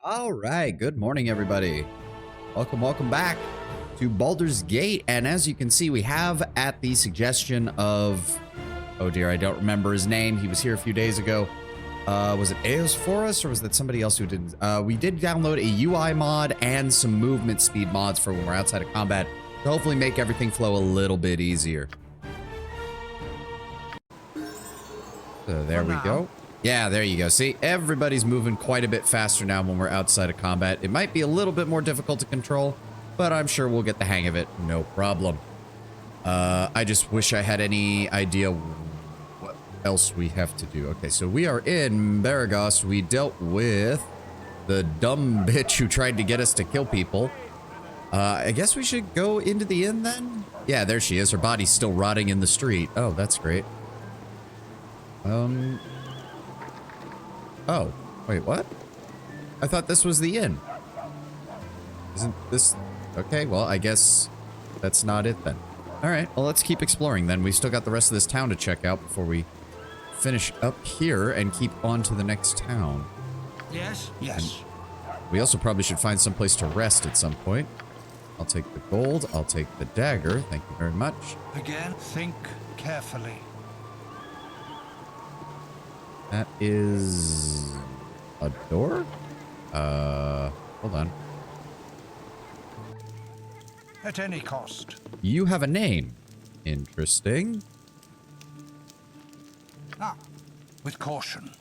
All right, good morning, everybody. Welcome back to Baldur's Gate. And as you can see, we have at the suggestion of, oh dear, I don't remember his name. He was here a few days ago. Was it Eos for us, or was that somebody else who didn't? We did download a UI mod and some movement speed mods for when we're outside of combat to hopefully make everything flow a little bit easier. So there we go. Yeah, there you go. See, everybody's moving quite a bit faster now when we're outside of combat. It might be a little bit more difficult to control, but I'm sure we'll get the hang of it. No problem. I just wish I had any idea what else we have to do. Okay, so we are in Baragos. We dealt with the dumb bitch who tried to get us to kill people. I guess we should go into the inn then? Yeah, there she is. Her body's still rotting in the street. Oh, that's great. Oh, wait, what? I thought this was the inn. Isn't this... Okay, well, I guess that's not it then. Alright, well, let's keep exploring then. We still got the rest of this town to check out before we finish up here and keep on to the next town. Yes, yes. And we also probably should find some place to rest at some point. I'll take the gold. I'll take the dagger. Thank you very much. Again, think carefully. That is a door? Hold on. At any cost. You have a name. Interesting. Ah, with caution.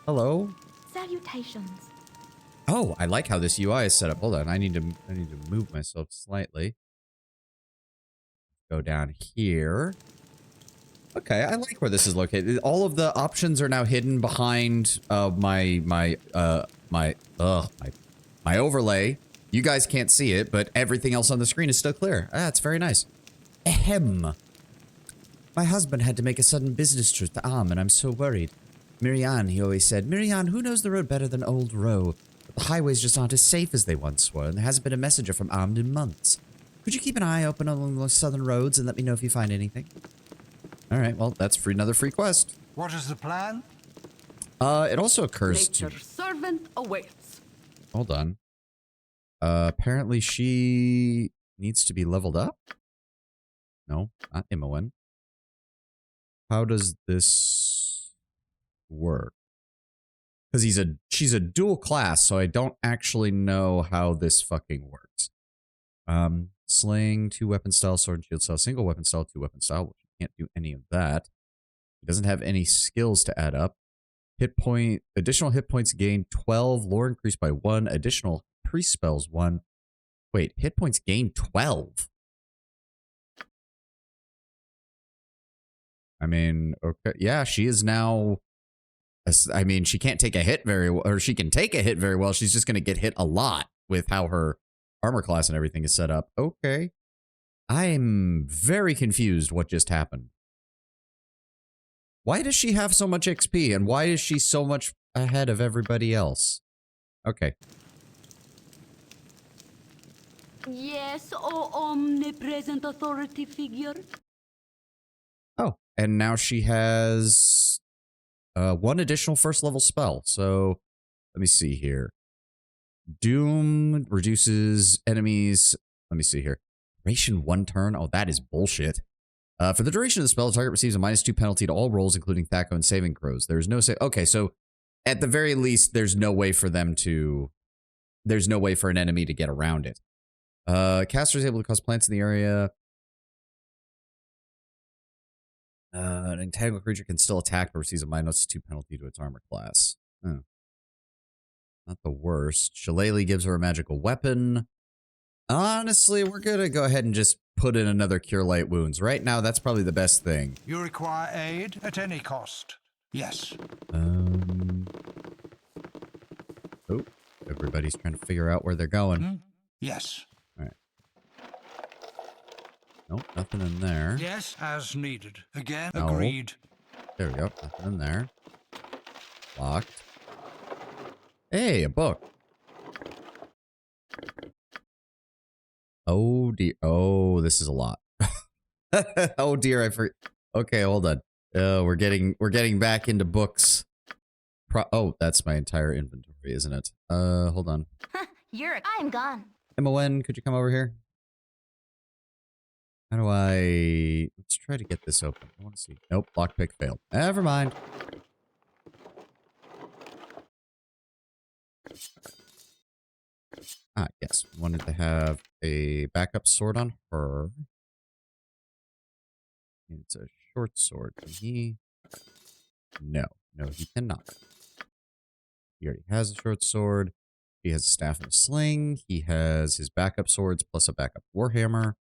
Hello. Salutations. Oh, I like how this UI is set up. Hold on, I need to move myself slightly. Go down here. Okay, I like where this is located. All of the options are now hidden behind my overlay. You guys can't see it, but everything else on the screen is still clear. Ah, it's very nice. Ahem. My husband had to make a sudden business trip to Arm, and I'm so worried. Mirian, he always said, Mirian, who knows the road better than old Roe? But the highways just aren't as safe as they once were, and there hasn't been a messenger from Armed in months. Could you keep an eye open along those southern roads and let me know if you find anything? Alright, well, that's another free quest. What is the plan? It also occurs to... Nature's servant awaits. Hold on. Apparently she needs to be leveled up? No, not Imoen. How does this work? Because she's a dual class, so I don't actually know how this fucking works. Sling, 2-weapon style, sword and shield style, single weapon style, 2-weapon style. Can't do any of that. It doesn't have any skills to add up. Additional hit points gained 12, lore increased by 1, additional priest spells 1. Wait, hit points gained 12? I mean, okay, yeah, she is now, I mean, she can't take a hit very well, or she can take a hit very well. She's just going to get hit a lot with how her armor class and everything is set up. Okay. I'm very confused what just happened. Why does she have so much XP, and why is she so much ahead of everybody else? Okay. Yes, oh omnipresent authority figure. Oh, and now she has 1 additional first level spell. So let me see here. Doom reduces enemies. Let me see here. Duration 1 turn? Oh, that is bullshit. For the duration of the spell, the target receives a -2 penalty to all rolls, including Thaco and saving throws. There's no okay, so at the very least, there's no way for them to... There's no way for an enemy to get around it. Caster is able to cause plants in the area. An entangled creature can still attack, but receives a -2 penalty to its armor class. Oh. Not the worst. Shillelagh gives her a magical weapon. Honestly, we're gonna go ahead and just put in another Cure Light Wounds. Right now, that's probably the best thing. You require aid at any cost. Yes. Oh, everybody's trying to figure out where they're going. Yes. All right. Nope, nothing in there. Yes, as needed. Again, No. agreed. There we go. Nothing in there. Locked. Hey, a book. Oh dear. Oh, this is a lot. Oh dear, I forgot. Okay, hold on. We're getting back into books. Oh, that's my entire inventory. isn't it? Hold on. I'm gone. MON, could you come over here? How do I... Let's try to get this open. I want to see. Nope, lockpick failed. Never mind. Ah, yes. Wanted to have a backup sword on her. It's a short sword. Can he... No. No, he cannot. He already has a short sword. He has a staff and a sling. He has his backup swords plus a backup warhammer.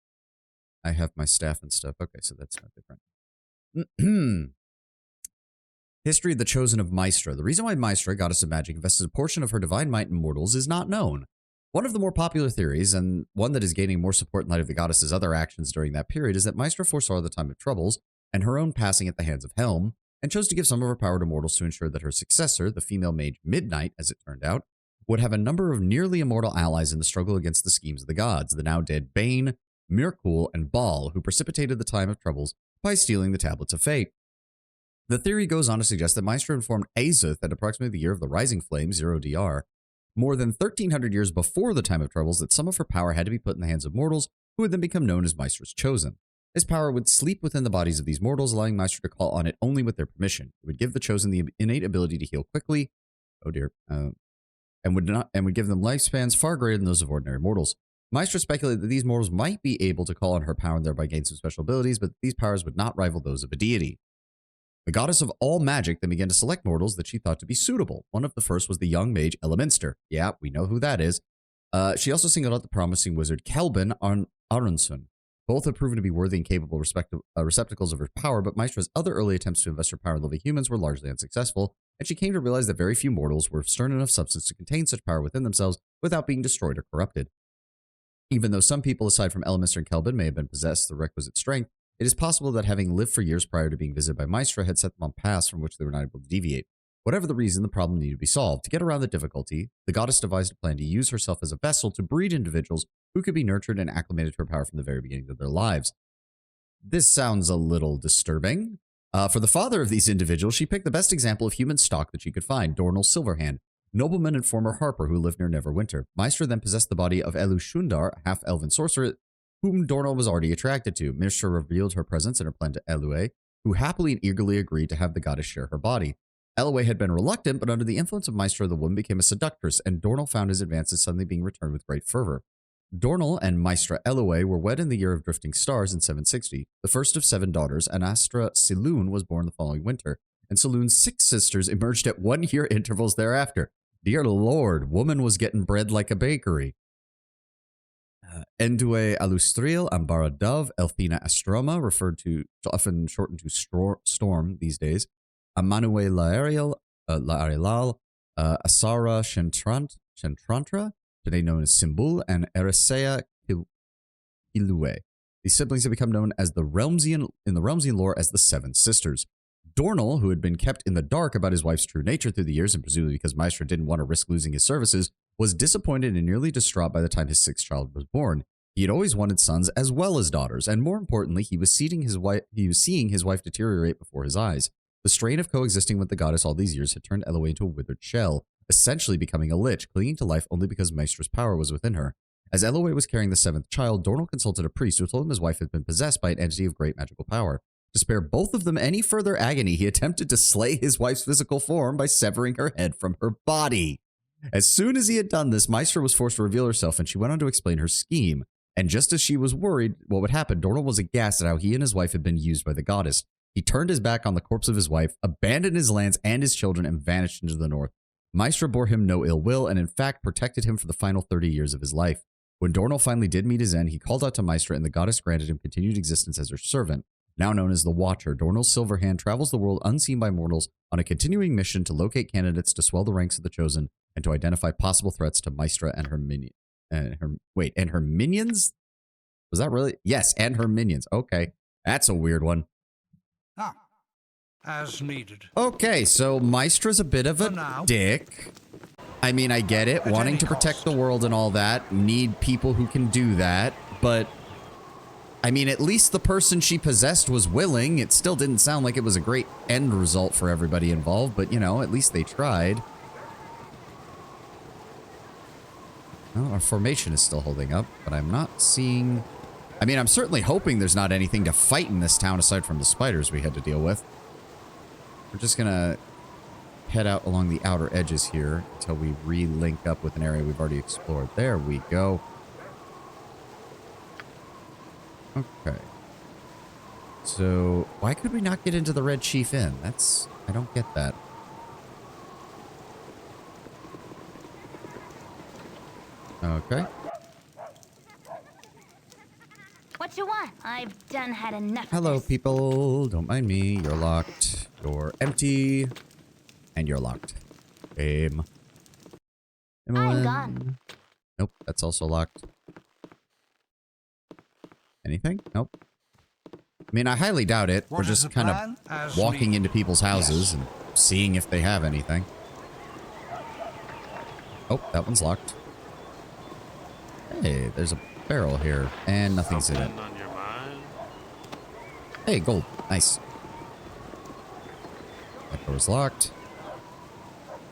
I have my staff and stuff. Okay, so that's not different. History of the Chosen of Maestra. The reason why Maestra, goddess of magic, invested a portion of her divine might in mortals is not known. One of the more popular theories, and one that is gaining more support in light of the goddess's other actions during that period, is that Maestra foresaw the time of troubles and her own passing at the hands of Helm, and chose to give some of her power to mortals to ensure that her successor, the female mage Midnight, as it turned out, would have a number of nearly immortal allies in the struggle against the schemes of the gods, the now dead Bane, Mirkul, and Baal, who precipitated the time of troubles by stealing the Tablets of Fate. The theory goes on to suggest that Maestra informed Azuth at approximately the year of the Rising Flame, 0 DR, more than 1,300 years before the time of troubles, that some of her power had to be put in the hands of mortals, who would then become known as Maestra's Chosen. This power would sleep within the bodies of these mortals, allowing Maestra to call on it only with their permission. It would give the Chosen the innate ability to heal quickly, and would give them lifespans far greater than those of ordinary mortals. Maestra speculated that these mortals might be able to call on her power and thereby gain some special abilities, but these powers would not rival those of a deity. The goddess of all magic then began to select mortals that she thought to be suitable. One of the first was the young mage Eleminster. Yeah, we know who that is. She also singled out the promising wizard Kelbin Arunson. Both have proven to be worthy and capable receptacles of her power, but Maestra's other early attempts to invest her power in living humans were largely unsuccessful, and she came to realize that very few mortals were of stern enough substance to contain such power within themselves without being destroyed or corrupted. Even though some people, aside from Eleminster and Kelbin, may have been possessed the requisite strength, it is possible that having lived for years prior to being visited by Maestra had set them on paths from which they were not able to deviate. Whatever the reason, the problem needed to be solved. To get around the difficulty, the goddess devised a plan to use herself as a vessel to breed individuals who could be nurtured and acclimated to her power from the very beginning of their lives. This sounds a little disturbing. For the father of these individuals, she picked the best example of human stock that she could find, Dornal Silverhand, nobleman and former harper who lived near Neverwinter. Maestra then possessed the body of Elu Shundar, a half-elven sorcerer, whom Dornal was already attracted to. Maestra revealed her presence and her plan to Elue, who happily and eagerly agreed to have the goddess share her body. Elue had been reluctant, but under the influence of Maestra, the woman became a seductress, and Dornal found his advances suddenly being returned with great fervor. Dornal and Maestra Elue were wed in the year of Drifting Stars in 760. The first of 7 daughters, Anastra Siloon, was born the following winter, and Siloon's 6 sisters emerged at 1-year intervals thereafter. Dear Lord, woman was getting bread like a bakery. Endue Alustriel, Ambara Dove, Elfina Astroma, referred to, often shortened to Storm these days, Amanue Laariel, Asara Shentrantra, today known as Simbul, and Erisea Hilue. These siblings have become known as in the Realmsian lore as the Seven Sisters. Dornal, who had been kept in the dark about his wife's true nature through the years, and presumably because Maestra didn't want to risk losing his services, was disappointed and nearly distraught by the time his 6th child was born. He had always wanted sons as well as daughters, and more importantly, he was seeing his wife deteriorate before his eyes. The strain of coexisting with the goddess all these years had turned Elue into a withered shell, essentially becoming a lich, clinging to life only because Maestra's power was within her. As Elue was carrying the 7th child, Dornal consulted a priest who told him his wife had been possessed by an entity of great magical power. To spare both of them any further agony, he attempted to slay his wife's physical form by severing her head from her body. As soon as he had done this, Maestra was forced to reveal herself, and she went on to explain her scheme. And just as she was worried what would happen, Dornal was aghast at how he and his wife had been used by the goddess. He turned his back on the corpse of his wife, abandoned his lands and his children, and vanished into the north. Maestra bore him no ill will, and in fact protected him for the final 30 years of his life. When Dornal finally did meet his end, he called out to Maestra, and the goddess granted him continued existence as her servant. Now known as the Watcher, Dornal Silverhand travels the world unseen by mortals on a continuing mission to locate candidates to swell the ranks of the Chosen and to identify possible threats to Maestra and her minions. And her minions? Was that really? Yes, and her minions. Okay, that's a weird one. Ah, as needed. Okay, so Maestra's a bit of a dick. I mean, I get it, wanting to protect the world and all that, need people who can do that, but I mean, at least the person she possessed was willing. It still didn't sound like it was a great end result for everybody involved, but, you know, at least they tried. Well, our formation is still holding up, but I'm not seeing... I mean, I'm certainly hoping there's not anything to fight in this town aside from the spiders we had to deal with. We're just gonna head out along the outer edges here until we re-link up with an area we've already explored. There we go. Okay. So, why could we not get into the Red Chief Inn? That's... I don't get that. Okay. What you want? I've done had enough of Hello, this. people. Don't mind me. You're locked. You're empty. And you're locked. Game. I'm gone. Nope, that's also locked. Anything? Nope. I mean, I highly doubt it. What We're is just the kind plan? of As walking we- into people's houses and seeing if they have anything. Oh, that one's locked. Hey, there's a barrel here, and nothing's in it. Something on your mind? Hey, gold. Nice. That door's locked.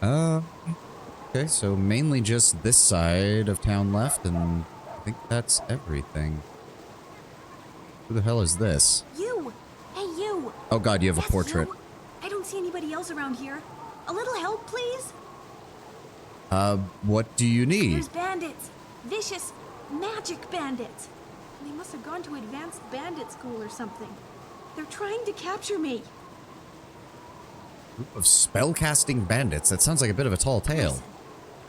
Okay, so mainly just this side of town left, and I think that's everything. Who the hell is this? You! Hey, you! Oh god, you have a Yes, portrait. you. I don't see anybody else around here. A little help, please? What do you need? There's bandits. Vicious, magic bandits. They must have gone to advanced bandit school or something. They're trying to capture me. Group of spellcasting bandits. That sounds like a bit of a tall tale. Listen,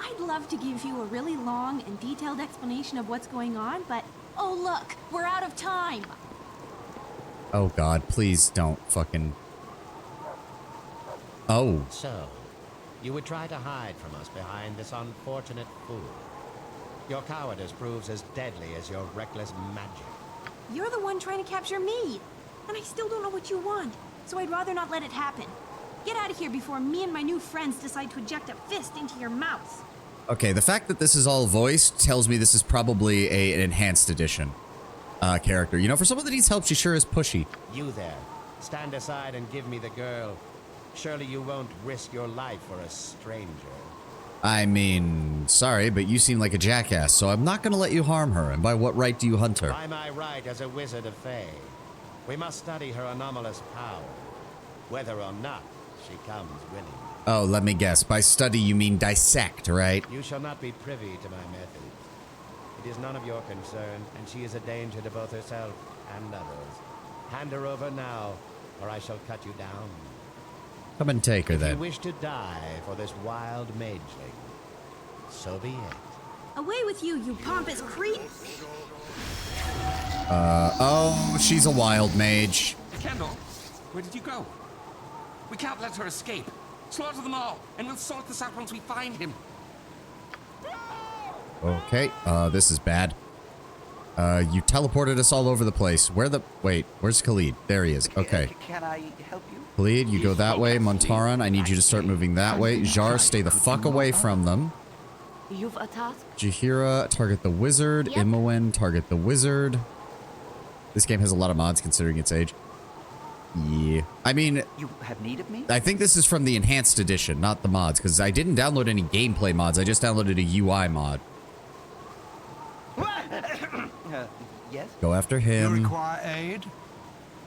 I'd love to give you a really long and detailed explanation of what's going on, but... Oh, look! We're out of time! Oh god, please don't fucking... Oh. So, you would try to hide from us behind this unfortunate fool. Your cowardice proves as deadly as your reckless magic. You're the one trying to capture me! And I still don't know what you want, so I'd rather not let it happen. Get out of here before me and my new friends decide to eject a fist into your mouth. Okay, the fact that this is all voiced tells me this is probably an enhanced edition character. You know, for someone that needs help, she sure is pushy. You there, stand aside and give me the girl. Surely you won't risk your life for a stranger. I mean, sorry, but you seem like a jackass, so I'm not gonna let you harm her. And by what right do you hunt her? By my right as a wizard of Fae, we must study her anomalous power, whether or not she comes willingly. Oh, let me guess. By study, you mean dissect, right? You shall not be privy to my methods. It is none of your concern, and she is a danger to both herself and others. Hand her over now, or I shall cut you down. Come and take her If you then. wish to die for this wild mageling, so be it. Away with you, you pompous creep! Oh, she's a wild mage. Kendall, where did you go? We can't let her escape. Slaughter them all, and we'll sort this out once we find him. Okay, this is bad. You teleported us all over the place. Wait, where's Khalid? There he is. Okay. Can I help you? Khalid, you go that way. Montaran, I need you to start moving that way. Jar, stay the fuck away from them. You've a task? Jahira, target the wizard. Yep. Imoen, target the wizard. This game has a lot of mods considering its age. Yeah. I mean, You have need of me? I think this is from the enhanced edition, not the mods, because I didn't download any gameplay mods. I just downloaded a UI mod. Yes? Go after You him. require aid?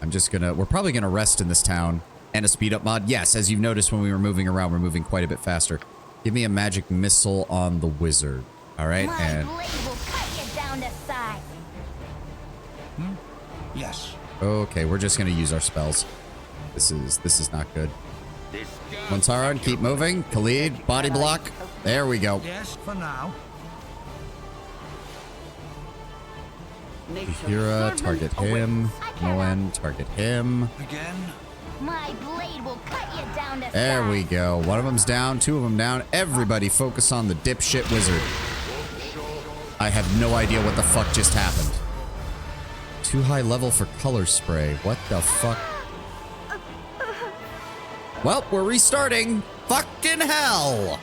We're probably gonna rest in this town. And a speed up mod. Yes, as you've noticed when we were moving around, we're moving quite a bit faster. Give me a magic missile on the wizard. All right, My and blade will cut you down to size. Yes. okay, we're just gonna use our spells. This is not good. Montaran, keep moving. Khalid, body block. There we go. Yes, for now. Jahira, target him. Moen, target him. Again. My blade will cut you down to size. There we go. One of them's down, two of them down. Everybody focus on the dipshit wizard. I have no idea what the fuck just happened. Too high level for color spray. What the fuck? Well, we're restarting. Fucking hell.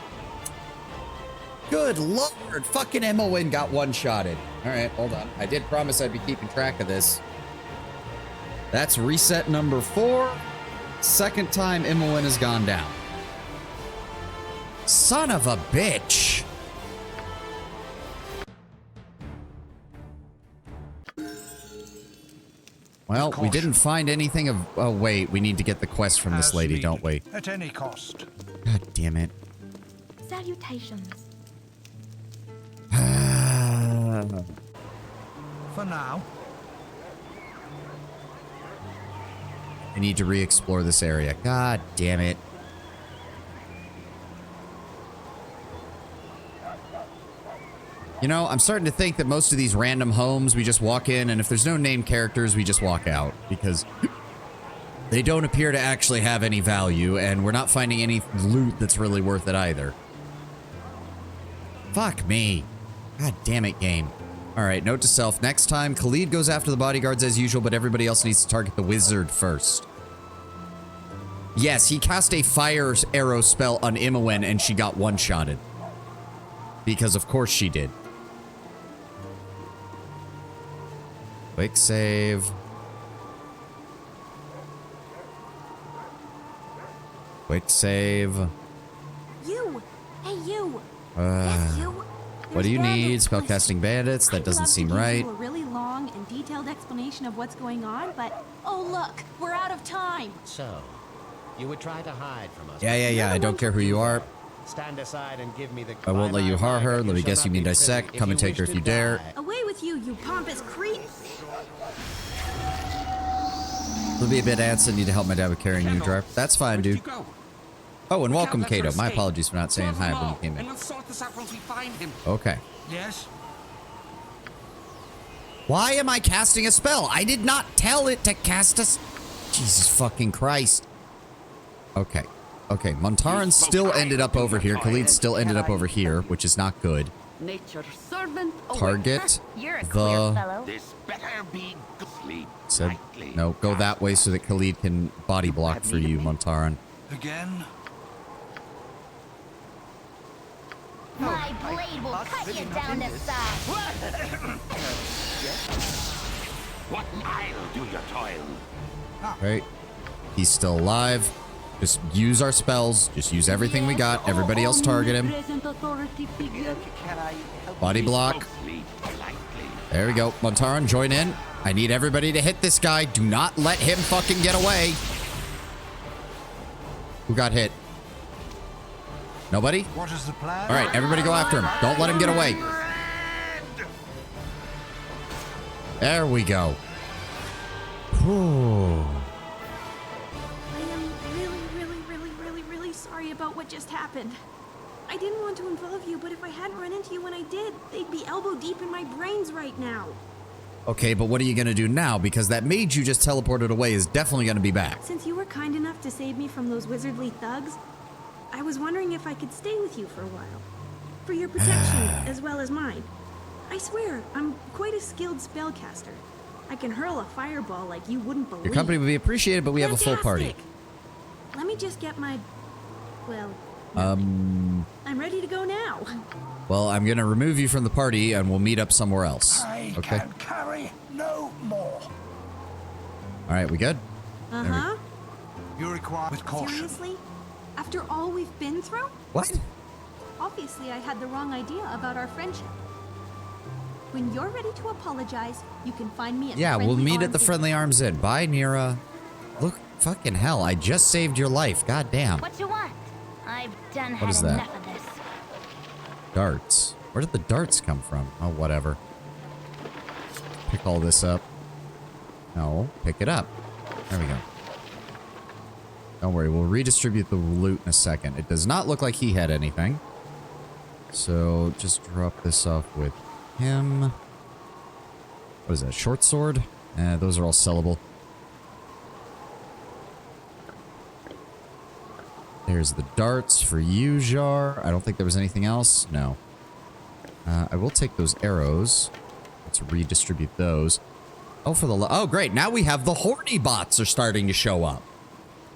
Good lord. Fucking Imoen got one-shotted. All right, hold on. I did promise I'd be keeping track of this. That's reset number 4. Second time Imoen has gone down. Son of a bitch. Well, we didn't find anything of... Oh, wait. We need to get the quest from this As lady, needed, don't we? At any cost. God damn it. Salutations. For now. I need to re-explore this area. God damn it. You know, I'm starting to think that most of these random homes, we just walk in, and if there's no named characters, we just walk out. Because they don't appear to actually have any value, and we're not finding any loot that's really worth it either. Fuck me. God damn it, game. Alright, note to self. Next time, Khalid goes after the bodyguards as usual, but everybody else needs to target the wizard first. Yes, he cast a fire arrow spell on Imowen, and she got one-shotted. Because of course she did. Quick save. Quick save. You! Hey, you! Yes, you! What do you There's need? bandits. Spellcasting bandits? That I'd doesn't love to seem give right. you a really long and detailed explanation of what's going on, but oh look, we're out of time. So, you would try to hide from us. Yeah. I don't care who you are. Stand aside and give me the... I won't let you harm her. but Let me shall guess you not mean be dissect. privy Come if and you take her wish if you to dare. die. Away with you, you pompous creep! There'll be a bit antsy. Need to help my dad with carrying a new driver. That's fine, Where did dude. you go? Oh, and We welcome, can't let her Kato. My escape. apologies for not saying Slaughter hi them when you all, came and in. we'll sort this out once we find him. Okay. Yes? Why am I casting a spell? I did not tell it to cast a... Jesus fucking Christ. Okay. Okay, Montaran still ended up over here. Khalid still ended up over here, which is not good. Nature's servant. Target You're a the... clear fellow. This better be sleep Said, lightly. no, go that way so that Khalid can body block for you, Montaran. Again? My blade will cut you down to size. What? I'll do your toil. Right. He's still alive. Just use our spells. Just use everything we got. Everybody else target him. Present authority figure. Can I help Body you? block. Sleep lightly. There we go. Montaran, join in. I need everybody to hit this guy. Do not let him fucking get away. Who got hit? Nobody? What is the plan? All right, everybody go after him. Don't let him get away. There we go. Whew. I am really sorry about what just happened. I didn't want to involve you, but if I hadn't run into you when I did, they'd be elbow deep in my brains right now. Okay, but what are you going to do now? Because that mage you just teleported away is definitely going to be back. Since you were kind enough to save me from those wizardly thugs, I was wondering if I could stay with you for a while. For your protection, as well as mine. I swear, I'm quite a skilled spellcaster. I can hurl a fireball like you wouldn't believe. Your company would be appreciated, but we have a full party. Fantastic. Let me just get my... well... I'm ready to go now. Well, I'm going to remove you from the party and we'll meet up somewhere else. I Okay? can carry no more. All right, we good? Uh-huh. You require with caution. Seriously? After all we've been through? What? Obviously, I had the wrong idea about our friendship. When you're ready to apologize, you can find me at Yeah, we'll Friendly meet at Arms the Inn. Friendly Arms Inn. Bye, Nira. Look, fucking hell, I just saved your life. God damn. What you want? I've done What had is that? enough of this. Darts. Where did the darts come from? Oh, whatever. Pick all this up. No, pick it up. There we go. Don't worry, we'll redistribute the loot in a second. It does not look like he had anything. So, just drop this off with him. What is that, short sword? Those are all sellable. There's the darts for you, Jar. I don't think there was anything else. No. I will take those arrows. Let's redistribute those. Oh, oh, great. Now we have the horny bots are starting to show up.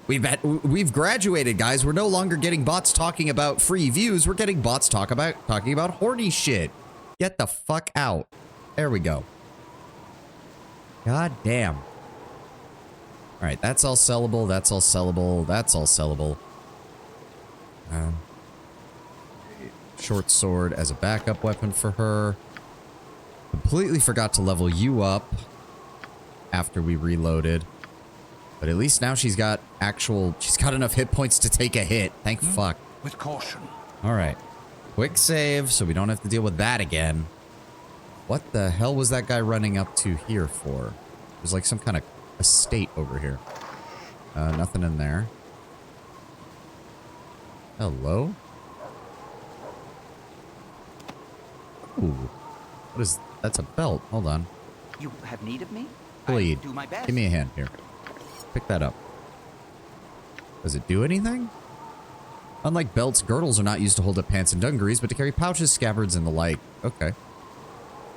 We've graduated, guys. We're no longer getting bots talking about free views. We're getting bots talking about horny shit. Get the fuck out. There we go. God damn. All right, that's all sellable. That's all sellable. That's all sellable. Short sword as a backup weapon for her. Completely forgot to level you up. after we reloaded. But at least now she's got enough hit points to take a hit. Thank fuck. With caution. All right. Quick save so we don't have to deal with that again. What the hell was that guy running up to here for? There's like some kind of estate over here. Nothing in there. Hello? Ooh. What is... That's a belt. Hold on. You have need of me? Bleed. I do my best. Give me a hand here. Pick that up. Does it do anything? Unlike belts, girdles are not used to hold up pants and dungarees, but to carry pouches, scabbards, and the like. Okay.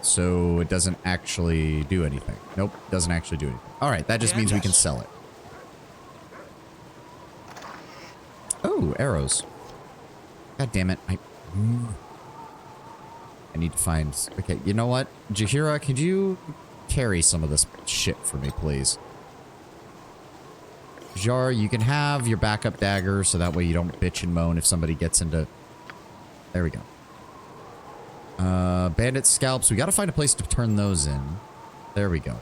So it doesn't actually do anything. Nope, doesn't actually do anything. Alright, that just means we can sell it. Oh, arrows. God damn it. I need to find... Okay, you know what? Jahira, could you carry some of this shit for me, please? Jar, you can have your backup dagger, so that way you don't bitch and moan if somebody gets into... There we go. Bandit scalps. We gotta find a place to turn those in. There we go.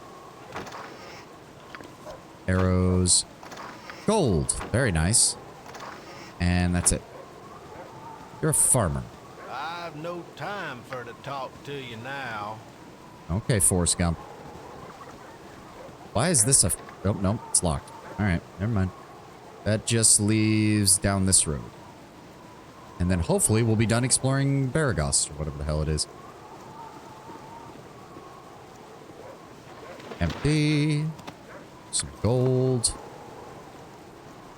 Arrows. Gold. Very nice. And that's it. You're a farmer. I've no time for to talk to you now. Okay, Forrest Gump. Why is this a... Oh, no, it's locked. Alright, never mind. That just leaves down this road. And then hopefully we'll be done exploring Baragost, or whatever the hell it is. Empty. Some gold.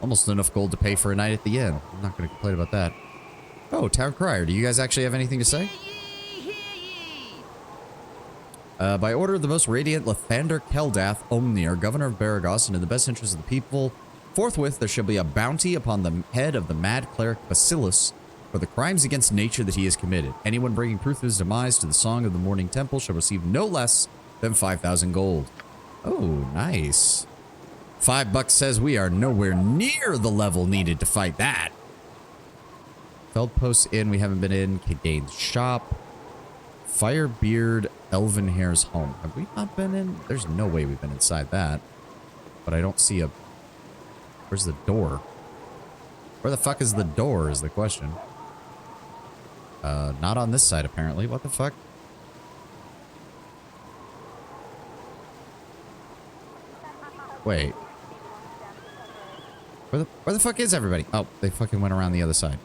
Almost enough gold to pay for a night at the inn. I'm not going to complain about that. Oh, Town Crier, do you guys actually have anything to say? By order of the most radiant Lathander Keldath Omnir, governor of Baragost, and in the best interest of the people, forthwith there shall be a bounty upon the head of the mad cleric Bacillus for the crimes against nature that he has committed. Anyone bringing proof of his demise to the Song of the Morning Temple shall receive no less than 5,000 gold. Oh, nice. $5 says we are nowhere near the level needed to fight that. Feldpost Inn, we haven't been in. Kadane's shop. Firebeard Elvenhair's home. Have we not been in? There's no way we've been inside that. But I don't see a... Where's the door? Where the fuck is the door is the question. Not on this side apparently. What the fuck? Wait. Where the fuck is everybody? Oh, they fucking went around the other side.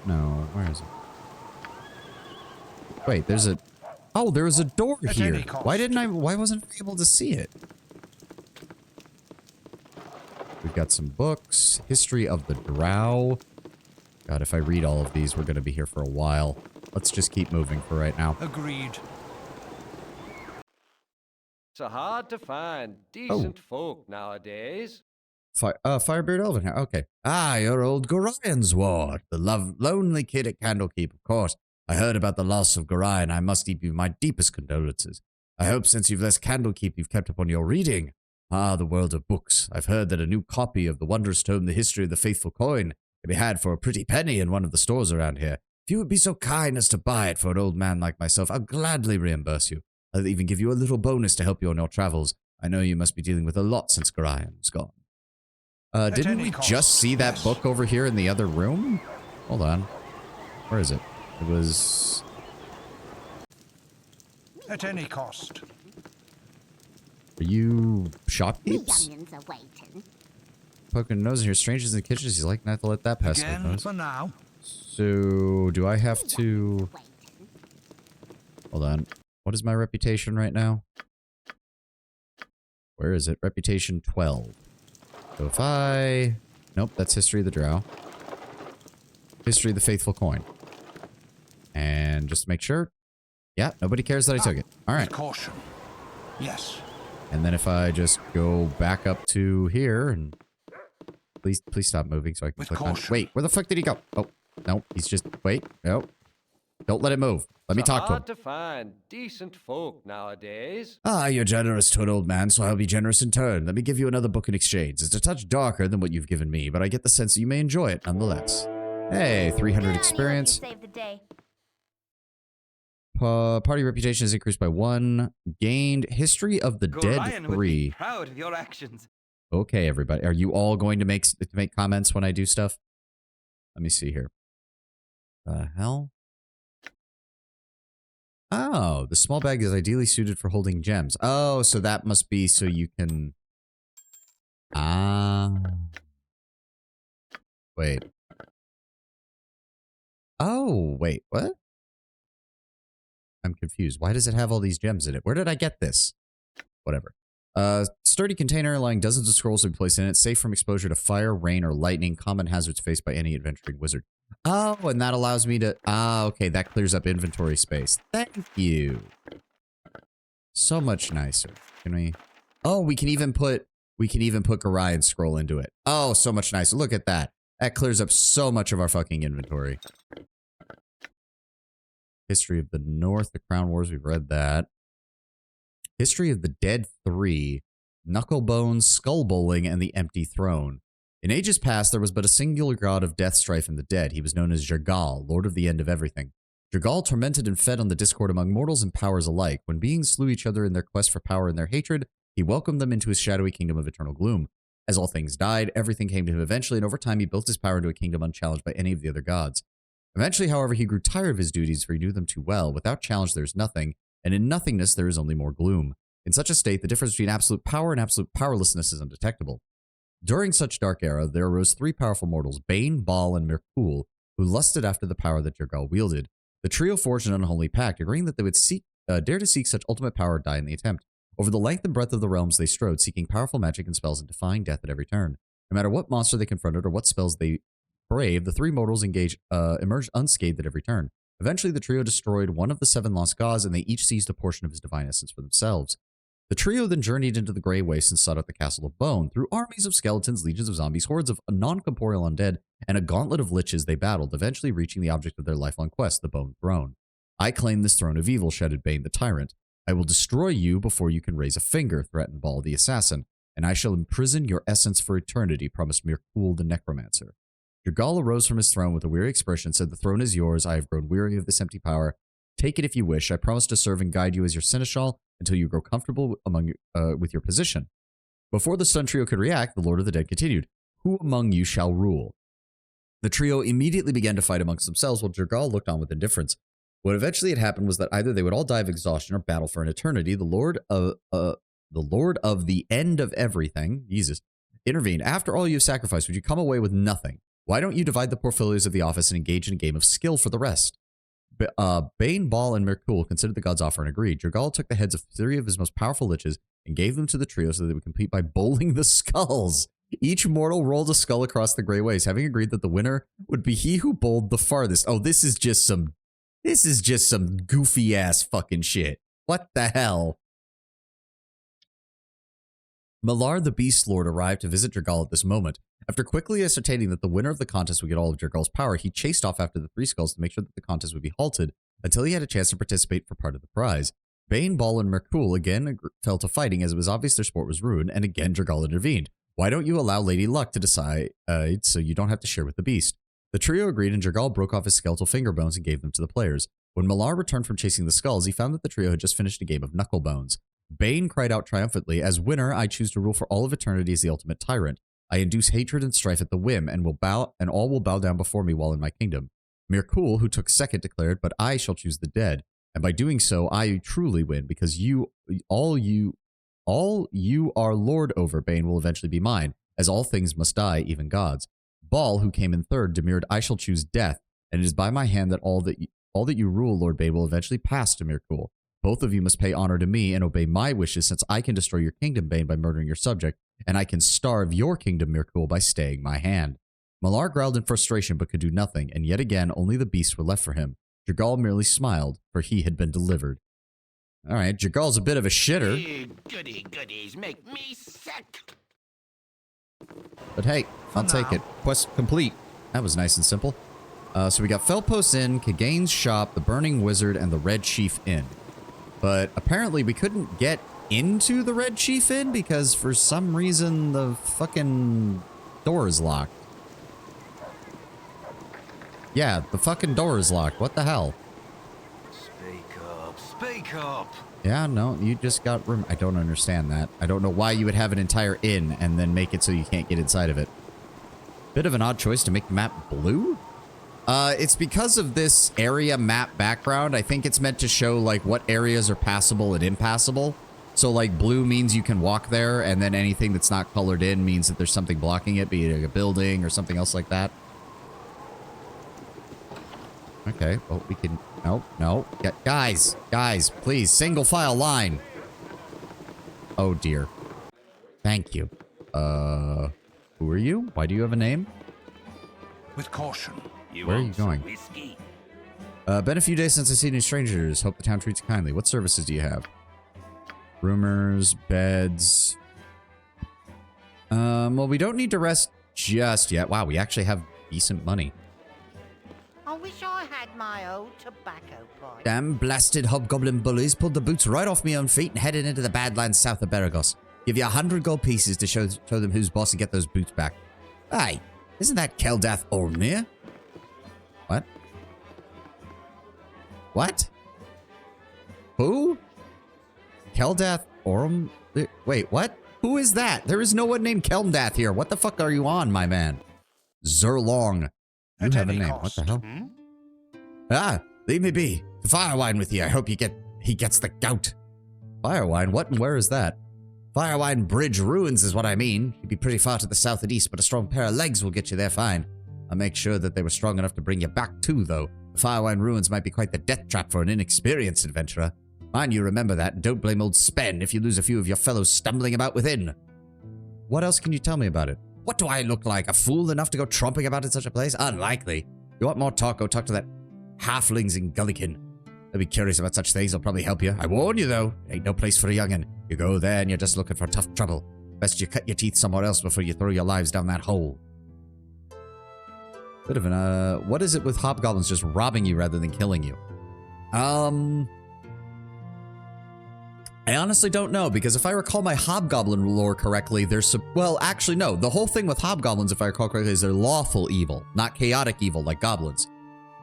No, where is it? Wait, there's a... Oh, there was a door here. Why wasn't I able to see it? We've got some books. History of the Drow. God, if I read all of these, we're going to be here for a while. Let's just keep moving for right now. Agreed. It's hard to find decent folk nowadays. Firebeard Elvenhair. Okay. Ah, your old Gorian's ward. The lonely kid at Candlekeep, of course. I heard about the loss of Gorian. I must give you my deepest condolences. I hope since you've left Candlekeep, you've kept up on your reading. Ah, the world of books. I've heard that a new copy of the wondrous tome, The History of the Faithful Coin, can be had for a pretty penny in one of the stores around here. If you would be so kind as to buy it for an old man like myself, I'll gladly reimburse you. I'll even give you a little bonus to help you on your travels. I know you must be dealing with a lot since Gorian's gone. Didn't we just see that book over here in the other room? Hold on. Where is it? It was... At any cost. Are you shopkeepers? Poking nose in here. Strangers in the kitchen. He's like, not to let that pass. Again for now. So, do I have to... Hold on. What is my reputation right now? Where is it? Reputation 12. So if I... Nope, that's History of the Drow. History of the Faithful Coin. And just to make sure... Yeah, nobody cares that I took it. Alright. Caution. Yes. And then if I just go back up to here and... Please stop moving so I can click on... Wait, where the fuck did he go? Oh, no, he's just... Wait, no. Don't let it move. Let me talk to him. Hard to find decent folk nowadays. Ah, you're generous to an old man, so I'll be generous in turn. Let me give you another book in exchange. It's a touch darker than what you've given me, but I get the sense that you may enjoy it nonetheless. Hey, 300 experience. Party reputation is increased by 1. Gained history of the dead Gorion would 3. be proud of your actions. Okay, everybody. Are you all going to make comments when I do stuff? Let me see here. The hell? Oh, the small bag is ideally suited for holding gems. Oh, so that must be so you can... Ah. Wait. Oh, wait, what? I'm confused. Why does it have all these gems in it? Where did I get this? Whatever. Sturdy container allowing dozens of scrolls to be placed in it, safe from exposure to fire, rain, or lightning, common hazards faced by any adventuring wizard. Oh, and that allows me to... Ah, okay, that clears up inventory space. Thank you. So much nicer. Can we... Oh, we can even put Garion's scroll into it. Oh, so much nicer. Look at that. That clears up so much of our fucking inventory. History of the North, the Crown Wars, we've read that. History of the Dead 3, Knucklebones, Skull Bowling, and the Empty Throne. In ages past, there was but a singular god of death, strife, and the dead. He was known as Jergal, lord of the end of everything. Jergal tormented and fed on the discord among mortals and powers alike. When beings slew each other in their quest for power and their hatred, he welcomed them into his shadowy kingdom of eternal gloom. As all things died, everything came to him eventually, and over time he built his power into a kingdom unchallenged by any of the other gods. Eventually, however, he grew tired of his duties, for he knew them too well. Without challenge, there is nothing, and in nothingness, there is only more gloom. In such a state, the difference between absolute power and absolute powerlessness is undetectable. During such dark era, there arose 3 powerful mortals, Bane, Baal, and Mirkul, who lusted after the power that Jergal wielded. The trio forged an unholy pact, agreeing that they would dare to seek such ultimate power or die in the attempt. Over the length and breadth of the realms they strode, seeking powerful magic and spells and defying death at every turn. No matter what monster they confronted or what spells they braved, the 3 mortals emerged unscathed at every turn. Eventually, the trio destroyed one of the 7 lost gods, and they each seized a portion of his divine essence for themselves. The trio then journeyed into the Grey Waste and sought out the Castle of Bone. Through armies of skeletons, legions of zombies, hordes of non-corporeal undead, and a gauntlet of liches they battled, eventually reaching the object of their lifelong quest, the Bone Throne. I claim this throne of evil, shouted Bane the tyrant. I will destroy you before you can raise a finger, threatened Baal the assassin, and I shall imprison your essence for eternity, promised Mirkul the necromancer. Jergal arose from his throne with a weary expression, said, the throne is yours, I have grown weary of this empty power. Take it if you wish. I promise to serve and guide you as your seneschal until you grow comfortable with your position. Before the stunned trio could react, the Lord of the Dead continued, who among you shall rule? The trio immediately began to fight amongst themselves while Jergal looked on with indifference. What eventually had happened was that either they would all die of exhaustion or battle for an eternity. The Lord of the end of everything, Jesus, intervened. After all you have sacrificed, would you come away with nothing? Why don't you divide the portfolios of the office and engage in a game of skill for the rest? Bane, Baal, and Mirkul considered the god's offer and agreed. Jergal took the heads of 3 of his most powerful liches and gave them to the trio so that they would compete by bowling the skulls. Each mortal rolled a skull across the Grey Waste, having agreed that the winner would be he who bowled the farthest. Oh, this is just some goofy ass fucking shit. What the hell? Malar the Beast Lord arrived to visit Jergal at this moment. After quickly ascertaining that the winner of the contest would get all of Jergal's power, he chased off after the 3 skulls to make sure that the contest would be halted until he had a chance to participate for part of the prize. Bane, Baal, and Mirkul again fell to fighting as it was obvious their sport was ruined, and again Jergal intervened. Why don't you allow Lady Luck to decide so you don't have to share with the beast? The trio agreed, and Jergal broke off his skeletal finger bones and gave them to the players. When Malar returned from chasing the skulls, he found that the trio had just finished a game of knucklebones. Bane cried out triumphantly, as winner, I choose to rule for all of eternity as the ultimate tyrant. I induce hatred and strife at the whim, and all will bow down before me while in my kingdom. Mirkul, who took second, declared, but I shall choose the dead, and by doing so, I truly win, because all you are lord over, Bane, will eventually be mine, as all things must die, even gods. Baal, who came in third, demurred, I shall choose death, and it is by my hand that all that you rule, Lord Bane, will eventually pass to Mirkul. Both of you must pay honor to me and obey my wishes, since I can destroy your kingdom, Bane, by murdering your subject, and I can starve your kingdom, Mirkul, by staying my hand. Malar growled in frustration but could do nothing, and yet again only the beasts were left for him. Jergal merely smiled, for he had been delivered. Alright, Jergal's a bit of a shitter. Goody goodies make me sick. But hey, I'll take it. Quest complete. That was nice and simple. So we got Felpost Inn, Kagane's Shop, the Burning Wizard, and the Red Chief Inn. But apparently we couldn't get into the Red Chief Inn because for some reason the fucking door is locked. Yeah, the fucking door is locked. What the hell? Speak Speak up. Yeah, no, you just got room. I don't understand that. I don't know why you would have an entire inn and then make it so you can't get inside of it. Bit of an odd choice to make the map blue? It's because of this area map background. I think it's meant to show, like, what areas are passable and impassable. So, like, blue means you can walk there, and then anything that's not colored in means that there's something blocking it, be it a building or something else like that. Okay, well, we can... No. Guys, please, single file line. Oh, dear. Thank you. Who are you? Why do you have a name? With caution. Where are you going? Been a few days since I've seen any strangers. Hope the town treats you kindly. What services do you have? Roomers, beds. Well, we don't need to rest just yet. Wow, we actually have decent money. I wish I had my old tobacco pipe. Damn blasted hobgoblin bullies pulled the boots right off my own feet and headed into the Badlands south of Beragos. Give you 100 gold pieces to show them who's boss and get those boots back. Hey, isn't that Keldath Ormir? What? What? Who? Keldath Orm? Wait, what? Who is that? There is no one named Kelmdath here. What the fuck are you on, my man? Zerlong. You have a name. What the hell? Ah, leave me be. Firewine with you. I hope he gets the gout. Firewine? What and where is that? Firewine Bridge Ruins is what I mean. You'd be pretty far to the south and east, but a strong pair of legs will get you there fine. I'll make sure that they were strong enough to bring you back too, though. The Firewine Ruins might be quite the death trap for an inexperienced adventurer. Mind you remember that, and don't blame old Spen if you lose a few of your fellows stumbling about within. What else can you tell me about it? What do I look like? A fool enough to go tromping about in such a place? Unlikely. You want more talk? Go talk to that halflings in Gullikin. They'll be curious about such things. They'll probably help you. I warn you, though. Ain't no place for a young'un. You go there and you're just looking for tough trouble. Best you cut your teeth somewhere else before you throw your lives down that hole. Bit of an, what is it with hobgoblins just robbing you rather than killing you? I honestly don't know, because if I recall my hobgoblin lore correctly, there's well, actually, no. The whole thing with hobgoblins, if I recall correctly, is they're lawful evil, not chaotic evil like goblins.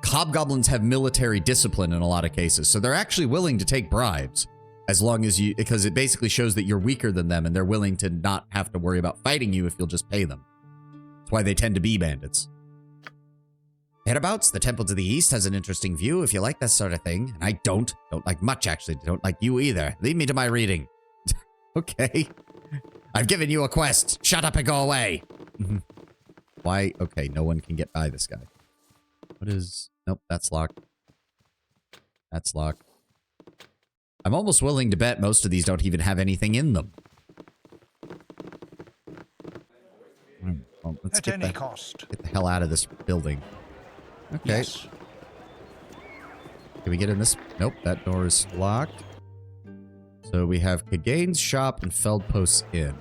Hobgoblins have military discipline in a lot of cases, so they're actually willing to take bribes, as long as you, because it basically shows that you're weaker than them, and they're willing to not have to worry about fighting you if you'll just pay them. That's why they tend to be bandits. Hereabouts, the temple to the east has an interesting view if you like that sort of thing. And I don't like much, actually. Don't like you either. Leave me to my reading. Okay. I've given you a quest. Shut up and go away. Why? Okay, no one can get by this guy. What is... Nope, that's locked. That's locked. I'm almost willing to bet most of these don't even have anything in them. Well, let's At any cost. Get the hell out of this building. Okay. Yes. Can we get in this? Nope, that door is locked. So we have Kagane's shop and Feldpost's inn.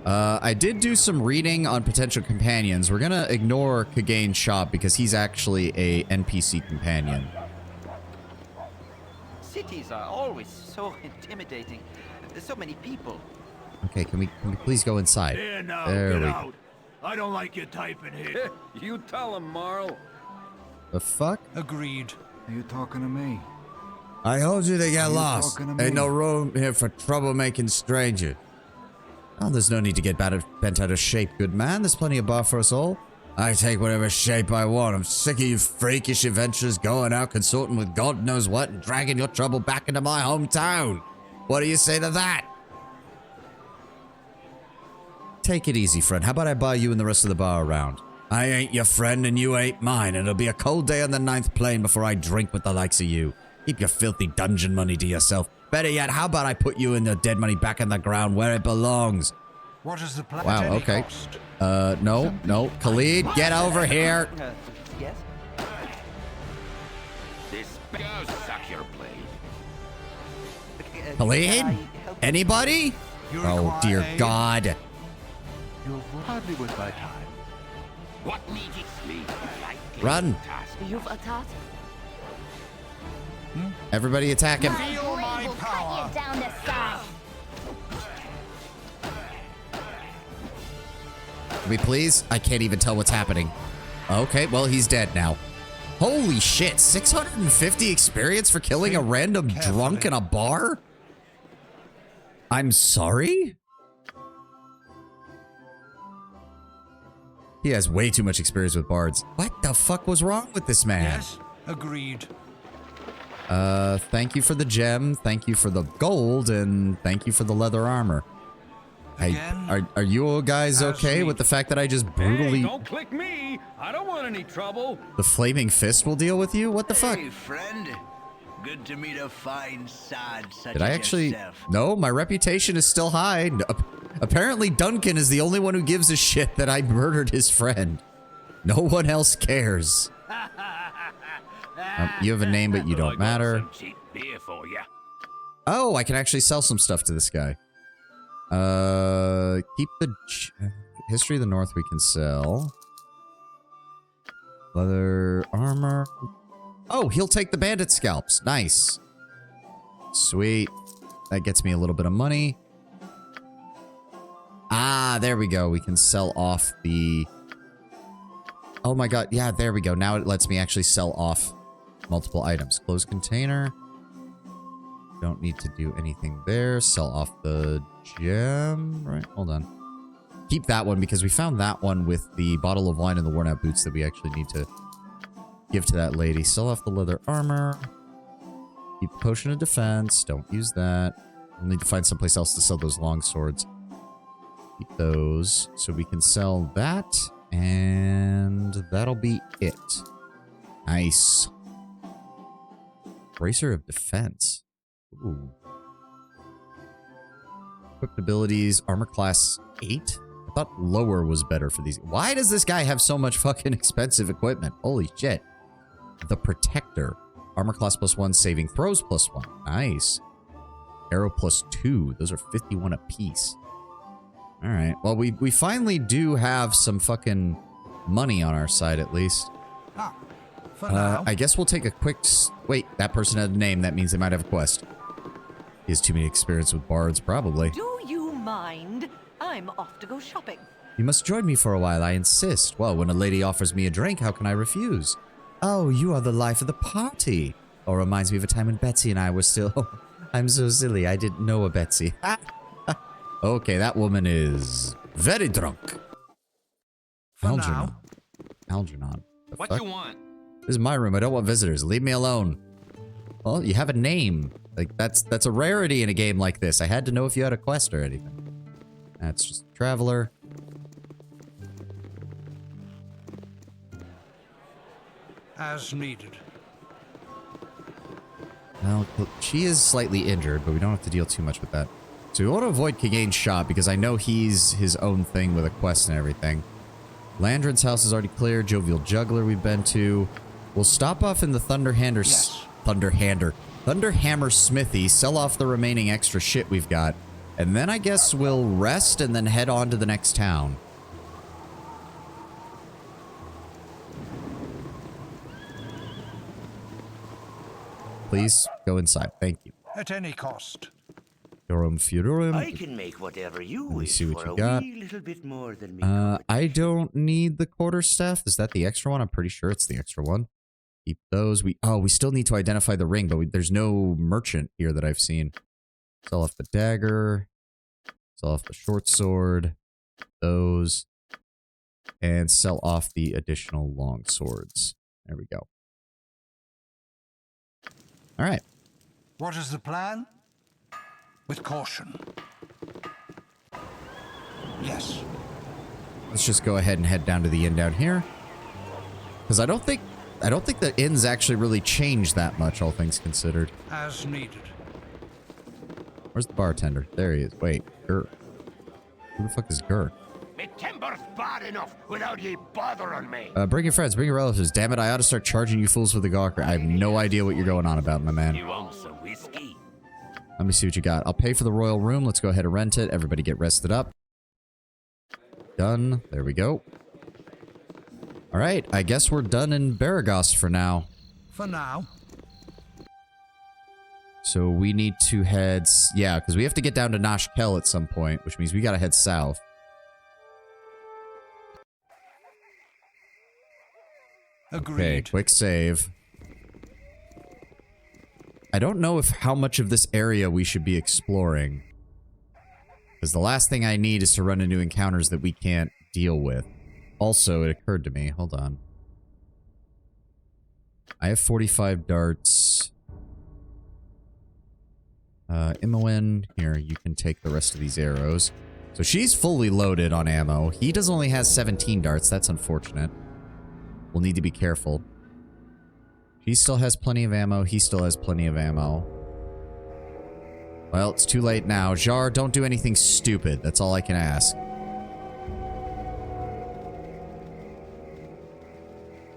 I did do some reading on potential companions. We're gonna ignore Kagane's shop because he's actually a NPC companion. Cities are always so intimidating. There's so many people. Okay, can we please go inside? There now, there get we out. I don't like you typing here. You tell him, Marl. The fuck? Agreed. Are you talking to me? I told you to get lost. talking to Ain't me? no room here for troublemaking stranger. Oh, there's no need to get bent out of shape, good man. There's plenty of bar for us all. I take whatever shape I want. I'm sick of you freakish adventurers going out consorting with God knows what and dragging your trouble back into my hometown. What do you say to that? Take it easy, friend. How about I buy you and the rest of the bar around? I ain't your friend and you ain't mine. It'll be a cold day on the 9th plane before I drink with the likes of you. Keep your filthy dungeon money to yourself. Better yet, how about I put you and the dead money back in the ground where it belongs? What is the plan? Wow, okay. No. Khalid, get over here. Yes? This goes suck your blade. Khalid? Anybody? Oh, dear God. You're hardly worth my time. What needs sleep? Run. You've attacked. Everybody attack him. My blade will cut you down to size. Can we please? I can't even tell what's happening. Okay, well, he's dead now. Holy shit, 650 experience for killing a random drunk in a bar? I'm sorry? He has way too much experience with bards. What the fuck was wrong with this man? Yes, agreed. Thank you for the gem, thank you for the gold, and thank you for the leather armor. Are you guys okay with the fact that I just brutally... Hey, don't click me! I don't want any trouble! The flaming fist will deal with you? What the fuck? Hey, friend. Good to meet a fine sod such Did I as actually... yourself. No, my reputation is still high. Apparently Duncan is the only one who gives a shit that I murdered his friend. No one else cares. You have a name, but you don't matter. Some cheap beer for you. Oh, I can actually sell some stuff to this guy. Keep the... History of the North we can sell. Leather armor. Oh, he'll take the bandit scalps. Nice. Sweet. That gets me a little bit of money. Ah, there we go. We can sell off the... Oh my god. Yeah, there we go. Now it lets me actually sell off multiple items. Closed container. Don't need to do anything there. Sell off the gem. Right, hold on. Keep that one because we found that one with the bottle of wine and the worn out boots that we actually need to give to that lady. Sell off the leather armor. Keep the potion of defense. Don't use that. We'll need to find someplace else to sell those long swords. Keep those. So we can sell that. And that'll be it. Nice. Bracer of defense. Ooh. Equipped abilities. Armor class 8? I thought lower was better for these. Why does this guy have so much fucking expensive equipment? Holy shit. The Protector. Armor class +1, saving throws +1. Nice. Arrow +2. Those are 51 apiece. Alright. Well, we finally do have some fucking money on our side, at least. For now. I guess we'll take a quick... Wait, that person had a name. That means they might have a quest. He has too many experience with bards, probably. Do you mind? I'm off to go shopping. You must join me for a while, I insist. Well, when a lady offers me a drink, how can I refuse? Oh, you are the life of the party. Oh, reminds me of a time when Betsy and I were still... I'm so silly, I didn't know a Betsy. Okay, that woman is very drunk. Algernon. Algernon. What fuck? you want? This is my room. I don't want visitors. Leave me alone. Well, you have a name. Like, that's a rarity in a game like this. I had to know if you had a quest or anything. That's just a traveler. As needed. Well, she is slightly injured, but we don't have to deal too much with that. So we want to avoid Kagane's shot because I know he's his own thing with a quest and everything. Landron's house is already clear. Jovial Juggler we've been to. We'll stop off in the Thunderhammer Smithy, sell off the remaining extra shit we've got, and then I guess we'll rest and then head on to the next town. Please go inside. Thank you. At any cost. Durum Futurum. I can make whatever you Let me wish see what for you a got. wee little bit more than me. I don't need the quarterstaff. Is that the extra one? I'm pretty sure it's the extra one. Keep those. We still need to identify the ring, but there's no merchant here that I've seen. Sell off the dagger. Sell off the short sword. Those. And sell off the additional long swords. There we go. All right. What is the plan? With caution. Yes. Let's just go ahead and head down to the inn down here. Because I don't think the inns actually really change that much, all things considered. As needed. Where's the bartender? There he is. Wait, Gur. Who the fuck is Gur? Me timber's bad enough without ye bothering me. Bring your friends, bring your relatives. Damn it, I ought to start charging you fools for the gawker. I have no idea what you're going on about, my man. You want some whiskey? Let me see what you got. I'll pay for the royal room. Let's go ahead and rent it. Everybody get rested up. Done. There we go. All right, I guess we're done in Baragost for now. For now. So we need to head... Yeah, because we have to get down to Nash Kel at some point, which means we gotta head south. Agreed. Okay, quick save. I don't know how much of this area we should be exploring. Because the last thing I need is to run into encounters that we can't deal with. Also, it occurred to me, hold on. I have 45 darts. Imoen, here, you can take the rest of these arrows. So she's fully loaded on ammo. He only has 17 darts. That's unfortunate. We'll need to be careful. She still has plenty of ammo. He still has plenty of ammo. Well, it's too late now. Jar, don't do anything stupid. That's all I can ask.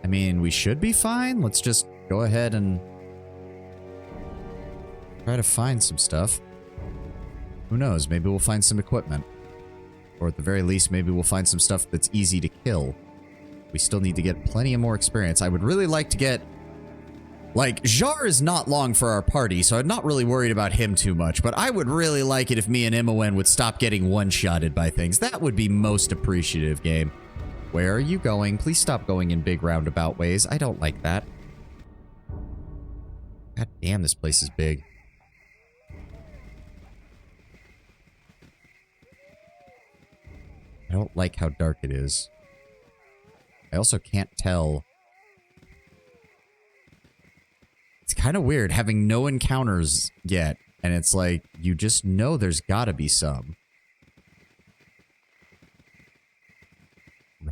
I mean, we should be fine. Let's just go ahead and try to find some stuff. Who knows? Maybe we'll find some equipment. Or at the very least, maybe we'll find some stuff that's easy to kill. We still need to get plenty of more experience. I would really like to get... Like, Jar is not long for our party, so I'm not really worried about him too much, but I would really like it if me and Imoen would stop getting one-shotted by things. That would be most appreciative, game. Where are you going? Please stop going in big roundabout ways. I don't like that. God damn, this place is big. I don't like how dark it is. I also can't tell. It's kind of weird having no encounters yet, and it's like, you just know there's gotta be some.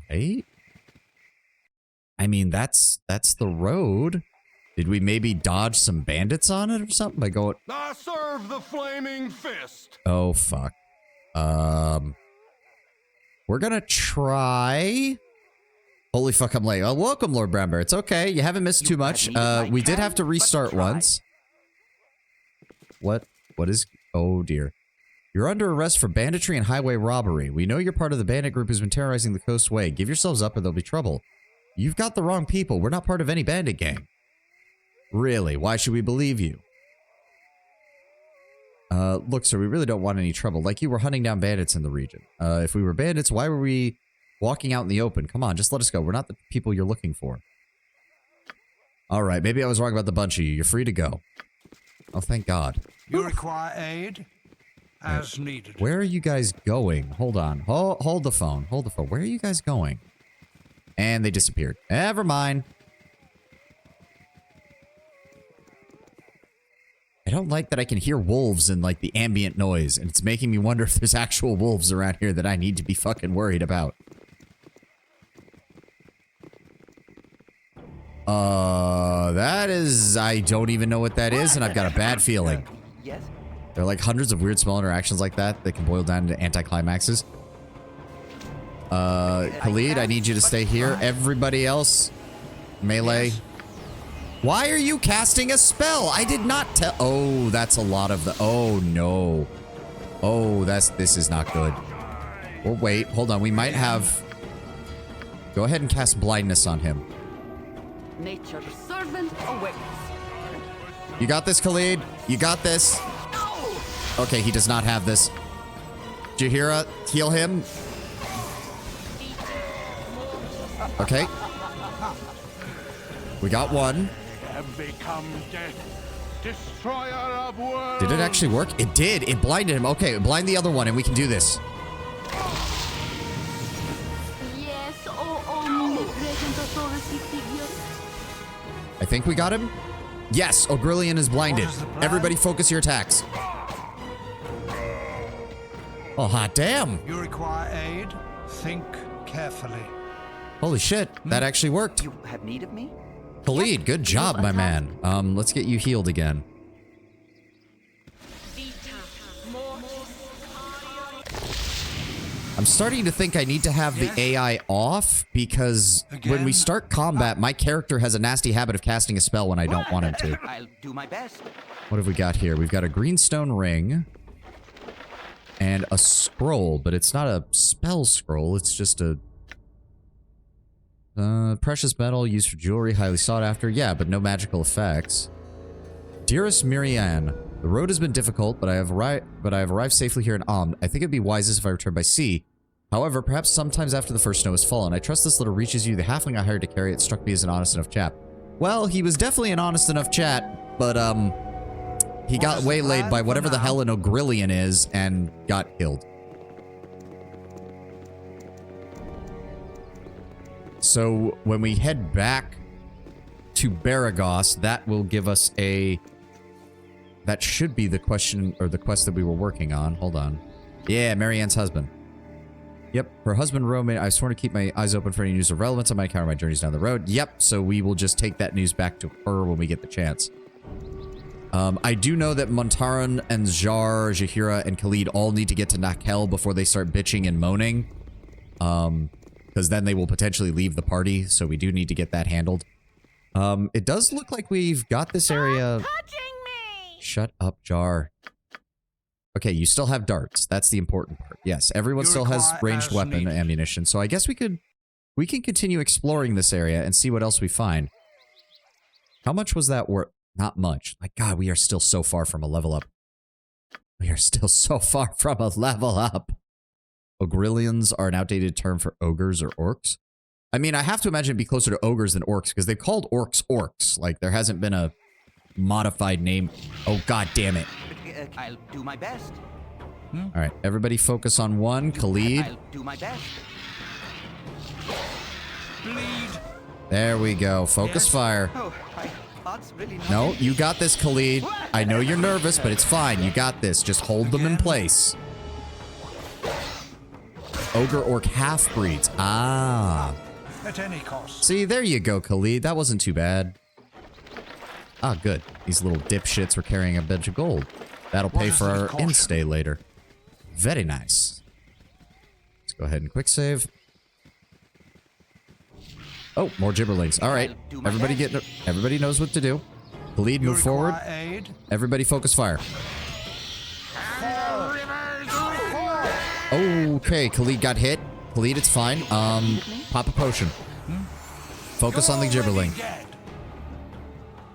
Right? I mean, that's the road. Did we maybe dodge some bandits on it or something by going... I serve the flaming fist! Oh, fuck. We're gonna try... Holy fuck, I'm late. Oh, welcome, Lord Brownbear. It's okay. You haven't missed too much. We did have to restart once. What is... Oh, dear. You're under arrest for banditry and highway robbery. We know you're part of the bandit group who's been terrorizing the coastway. Give yourselves up or there'll be trouble. You've got the wrong people. We're not part of any bandit gang. Really? Why should we believe you? Look, sir, we really don't want any trouble. Like you were hunting down bandits in the region. If we were bandits, why were we walking out in the open? Come on, just let us go. We're not the people you're looking for. Alright, maybe I was wrong about the bunch of you. You're free to go. Oh, thank God. You require aid? As needed. Where are you guys going? Hold on. Hold the phone. Hold the phone. Where are you guys going? And they disappeared. Never mind. I don't like that I can hear wolves in, like, the ambient noise, and it's making me wonder if there's actual wolves around here that I need to be fucking worried about. That is... I don't even know what that is, and I've got a bad feeling. Yes? There are, like, hundreds of weird small interactions like that can boil down to anticlimaxes. Khalid, I need you to stay here. Everybody else, melee. Yes. Why are you casting a spell? I did not tell. Oh, that's a lot of the. Oh no. Oh, this is not good. Well, wait, hold on. We might have. Go ahead and cast blindness on him. Nature's servant awaits. You got this, Khalid. You got this. Okay, he does not have this. Jahira, heal him. Okay. We got one. Have become death, destroyer of worlds. Did it actually work? It did. It blinded him. Okay, blind the other one and we can do this. Yes, oh, omnipresent authority figure. I think we got him. Yes, Ogrillion is blinded. Everybody focus your attacks. Oh, hot damn. You require aid? Think carefully. Holy shit, that actually worked. You have need of me? Khalid, good job, my man. Let's get you healed again. I'm starting to think I need to have the AI off because when we start combat, my character has a nasty habit of casting a spell when I don't want him to. I'll do my best. What have we got here? We've got a greenstone ring and a scroll, but it's not a spell scroll. It's just a precious metal used for jewelry, highly sought after. Yeah, but no magical effects. Dearest Mirianne, the road has been difficult, but I have arrived safely here in Amn. I think it'd be wisest if I return by sea. However, perhaps sometimes after the first snow has fallen, I trust this letter reaches you. The halfling I hired to carry it struck me as an honest enough chap. Well, he was definitely an honest enough chat, but, he got waylaid by whatever the hell an Ogrillion is and got killed. So, when we head back to Baragos, that will give us a... That should be the question, or the quest that we were working on. Hold on. Yeah, Marianne's husband. Yep, her husband Roman. I've sworn to keep my eyes open for any news of relevance on my account of my journeys down the road. Yep, so we will just take that news back to her when we get the chance. I do know that Montaran and Jar, Jahira, and Khalid all need to get to Nakel before they start bitching and moaning. Because then they will potentially leave the party, so we do need to get that handled. It does look like we've got this area... Shut up, Jar. Okay, you still have darts. That's the important part. Yes, everyone still has ranged weapon ammunition, so I guess we can continue exploring this area and see what else we find. How much was that worth? Not much. My god, we are still so far from a level up. We are still so far from a level up. Ogrillions are an outdated term for ogres or orcs. I mean, I have to imagine it'd be closer to ogres than orcs, because they've called orcs orcs. Like, there hasn't been a modified name. Oh, god damn it. I'll do my best. Alright, everybody focus on one. Khalid. I'll do my best. Bleed. There we go. Focus fire. Oh, my heart's really not No, in you this. got this, Khalid. I know you're nervous, but it's fine. You got this. Just hold them in place. Ogre orc half-breeds. Ah. At any cost. See, there you go, Khalid. That wasn't too bad. Ah, good. These little dipshits were carrying a bunch of gold. That'll pay for our in-stay later. Very nice. Let's go ahead and quick save. Oh, more gibberlings. All right. Everybody knows what to do. Khalid, move forward. Everybody focus fire. Okay, Khalid got hit. Khalid, it's fine. Pop a potion. Focus on the gibberling.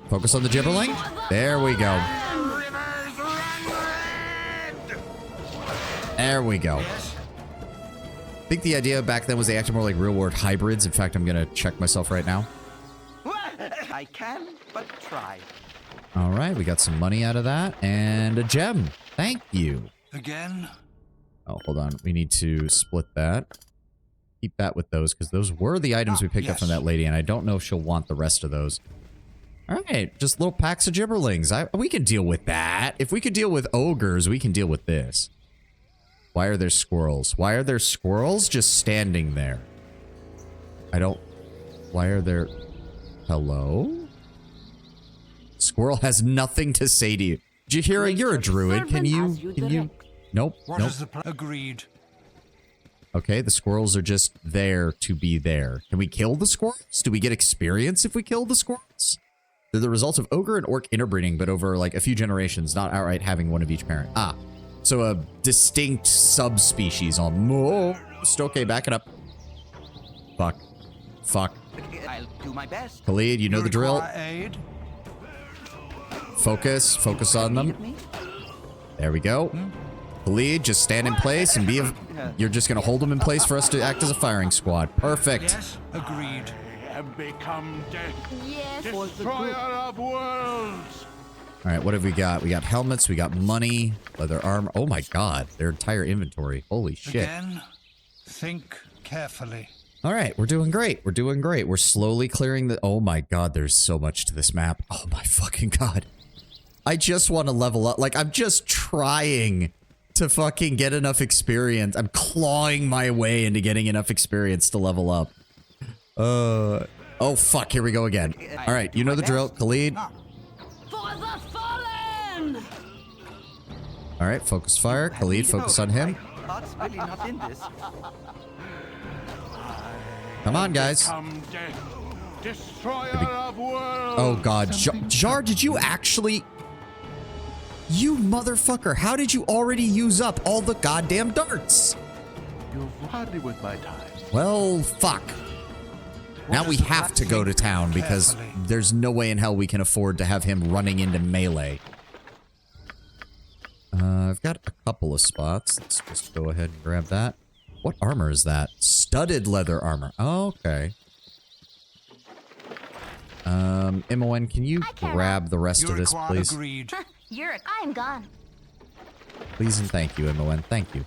Focus on the gibberling. There we go. There we go. I think the idea back then was they acted more like real-world hybrids. In fact, I'm going to check myself right now. I can, but try. All right, we got some money out of that. And a gem. Thank you. Again? Oh, hold on. We need to split that. Keep that with those, because those were the items we picked up from that lady, and I don't know if she'll want the rest of those. All right, just little packs of gibberlings. We can deal with that. If we could deal with ogres, we can deal with this. Why are there squirrels? Why are there squirrels just standing there? Why are there... Hello? Squirrel has nothing to say to you. Jahira, you're a druid. Can you... Nope. What is the agreed? Okay, the squirrels are just there to be there. Can we kill the squirrels? Do we get experience if we kill the squirrels? They're the results of ogre and orc interbreeding, but over like a few generations, not outright having one of each parent. Ah, so a distinct subspecies almost. Okay, back it up. Fuck. Fuck. I'll do my best. Khalid, you know the drill. Aid? Focus. Focus on them. There we go. Khalid, just stand in place and be a... You're just going to hold them in place for us to act as a firing squad. Perfect. Yes, agreed. Have become death. Yes, Destroyer of worlds. All right, what have we got? We got helmets, we got money, leather armor. Oh my god, their entire inventory. Holy shit. Again, think carefully. All right, we're doing great. We're doing great. We're slowly clearing the... Oh my god, there's so much to this map. Oh my fucking god. I just want to level up. Like, I'm just trying to fucking get enough experience. I'm clawing my way into getting enough experience to level up. Oh fuck, here we go again. All right, you know the drill. Khalid. For the fallen! All right, focus fire. Khalid, focus on him. My heart's really not in this. Come on, guys. Destroyer of worlds. Oh god, Jar, did you actually... You motherfucker, how did you already use up all the goddamn darts? You've hardly worth my time. Well, fuck. Now we have to go to town because there's no way in hell we can afford to have him running into melee. I've got a couple of spots. Let's just go ahead and grab that. What armor is that? Studded leather armor. Oh, okay. Imoen, can you grab the rest of this, please? I'm gone. Please and thank you, Imoen. Thank you.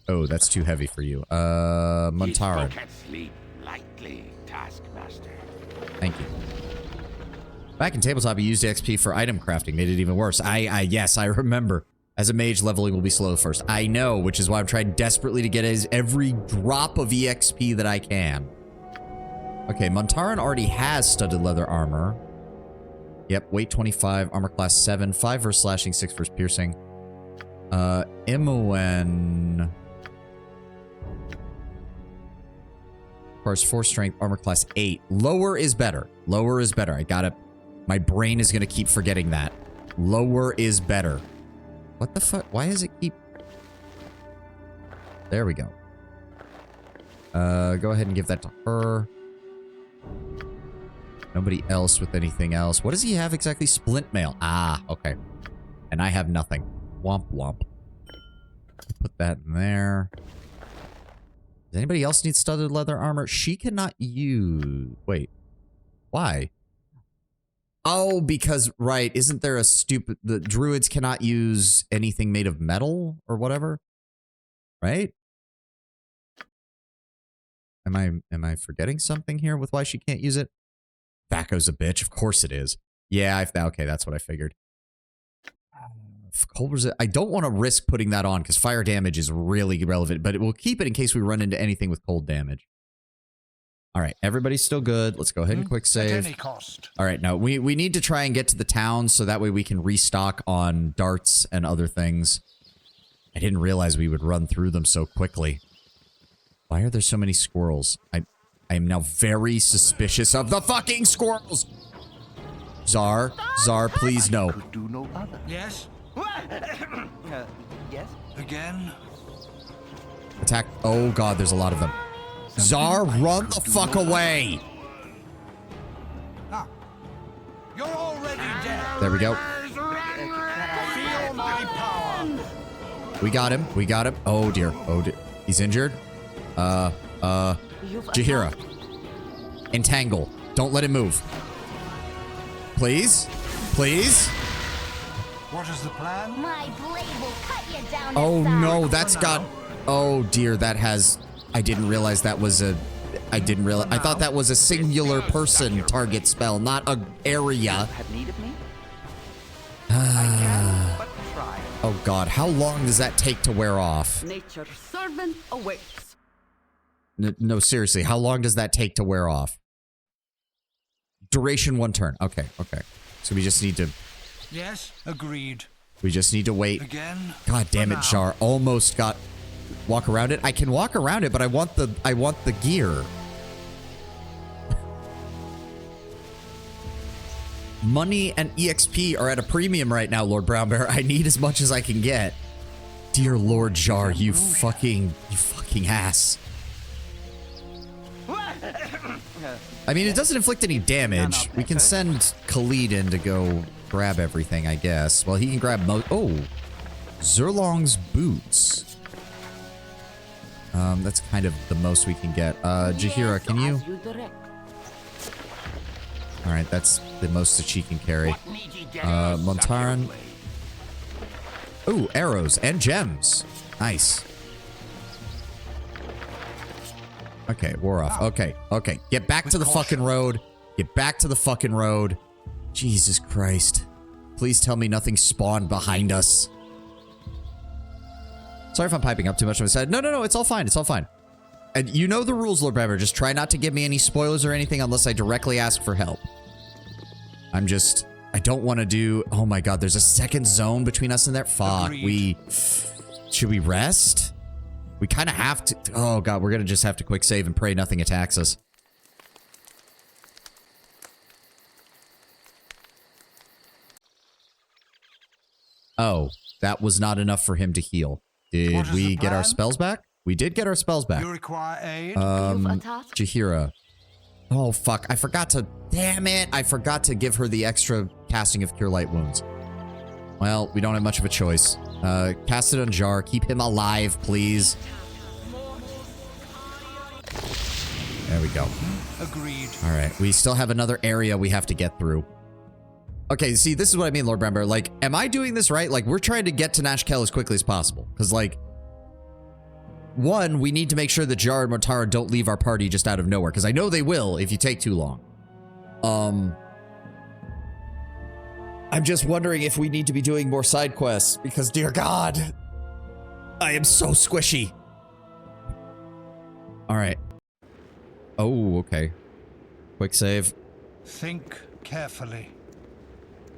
Oh, that's too heavy for you. Montaran. Sleep lightly, Taskmaster. Thank you. Back in tabletop, you used XP for item crafting. Made it even worse. Yes, I remember. As a mage, leveling will be slow first. I know, which is why I'm trying desperately to get every drop of EXP that I can. Okay, Montaran already has studded leather armor. Yep, weight 25, armor class 7, 5 versus slashing, 6 versus piercing. Imoen... Requires 4 strength, armor class 8. Lower is better. Lower is better. I gotta... My brain is gonna keep forgetting that. Lower is better. What the fuck? Why does it keep... There we go. Go ahead and give that to her. Nobody else with anything else. What does he have exactly? Splint mail. Ah, okay. And I have nothing. Womp womp. Put that in there. Does anybody else need studded leather armor? She cannot use... Wait. Why? Oh, because, right, isn't there a stupid... The druids cannot use anything made of metal or whatever? Right? Am I forgetting something here with why she can't use it? Thaco's a bitch. Of course it is. Yeah, okay, that's what I figured. I don't want to risk putting that on because fire damage is really relevant, but we'll keep it in case we run into anything with cold damage. All right, everybody's still good. Let's go ahead and quick save. At any cost. All right, now we need to try and get to the town so that way we can restock on darts and other things. I didn't realize we would run through them so quickly. Why are there so many squirrels? I am now very suspicious of the fucking squirrels. Czar, please no. Could do no other. Yes. Yes? Again? Attack. Oh god, there's a lot of them. Czar, run the fuck away. Ah, you're already dead. There we go. Feel my power. We got him. We got him. Oh dear. Oh dear. He's injured. Jaheira. Entangle. Don't let him move. Please? Please? What is the plan? My blade will cut you down. Oh no, that's got... Oh dear, that has... I didn't realize that was a... I didn't realize... I thought that was a singular person target spell, not a area. Have need of me? Oh god, how long does that take to wear off? Nature's servant awaits. No, seriously, how long does that take to wear off? Duration 1 turn. Okay, okay. So we just need to... Yes, agreed. We just need to wait. Again. God damn it, Jar. Almost got... Walk around it? I can walk around it, but I want the gear. Money and EXP are at a premium right now, Lord Brownbear. I need as much as I can get. Dear Lord Jar, you fucking ass. I mean, it doesn't inflict any damage. We can send Khalid in to go grab everything, I guess. Well, he can grab oh, Zerlong's boots. That's kind of the most we can get. Jaheira, can you? All right, that's the most that she can carry. Montaran. Ooh, arrows and gems. Nice. Okay, we're off. Okay, okay. Get back to the fucking road. Get back to the fucking road. Jesus Christ. Please tell me nothing spawned behind us. Sorry if I'm piping up too much on the side. No, no, no. It's all fine. It's all fine. And you know the rules, Lord Bremer. Just try not to give me any spoilers or anything unless I directly ask for help. I don't want to do... Oh my god, there's a second zone between us and there. Fuck, should we rest? We kind of have to... Oh god, we're going to just have to quick save and pray nothing attacks us. Oh, that was not enough for him to heal. Did we get our spells back? We did get our spells back. You require aid? Jaheira. Oh, fuck. I forgot to... Damn it. I forgot to give her the extra casting of Cure Light Wounds. Well, we don't have much of a choice. Cast it on Jar. Keep him alive, please. There we go. Agreed. All right. We still have another area we have to get through. Okay, see, this is what I mean, Lord Brember. Like, am I doing this right? Like, we're trying to get to Nashkel as quickly as possible. Because, like, one, we need to make sure that Jar and Montara don't leave our party just out of nowhere. Because I know they will if you take too long. I'm just wondering if we need to be doing more side quests. Because, dear God, I am so squishy. All right. Oh, okay. Quick save. Think carefully.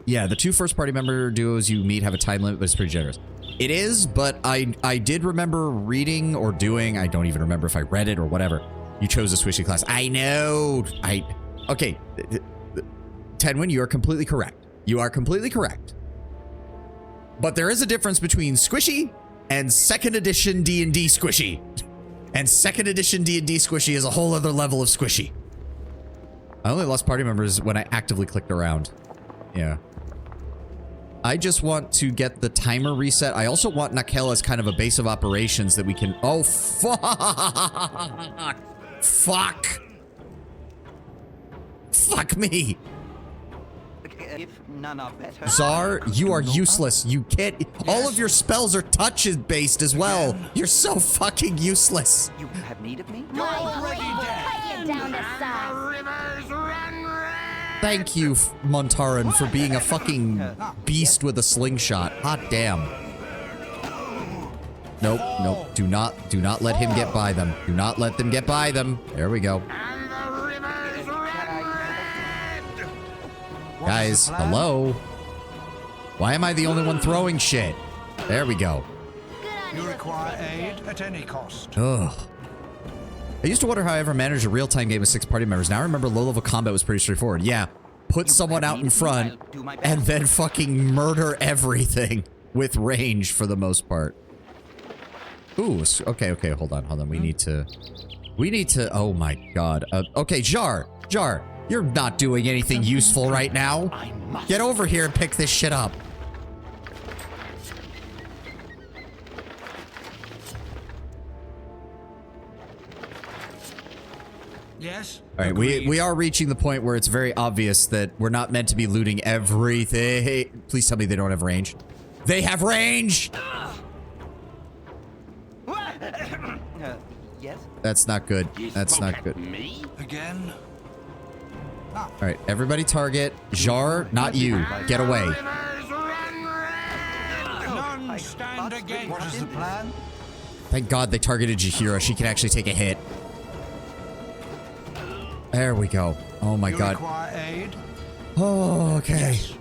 Yeah, the 2 first party member duos you meet have a time limit, but it's pretty generous. It is, but I did remember reading or doing, I don't even remember if I read it or whatever. You chose a squishy class. I know. Okay. Tenwin, you are completely correct. You are completely correct. But there is a difference between squishy and 2nd edition D&D squishy. And 2nd edition D&D squishy is a whole other level of squishy. I only lost party members when I actively clicked around. Yeah. I just want to get the timer reset. I also want Nakel as kind of a base of operations that we can... Oh, fuck! Fuck! Fuck me! If none are better. Czar, you are useless. You can't... All of your spells are touch-based as well. You're so fucking useless. You have need of me? My blade will cut you down to size. Thank you, Montaran, for being a fucking beast with a slingshot. Hot damn. Nope, nope. Do not let him get by them. Do not let them get by them. There we go. Guys, hello? Why am I the only one throwing shit? There we go. You require aid at any cost. Ugh. I used to wonder how I ever managed a real-time game with 6 party members. Now I remember low-level combat was pretty straightforward. Yeah, put someone out in front and then fucking murder everything with range for the most part. Ooh, okay, hold on. We need to, oh my God. Okay, Jar, you're not doing anything useful right now. Get over here and pick this shit up. Yes. All right, we are reaching the point where it's very obvious that we're not meant to be looting everything. Please tell me they don't have range. They have range! Yes? That's not good. That's not good. Me? Again? All right, everybody target. Jar, not you. Get away. None stand against. What is the plan? Thank God they targeted Jahira. She can actually take a hit. There we go. Oh my God. Require aid? Oh, okay. Yes.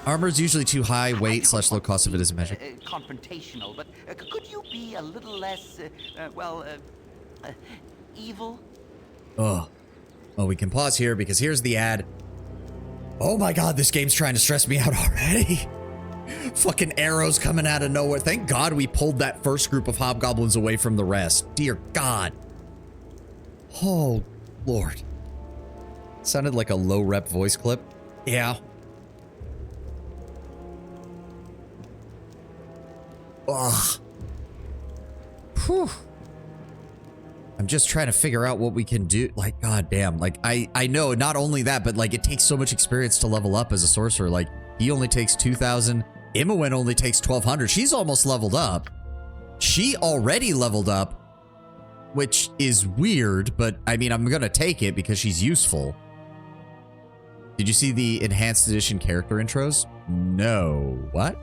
Armor's usually too high, weight / low cost if it isn't measured. Confrontational, but could you be a little less, evil? Ugh. Well, we can pause here because here's the ad. Oh my God, this game's trying to stress me out already. Fucking arrows coming out of nowhere. Thank God we pulled that first group of hobgoblins away from the rest. Dear God. Oh, Lord. Sounded like a low rep voice clip. Yeah. Ugh. Whew. I'm just trying to figure out what we can do. Like, goddamn. Like, I know not only that, but like it takes so much experience to level up as a sorcerer. Like, he only takes 2,000. Imowen only takes 1,200. She's almost leveled up. She already leveled up, which is weird, but I mean, I'm gonna take it because she's useful. Did you see the enhanced edition character intros? No. What?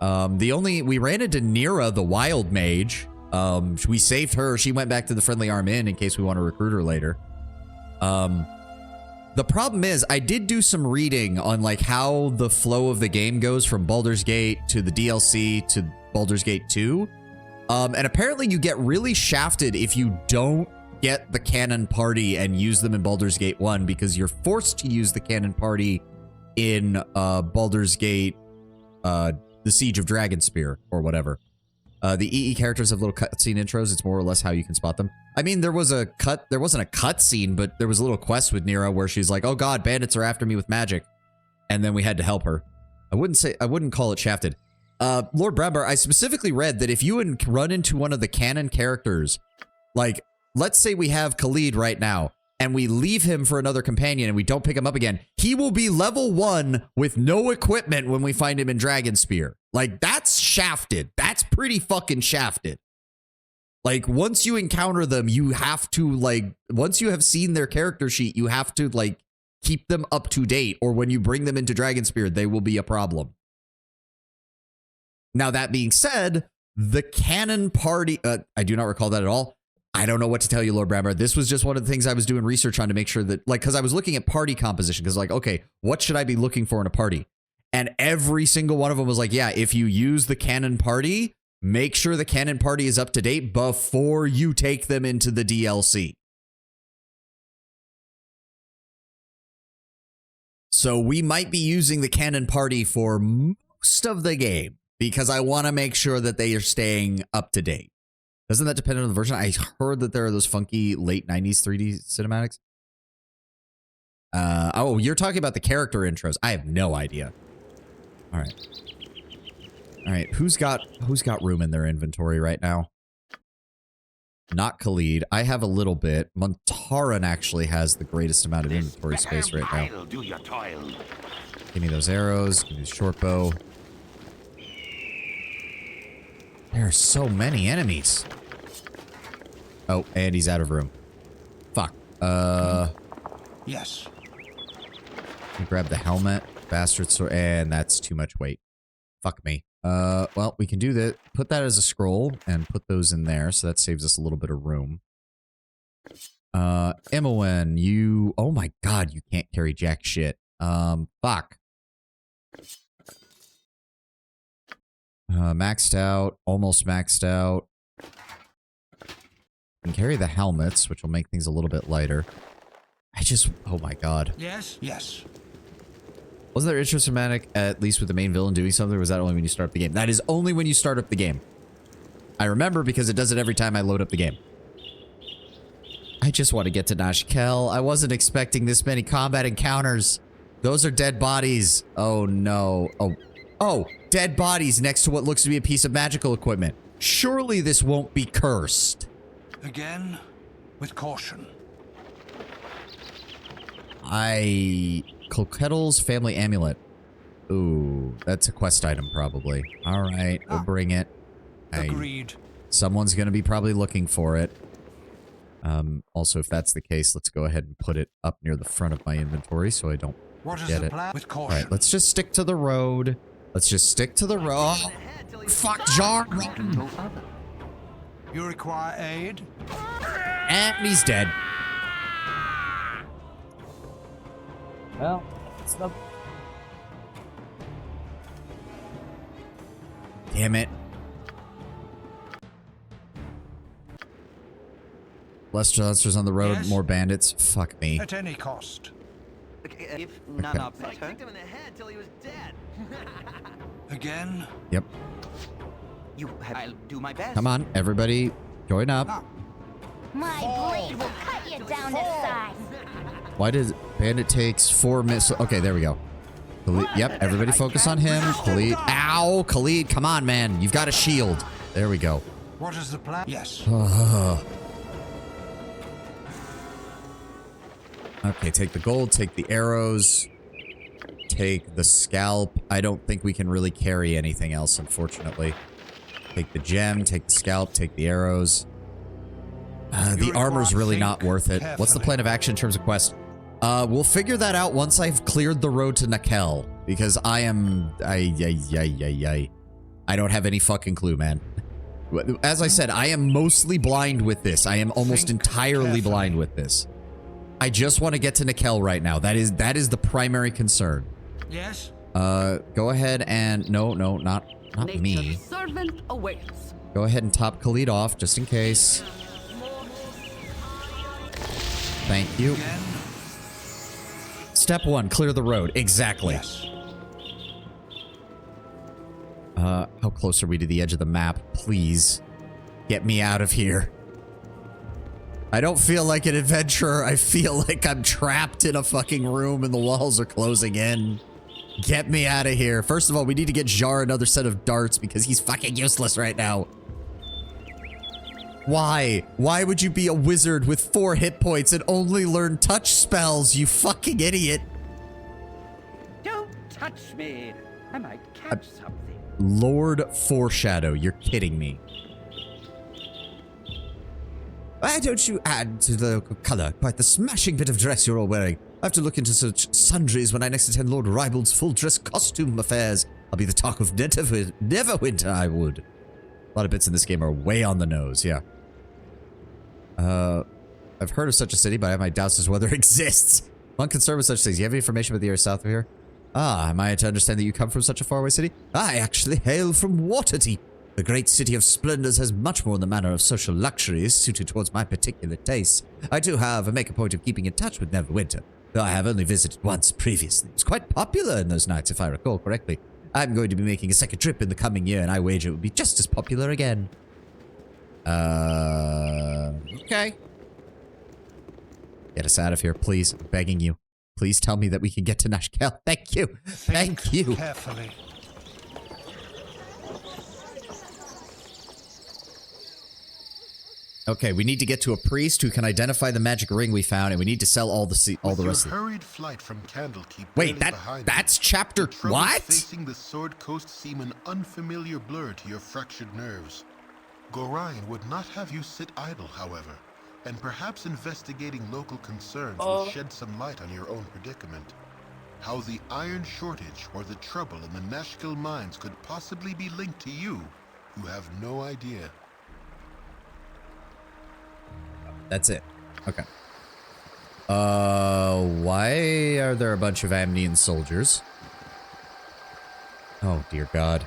We ran into Nira, the wild mage. We saved her. She went back to the Friendly Arm Inn in case we want to recruit her later. The problem is I did do some reading on like how the flow of the game goes from Baldur's Gate to the DLC to Baldur's Gate 2. And apparently you get really shafted if you don't get the canon party and use them in Baldur's Gate 1 because you're forced to use the canon party in Baldur's Gate, the Siege of Dragonspear or whatever. The EE characters have little cutscene intros. It's more or less how you can spot them. I mean, there wasn't a cutscene, but there was a little quest with Nira where she's like, "Oh God, bandits are after me with magic," and then we had to help her. I wouldn't call it shafted. Lord Brember, I specifically read that if you run into one of the canon characters, like let's say we have Khalid right now and we leave him for another companion and we don't pick him up again. He will be level 1 with no equipment when we find him in Dragon Spear. Like, that's shafted. That's pretty fucking shafted. Like, once you encounter them, you have to, like, once you have seen their character sheet, you have to, like, keep them up to date, or when you bring them into Dragon Spear, they will be a problem. Now, that being said, the canon party, I do not recall that at all. I don't know what to tell you, Lord Bramber. This was just one of the things I was doing research on to make sure that, like, because I was looking at party composition, because, like, okay, what should I be looking for in a party? And every single one of them was like, yeah, if you use the canon party, make sure the canon party is up to date before you take them into the DLC. So we might be using the canon party for most of the game because I want to make sure that they are staying up to date. Doesn't that depend on the version? I heard that there are those funky late 90s 3D cinematics. Oh, you're talking about the character intros. I have no idea. All right. All right, who's got room in their inventory right now? Not Khalid. I have a little bit. Montaran actually has the greatest amount of inventory space right now. Do your toil. Give me those arrows. Give me the short bow. There are so many enemies. Oh, and he's out of room. Fuck. Yes. Grab the helmet. Bastard sword. And that's too much weight. Fuck me. Well, we can do that. Put that as a scroll and put those in there, so that saves us a little bit of room. Imowen, you... Oh my god, you can't carry jack shit. Fuck. Maxed out. Almost maxed out. You can carry the helmets, which will make things a little bit lighter. I just... Oh my god. Yes? Yes. Wasn't there intro cinematic, at least with the main villain doing something, or was that only when you start up the game? That is only when you start up the game. I remember because it does it every time I load up the game. I just want to get to Nashkel. I wasn't expecting this many combat encounters. Those are dead bodies. Oh, no. Oh, dead bodies next to what looks to be a piece of magical equipment. Surely this won't be cursed. Again, with caution. Coquettle's family amulet. Ooh, that's a quest item probably. All right, we'll bring it. Agreed. Someone's going to be probably looking for it. Also, if that's the case, let's go ahead and put it up near the front of my inventory so I don't get it. With caution. All right, let's just stick to the road. Let's just stick to the road. Oh, fuck, Jar. You require aid? And he's dead. Well, it's the... Damn it. Less monsters on the road, yes. More bandits. Fuck me. At any cost. If none are better. Him in the head till he was dead. Again? Yep. I'll do my best. Come on, everybody, join up. My blade will cut you down to size. Why does bandit takes 4 minutes? Okay, there we go. Khalid, yep, everybody focus on him. Khalid. Ow, Khalid, come on, man. You've got a shield. There we go. What is the plan? Yes. Okay, take the gold, take the arrows, take the scalp. I don't think we can really carry anything else, unfortunately. Take the gem, take the scalp, take the arrows. The armor's really not worth it. What's the plan of action in terms of quest? We'll figure that out once I've cleared the road to Nakel, because I don't have any fucking clue, man. As I said, I am mostly blind with this. I am almost entirely blind with this. I just want to get to Nakel right now. That is the primary concern. Yes. Go ahead and no, not me. Servant awaits. Go ahead and top Khalid off just in case. Thank you. Again. Step 1, clear the road. Exactly. Yes. How close are we to the edge of the map? Please get me out of here. I don't feel like an adventurer. I feel like I'm trapped in a fucking room and the walls are closing in. Get me out of here. First of all, we need to get Jar another set of darts because he's fucking useless right now. Why? Why would you be a wizard with 4 hit points and only learn touch spells, you fucking idiot? Don't touch me. I might catch something. Lord Foreshadow, you're kidding me. Why don't you add to the color quite the smashing bit of dress you're all wearing? I have to look into such sundries when I next attend Lord Ribald's full dress costume affairs. I'll be the talk of Neverwinter, I would. A lot of bits in this game are way on the nose, yeah. I've heard of such a city, but I have my doubts as to whether it exists. One concern with such things. Do you have any information about the area south of here? Ah, am I to understand that you come from such a faraway city? I actually hail from Waterdeep. The great city of splendors has much more in the manner of social luxuries suited towards my particular tastes. I do, however, make a point of keeping in touch with Neverwinter, though I have only visited once previously. It was quite popular in those nights, if I recall correctly. I'm going to be making a second trip in the coming year, and I wager it will be just as popular again. Okay. Get us out of here, please. I'm begging you. Please tell me that we can get to Nashkel. Thank you. Thank you. Carefully. Okay, we need to get to a priest who can identify the magic ring we found, and we need to sell all the rest of it. Hurried flight from Candlekeep. Wait, that's chapter what? Facing the Sword Coast seem an unfamiliar blur to your fractured nerves. Gorion would not have you sit idle, however, and perhaps investigating local concerns will shed some light on your own predicament. How the iron shortage or the trouble in the Nashkel mines could possibly be linked to you have no idea. That's it. Okay. Why are there a bunch of Amnian soldiers? Oh, dear God.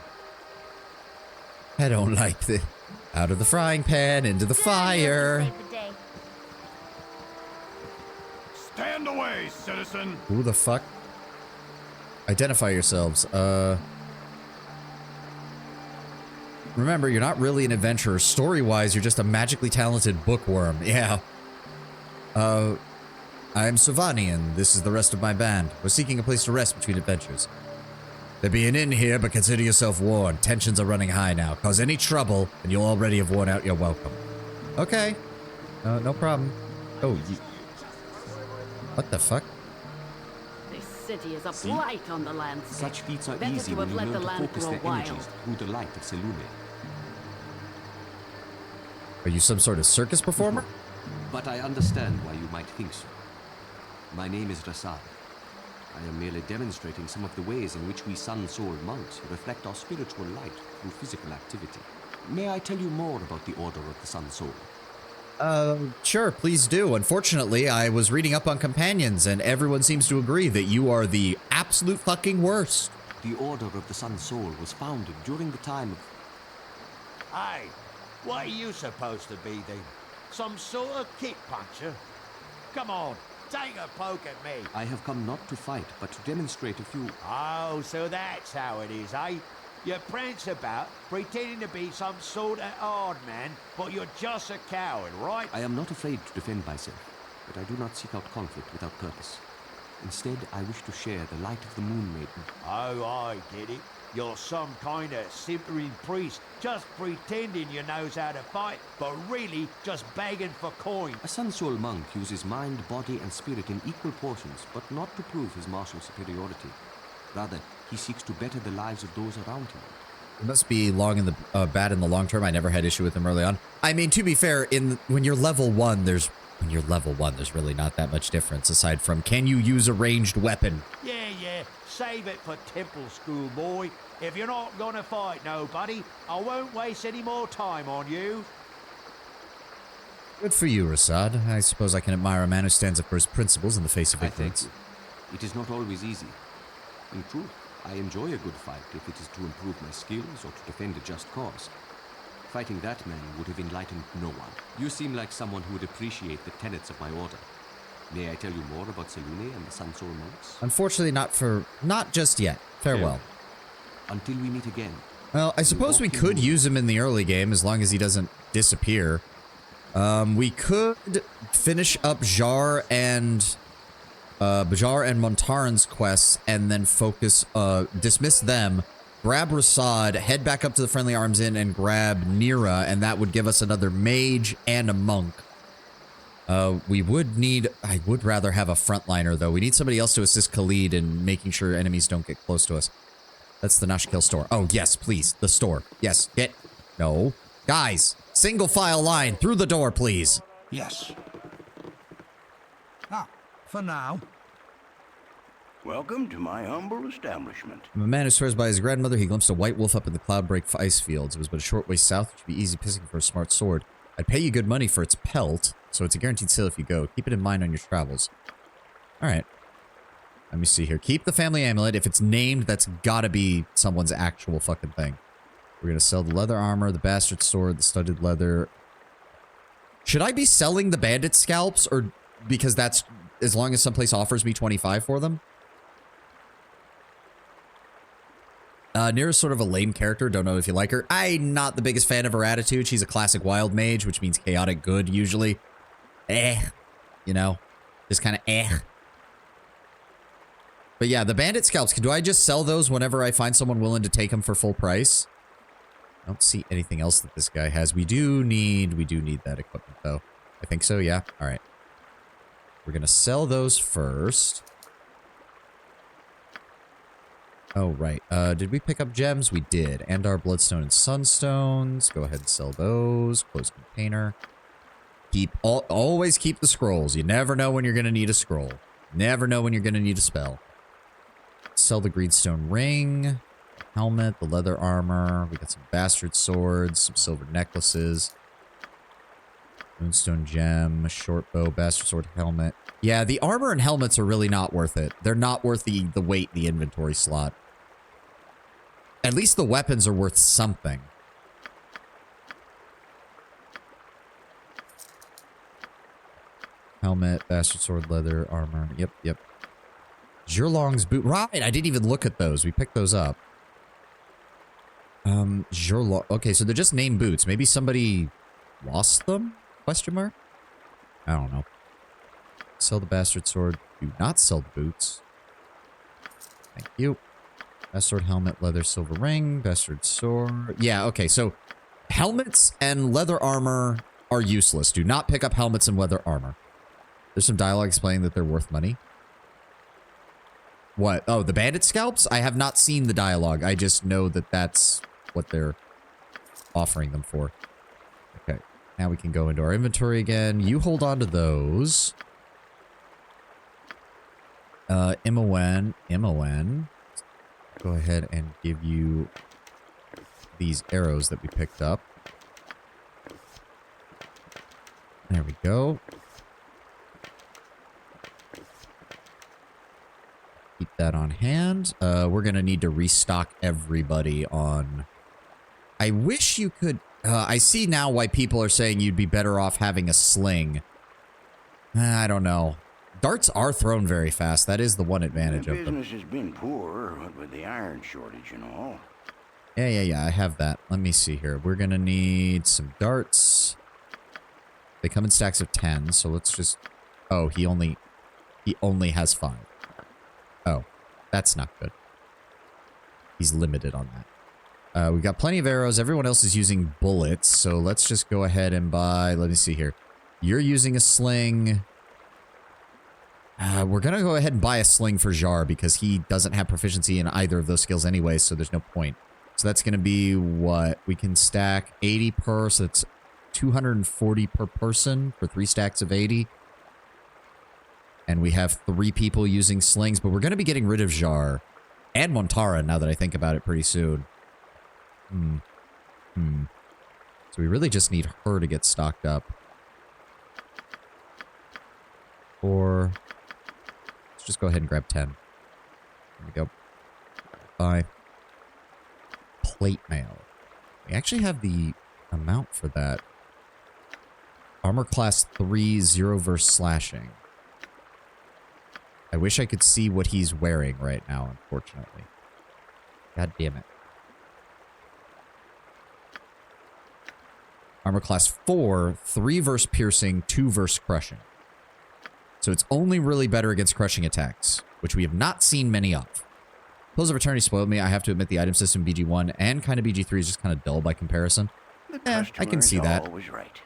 I don't like this. Out of the frying pan, into the fire. Stand away, citizen. Who the fuck? Identify yourselves. Remember, you're not really an adventurer. Story-wise, you're just a magically talented bookworm. Yeah. I'm Sovahni, and this is the rest of my band. We're seeking a place to rest between adventures. There be an inn here, but consider yourself warned. Tensions are running high now. Cause any trouble, and you'll already have worn out your welcome. Okay. No problem. Oh, what the fuck? This city is a blight on the landscape. Such feats are Better easy to when have you let the learn to land focus grow their wild. energies through the light of Selune. Are you some sort of circus performer? But I understand why you might think so. My name is Rasad. I am merely demonstrating some of the ways in which we Sun-Soul monks reflect our spiritual light through physical activity. May I tell you more about the Order of the Sun-Soul? Sure, please do. Unfortunately, I was reading up on companions, and everyone seems to agree that you are the absolute fucking worst. The Order of the Sun-Soul was founded during the time of... Hey, what are you supposed to be then? Some sort of kick puncher? Come on, take a poke at me. I have come not to fight, but to demonstrate a few... Oh, so that's how it is, eh? You prance about, pretending to be some sort of hard man, but you're just a coward, right? I am not afraid to defend myself, but I do not seek out conflict without purpose. Instead, I wish to share the light of the Moon Maiden. Oh, I get it. You're some kind of simpering priest, just pretending you knows how to fight, but really just begging for coin. A Sun-Soul monk uses mind, body, and spirit in equal portions, but not to prove his martial superiority. Rather, he seeks to better the lives of those around him. It must be long in the bad in the long term. I never had issue with him early on. I mean, to be fair, when you're level 1, there's really not that much difference aside from can you use a ranged weapon? Yeah, save it for temple school, boy. If you're not gonna fight nobody, I won't waste any more time on you. Good for you, Rasad. I suppose I can admire a man who stands up for his principles in the face of ignorance. It is not always easy. In truth, I enjoy a good fight if it is to improve my skills or to defend a just cause. Fighting that man would have enlightened no one. You seem like someone who would appreciate the tenets of my order. May I tell you more about Selune and the Sun-Soul monks? Unfortunately, not just yet. Farewell. Until we meet again. Well, I suppose we could use him in the early game as long as he doesn't disappear. We could finish up Jar and Montaran's quests and then focus, dismiss them, grab Rasad, head back up to the Friendly Arms Inn, and grab Nira, and that would give us another mage and a monk. We would need... I would rather have a frontliner, though. We need somebody else to assist Khalid in making sure enemies don't get close to us. That's the Nashkel store. Oh, yes, please. The store. Yes, get... No. Guys, single file line through the door, please. Yes. Ah, for now. Welcome to my humble establishment. I'm a man who swears by his grandmother he glimpsed a white wolf up in the Cloudbreak ice fields. It was but a short way south, which would be easy pissing for a smart sword. I'd pay you good money for its pelt, so it's a guaranteed sale if you go. Keep it in mind on your travels. Alright. Let me see here. Keep the family amulet. If it's named, that's gotta be someone's actual fucking thing. We're gonna sell the leather armor, the bastard sword, the studded leather. Should I be selling the bandit scalps, or because that's as long as someplace offers me 25 for them? Nira's sort of a lame character. Don't know if you like her. I'm not the biggest fan of her attitude. She's a classic wild mage, which means chaotic good, usually. You know? Just kind of But yeah, the bandit scalps. Do I just sell those whenever I find someone willing to take them for full price? I don't see anything else that this guy has. We do need that equipment, though. I think so, yeah. All right. We're going to sell those first. Oh, right. Did we pick up gems? We did. And our bloodstone and sunstones. Go ahead and sell those. Close container. Always keep the scrolls. You never know when you're going to need a scroll. Never know when you're going to need a spell. Sell the greenstone ring. Helmet, the leather armor. We got some bastard swords, some silver necklaces. Moonstone gem, short bow, bastard sword, helmet. Yeah, the armor and helmets are really not worth it. They're not worth the weight in the inventory slot. At least the weapons are worth something. Helmet, bastard sword, leather, armor. Yep. Zhurlong's boot. Right, I didn't even look at those. We picked those up. Zhurlong. Okay, so they're just named boots. Maybe somebody lost them? Question mark? I don't know. Sell the bastard sword. Do not sell the boots. Thank you. Bastard sword, helmet, leather, silver ring, bastard sword. Yeah, okay, so helmets and leather armor are useless. Do not pick up helmets and leather armor. There's some dialogue explaining that they're worth money. What? Oh, the bandit scalps? I have not seen the dialogue. I just know that that's what they're offering them for. Okay. Now we can go into our inventory again. You hold on to those. Imowen. Go ahead and give you these arrows that we picked up. There we go. Keep that on hand. We're going to need to restock everybody on... I wish you could... I see now why people are saying you'd be better off having a sling. I don't know. Darts are thrown very fast. That is the one advantage of them. Business has been poor, what with the iron shortage and all. Yeah. I have that. Let me see here. We're going to need some darts. They come in stacks of 10, so let's just... Oh, he only has 5. Oh, that's not good. He's limited on that. We've got plenty of arrows. Everyone else is using bullets, so let's just go ahead and buy... Let me see here. You're using a sling. We're going to go ahead and buy a sling for Jar because he doesn't have proficiency in either of those skills anyway, so there's no point. So that's going to be what? We can stack 80 per, so it's 240 per person for 3 stacks of 80. And we have 3 people using slings, but we're going to be getting rid of Jar and Montara now that I think about it pretty soon. So we really just need her to get stocked up. Or... Let's just go ahead and grab 10. There we go. 5. Plate mail. We actually have the amount for that. Armor class 3, 0 verse slashing. I wish I could see what he's wearing right now, unfortunately. God damn it. Armor class 4, 3 verse piercing, 2 verse crushing. So it's only really better against crushing attacks, which we have not seen many of. Pulls of Eternity spoiled me. I have to admit the item system BG1 and kind of BG3 is just kind of dull by comparison. I can see that. Always right.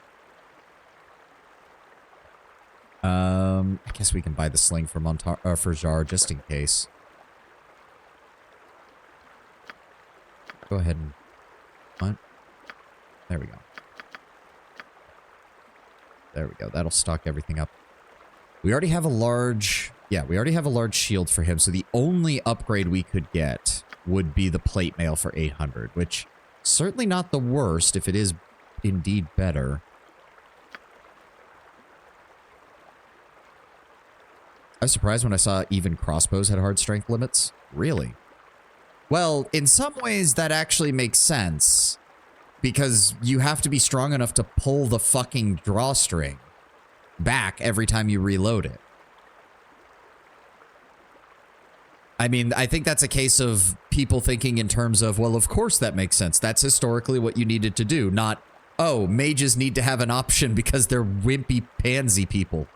I guess we can buy the sling for for Jar just in case. Go ahead and... What? There we go. There we go. That'll stock everything up. We already have a large... Yeah, we already have a large shield for him, so the only upgrade we could get would be the plate mail for 800, which certainly not the worst if it is indeed better. I was surprised when I saw even crossbows had hard strength limits. Really? Well, in some ways that actually makes sense. Because you have to be strong enough to pull the fucking drawstring back every time you reload it. I mean, I think that's a case of people thinking in terms of, well, of course that makes sense. That's historically what you needed to do. Not, oh, mages need to have an option because they're wimpy pansy people.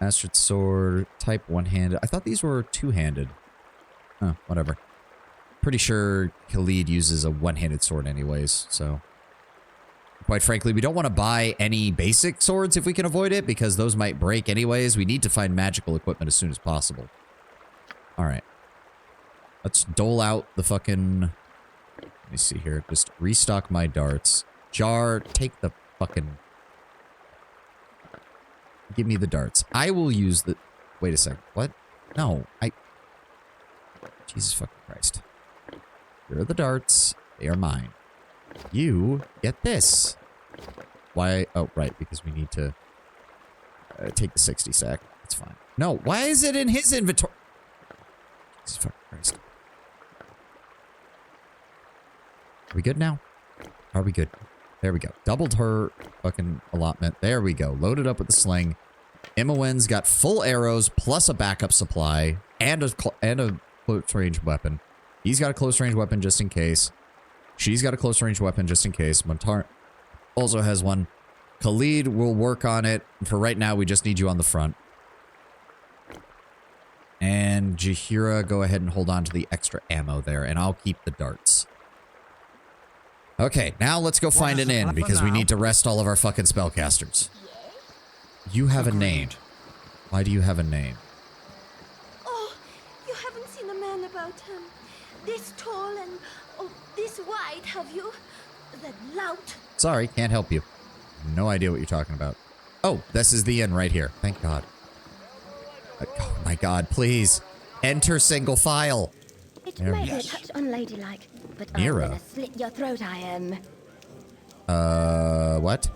Astrid sword, type one-handed. I thought these were two-handed. Huh, whatever. Pretty sure Khalid uses a one-handed sword anyways, so... Quite frankly, we don't want to buy any basic swords if we can avoid it, because those might break anyways. We need to find magical equipment as soon as possible. Alright. Let's dole out the fucking... Let me see here. Just restock my darts. Jar, take the fucking... Give me the darts. I will use the... Wait a second. What? No, Jesus fucking Christ. Here are the darts. They are mine. You get this. Why? Oh, right. Because we need to take the 60 sack. That's fine. No, why is it in his inventory? Jesus fucking Christ. Are we good now? Are we good? There we go. Doubled her fucking allotment. There we go. Loaded up with the sling. Imowen's got full arrows plus a backup supply and a close range weapon. He's got a close range weapon just in case. She's got a close range weapon just in case. Montar also has one. Khalid will work on it. For right now, we just need you on the front. And Jahira, go ahead and hold on to the extra ammo there, and I'll keep the darts. Okay, now let's go find an inn, because we need to rest all of our fucking spellcasters. You have a name. Why do you have a name? Oh, you haven't seen a man about this tall and this wide, have you? That lout. Sorry, can't help you. No idea what you're talking about. Oh, this is the inn right here. Thank God. Oh my God, please. Enter single file. It may be a touch unladylike, but Nero. I'm gonna slit your throat, I am. What?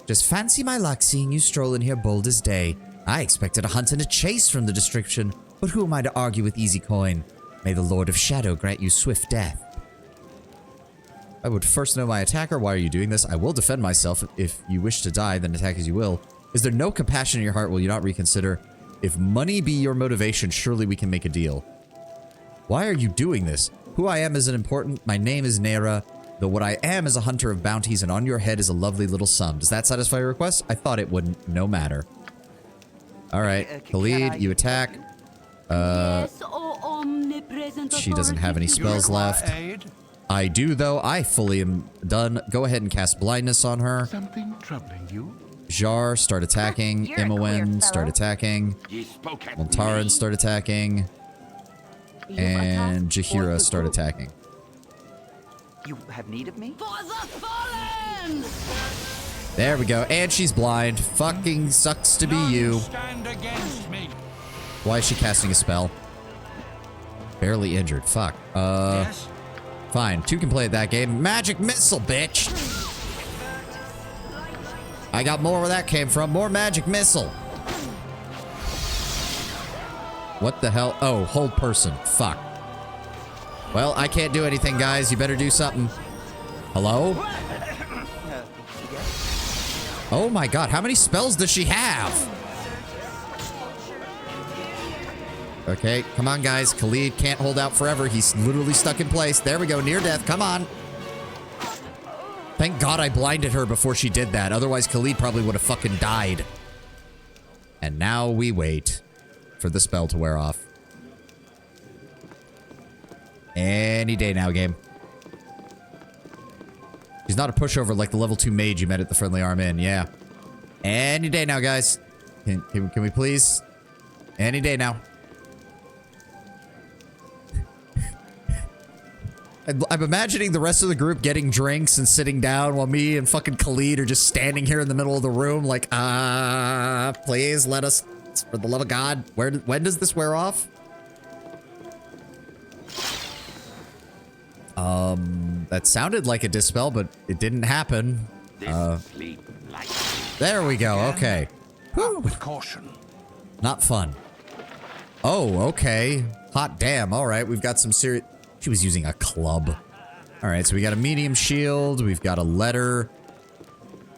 Just fancy my luck seeing you stroll in here bold as day. I expected a hunt and a chase from the description, but who am I to argue with easy coin? May the Lord of Shadow grant you swift death. I would first know my attacker. Why are you doing this? I will defend myself. If you wish to die, then attack as you will. Is there no compassion in your heart? Will you not reconsider? If money be your motivation, surely we can make a deal. Why are you doing this? Who I am isn't important. My name is Nera, though what I am is a hunter of bounties, and on your head is a lovely little sum. Does that satisfy your request? I thought it wouldn't. No matter. Alright, Khalid, you attack. Yes, oh, omnipresent She doesn't have any spells left. Aid? I do, though. I fully am done. Go ahead and cast blindness on her. Something troubling you? Jar, start attacking. Imowen, start attacking. Montaran, start attacking. And Jahira, start attacking. You have need of me? For the fallen! There we go. And she's blind. Fucking sucks to be you. Stand against me. Why is she casting a spell? Barely injured. Fuck. Yes? Fine. Two can play at that game. Magic missile, bitch! I got more where that came from. More magic missile. What the hell? Oh, hold person. Fuck. Well, I can't do anything, guys. You better do something. Hello? Oh my God. How many spells does she have? Okay, come on, guys. Khalid can't hold out forever. He's literally stuck in place. There we go. Near death. Come on. Thank God I blinded her before she did that. Otherwise, Khalid probably would have fucking died. And now we wait for the spell to wear off. Any day now, game. He's not a pushover like the level 2 mage you met at the Friendly Arm Inn. Yeah. Any day now, guys. Can we please? Any day now. I'm imagining the rest of the group getting drinks and sitting down while me and fucking Khalid are just standing here in the middle of the room like, please let us, for the love of God. When does this wear off? That sounded like a dispel, but it didn't happen. There we go. Okay. With caution. Not fun. Oh, okay. Hot damn. All right. We've got some serious... She was using a club. All right. So we got a medium shield. We've got a letter.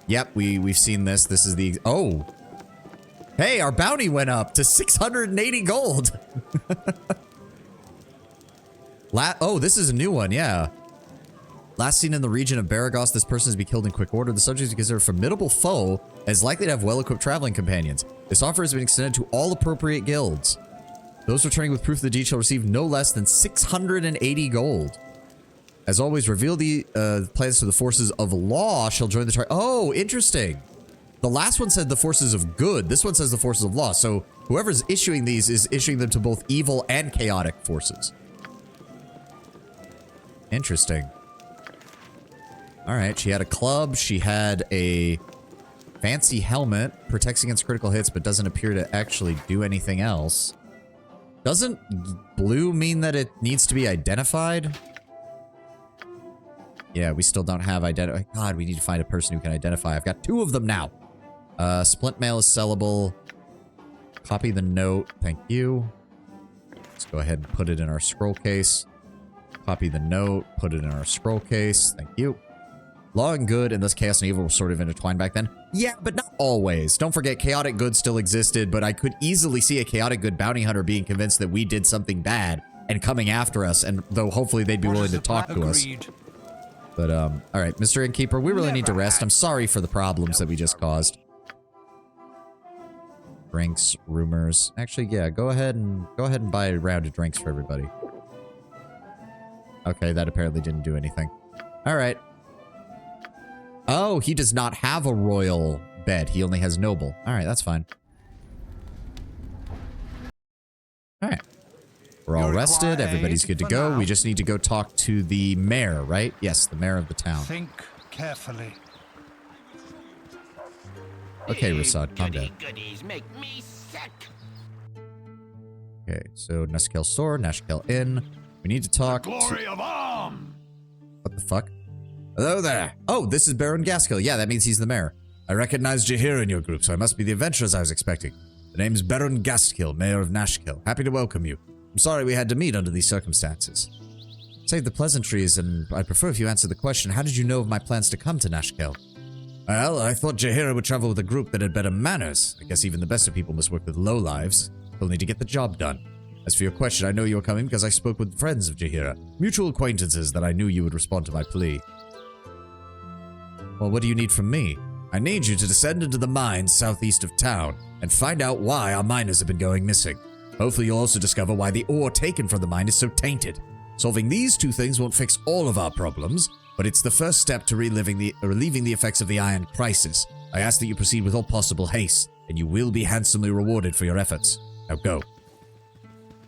Yep. We've seen this. This is the... Oh. Hey, our bounty went up to 680 gold. Oh, this is a new one. Yeah. Last seen in the region of Baragos, this person is to be killed in quick order. The subject is considered a formidable foe and is likely to have well-equipped traveling companions. This offer has been extended to all appropriate guilds. Those returning with proof of the deed shall receive no less than 680 gold. As always, reveal the plans to the forces of law shall join the tribe. Oh, interesting. The last one said the forces of good. This one says the forces of law. So whoever's issuing these is issuing them to both evil and chaotic forces. Interesting. All right, she had a club. She had a fancy helmet. Protects against critical hits, but doesn't appear to actually do anything else. Doesn't blue mean that it needs to be identified? Yeah, we still don't have identify. God, we need to find a person who can identify. I've got 2 of them now. Splint mail is sellable. Copy the note. Thank you. Let's go ahead and put it in our scroll case. Copy the note. Put it in our scroll case. Thank you. Law and good and thus chaos and evil were sort of intertwined back then. Yeah, but not always. Don't forget, chaotic good still existed, but I could easily see a chaotic good bounty hunter being convinced that we did something bad and coming after us, and though hopefully they'd be willing to talk to us. But, all right, Mr. Innkeeper, we really need to rest. I'm sorry for the problems that we just caused. Drinks, rumors. Actually, yeah, go ahead and buy a round of drinks for everybody. Okay, that apparently didn't do anything. All right. Oh, he does not have a royal bed. He only has noble. All right, that's fine. All right. We're all rested. Everybody's good to go. We just need to go talk to the mayor, right? Yes, the mayor of the town. Think carefully. Okay, Rasad, calm down. Goodies make me sick. Okay, so Nashkel store, Nashkel inn. We need to talk Glory of Am! What the fuck? Hello there. Oh, this is Baron Gaskill. Yeah, that means he's the mayor. I recognize Jahir in your group, so I must be the adventurers I was expecting. The name's Baron Gaskill, mayor of Nashkel. Happy to welcome you. I'm sorry we had to meet under these circumstances. Save the pleasantries, and I'd prefer if you answer the question, how did you know of my plans to come to Nashkel? Well, I thought Jahira would travel with a group that had better manners. I guess even the best of people must work with lowlives. They'll need to get the job done. As for your question, I know you are coming because I spoke with friends of Jahira, mutual acquaintances that I knew you would respond to my plea. Well, what do you need from me? I need you to descend into the mines southeast of town and find out why our miners have been going missing. Hopefully you'll also discover why the ore taken from the mine is so tainted. Solving these 2 things won't fix all of our problems, but it's the first step to relieving the effects of the iron crisis. I ask that you proceed with all possible haste, and you will be handsomely rewarded for your efforts. Now go.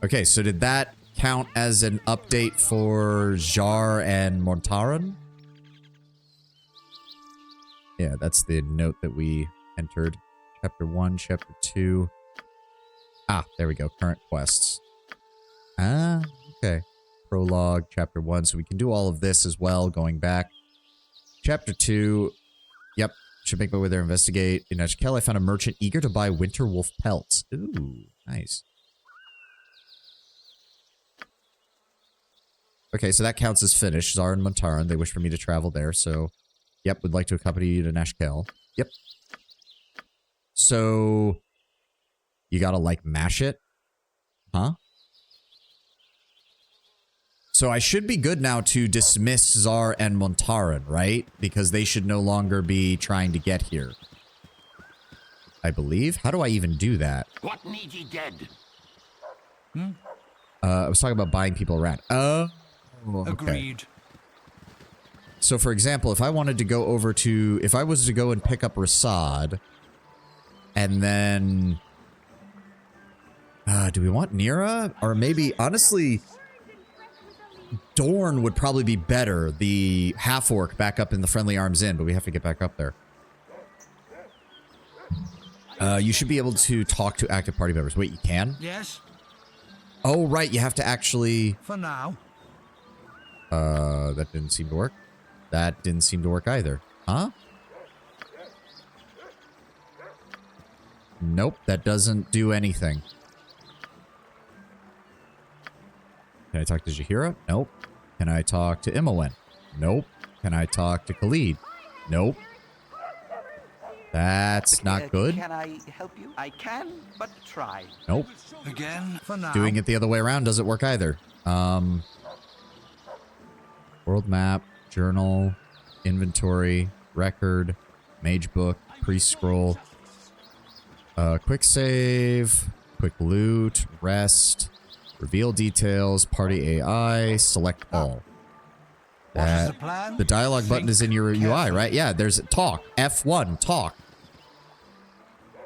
Okay, so did that count as an update for Jar and Montaran? Yeah, that's the note that we entered. Chapter 1, Chapter 2. Ah, there we go. Current quests. Ah, okay. Prologue, Chapter 1. So we can do all of this as well, going back. Chapter 2. Yep. Should make my way there, investigate. In Nashkel, I found a merchant eager to buy winter wolf pelts. Ooh, nice. Okay, so that counts as finished. Zar and Montaran, they wish for me to travel there, so... Yep, would like to accompany you to Nashkel. Yep. So... You gotta, like, mash it? Huh? So I should be good now to dismiss Zar and Montaran, right? Because they should no longer be trying to get here. I believe? How do I even do that? What need ye dead? I was talking about buying people around. Okay. Agreed. So, for example, if I wanted to go over to... If I was to go and pick up Rasad, and then... do we want Nira? Or maybe, honestly... Dorn would probably be better. The half-orc back up in the Friendly Arms Inn, but we have to get back up there. You should be able to talk to active party members. Wait, you can? Yes. Oh, right. You have to actually... For now. That didn't seem to work. That didn't seem to work either. Huh? Nope, that doesn't do anything. Can I talk to Jahira? Nope. Can I talk to Imowen? Nope. Can I talk to Khalid? Nope. That's not good. Can I help you? I can, but try. Nope. Again, for now. Doing it the other way around doesn't work either. World map, journal, inventory, record, mage book, priest scroll, quick save, quick loot, rest, reveal details, party AI, select all. What is the plan? The dialogue button is in your UI, right? Yeah, there's talk. F1, talk.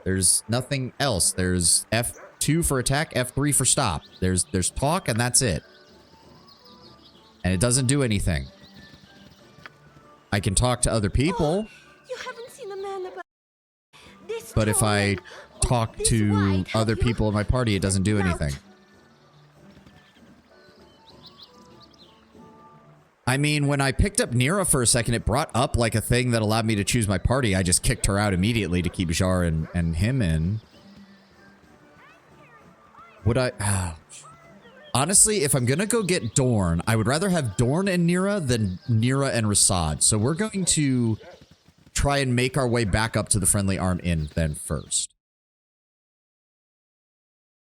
There's nothing else. There's F2 for attack, F3 for stop. There's talk, and that's it. And it doesn't do anything. I can talk to other people. You haven't seen a man about this. But if I talk to other people in my party, it doesn't do anything. I mean, when I picked up Nira for a second, it brought up like a thing that allowed me to choose my party. I just kicked her out immediately to keep Jar and him in. Would I... Honestly, if I'm gonna go get Dorn, I would rather have Dorn and Nira than Nira and Rasad. So we're going to try and make our way back up to the Friendly Arm Inn then first.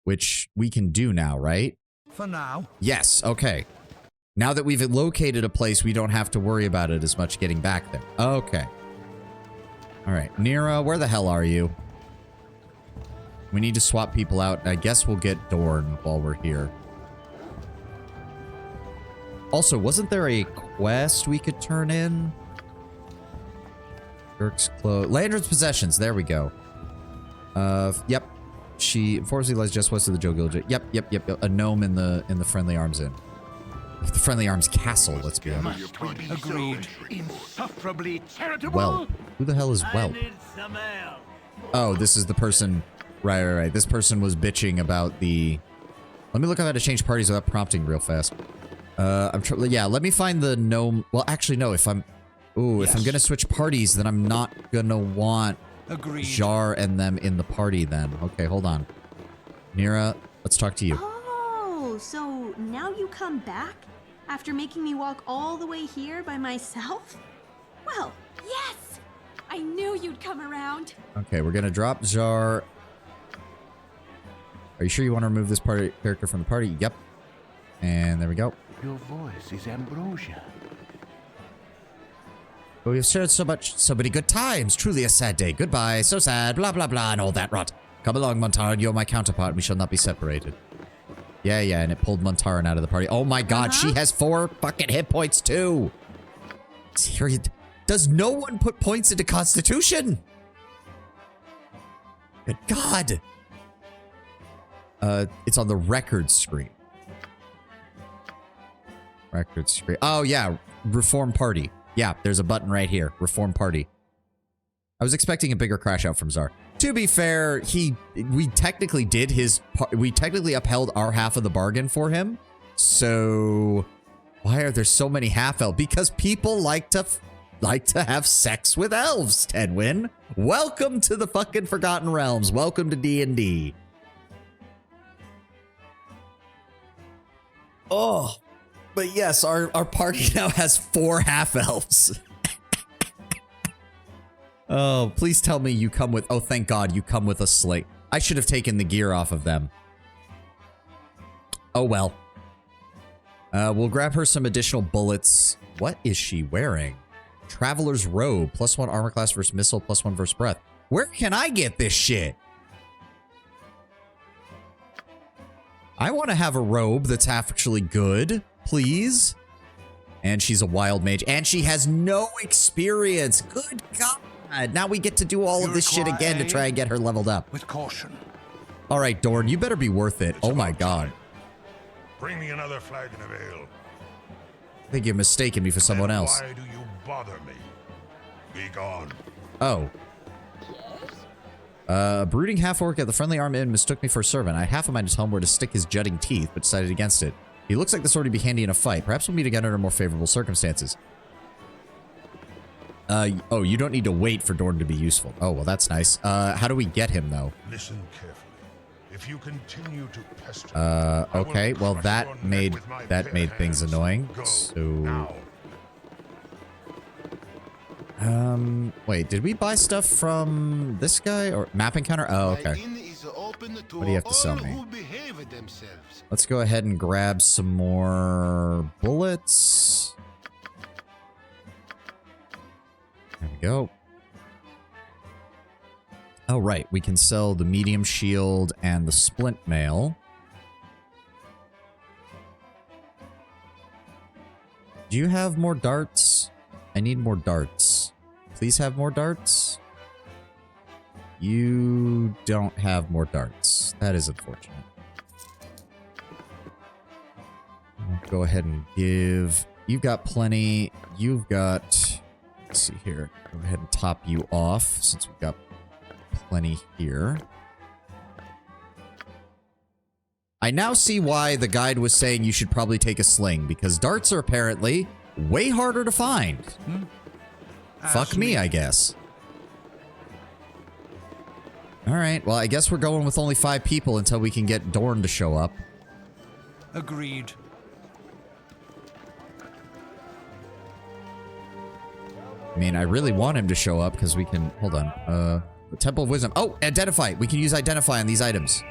Which we can do now, right? For now. Yes, okay. Now that we've located a place, we don't have to worry about it as much getting back there. Okay. Alright, Nira, where the hell are you? We need to swap people out. I guess we'll get Dorn while we're here. Also, wasn't there a quest we could turn in? Dirk's clothes. Landron's possessions. There we go. Yep. She unfortunately lies just west of the Joe Gilgit. Yep. A gnome in the Friendly Arms Inn. The Friendly Arms Castle, let's be honest. Agreed. Insufferably charitable. Well, who the hell is Well? Oh, this is the person. Right. This person was bitching about the... Let me look up how to change parties without prompting real fast. Yeah, let me find the gnome. Well, actually, no, if I'm gonna switch parties, then I'm not gonna want Jar and them in the party then. Okay, hold on. Nira, let's talk to you. Oh, so now you come back? After making me walk all the way here by myself? Well, yes! I knew you'd come around. Okay, we're gonna drop Jar. Are you sure you want to remove this character from the party? Yep. And there we go. Your voice is ambrosia. But we've shared so many good times. Truly a sad day. Goodbye. So sad. Blah, blah, blah, and all that rot. Come along, Montaran. You're my counterpart. We shall not be separated. Yeah, and it pulled Montaran out of the party. Oh my god, she has 4 fucking hit points too. Seriously, does no one put points into Constitution? Good god. It's on the record screen. Record screen. Oh, yeah. Reform Party. Yeah, there's a button right here. Reform Party. I was expecting a bigger crash out from Czar. To be fair, we technically upheld our half of the bargain for him. So why are there so many half elves? Because people like to have sex with elves, Tedwin. Welcome to the fucking Forgotten Realms. Welcome to D&D. Oh, but yes, our party now has 4 half-elves. Oh, please tell me you come with... Oh, thank God, you come with a slate. I should have taken the gear off of them. Oh, well. We'll grab her some additional bullets. What is she wearing? Traveler's robe. +1 armor class versus missile. +1 versus breath. Where can I get this shit? I want to have a robe that's actually good. Please. And she's a wild mage. And she has no experience. Good God. Now we get to do all of this shit again to try and get her leveled up. With caution. All right, Dorn, you better be worth it. Oh my God. Bring me another flagon of ale. I think you're mistaking me for someone else. Why do you bother me? Be gone. Oh. Brooding half-orc at the Friendly Arm Inn mistook me for a servant. I had half a mind to tell him where to stick his jutting teeth, but decided against it. He looks like the sort to be handy in a fight. Perhaps we'll meet again under more favorable circumstances. Oh, you don't need to wait for Dorn to be useful. Oh, well, that's nice. How do we get him, though? Listen carefully. If you continue to pester, okay. Well, that made things annoying. So, wait, did we buy stuff from this guy or map encounter? Oh, okay. What do you have to sell me? Let's go ahead and grab some more bullets. There we go. Oh, right. We can sell the medium shield and the splint mail. Do you have more darts? I need more darts. Please have more darts. You don't have more darts. That is unfortunate. I'll go ahead and give... You've got plenty. You've got... Let's see here. Go ahead and top you off since we've got plenty here. I now see why the guide was saying you should probably take a sling, because darts are apparently way harder to find. Fuck me, I guess. Alright, well, I guess we're going with only 5 people until we can get Dorn to show up. Agreed. I mean, I really want him to show up because we can... Hold on. The Temple of Wisdom. Oh, Identify. We can use Identify on these items.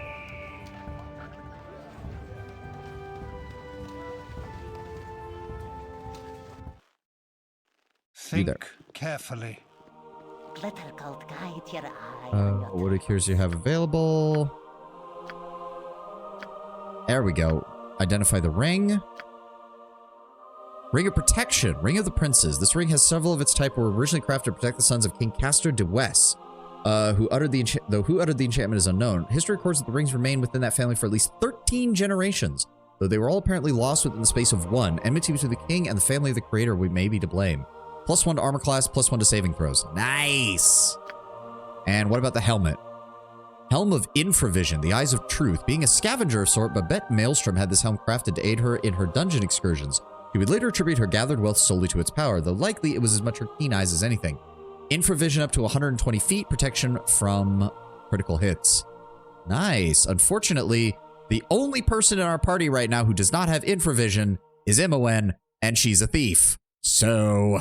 Think carefully. What cures you have available? There we go. Identify the ring. Ring of Protection. Ring of the Princes. This ring has several of its type were originally crafted to protect the sons of King Castor de Wes. Who uttered the enchantment is unknown. History records that the rings remained within that family for at least 13 generations. Though they were all apparently lost within the space of one. Enmity between the king and the family of the creator may be to blame. +1 to armor class, +1 to saving throws. Nice! And what about the helmet? Helm of Infravision, the Eyes of Truth. Being a scavenger of sort, Babette Maelstrom had this helm crafted to aid her in her dungeon excursions. She would later attribute her gathered wealth solely to its power, though likely it was as much her keen eyes as anything. Infravision up to 120 feet, protection from critical hits. Nice. Unfortunately, the only person in our party right now who does not have Infravision is Imoen, and she's a thief. So...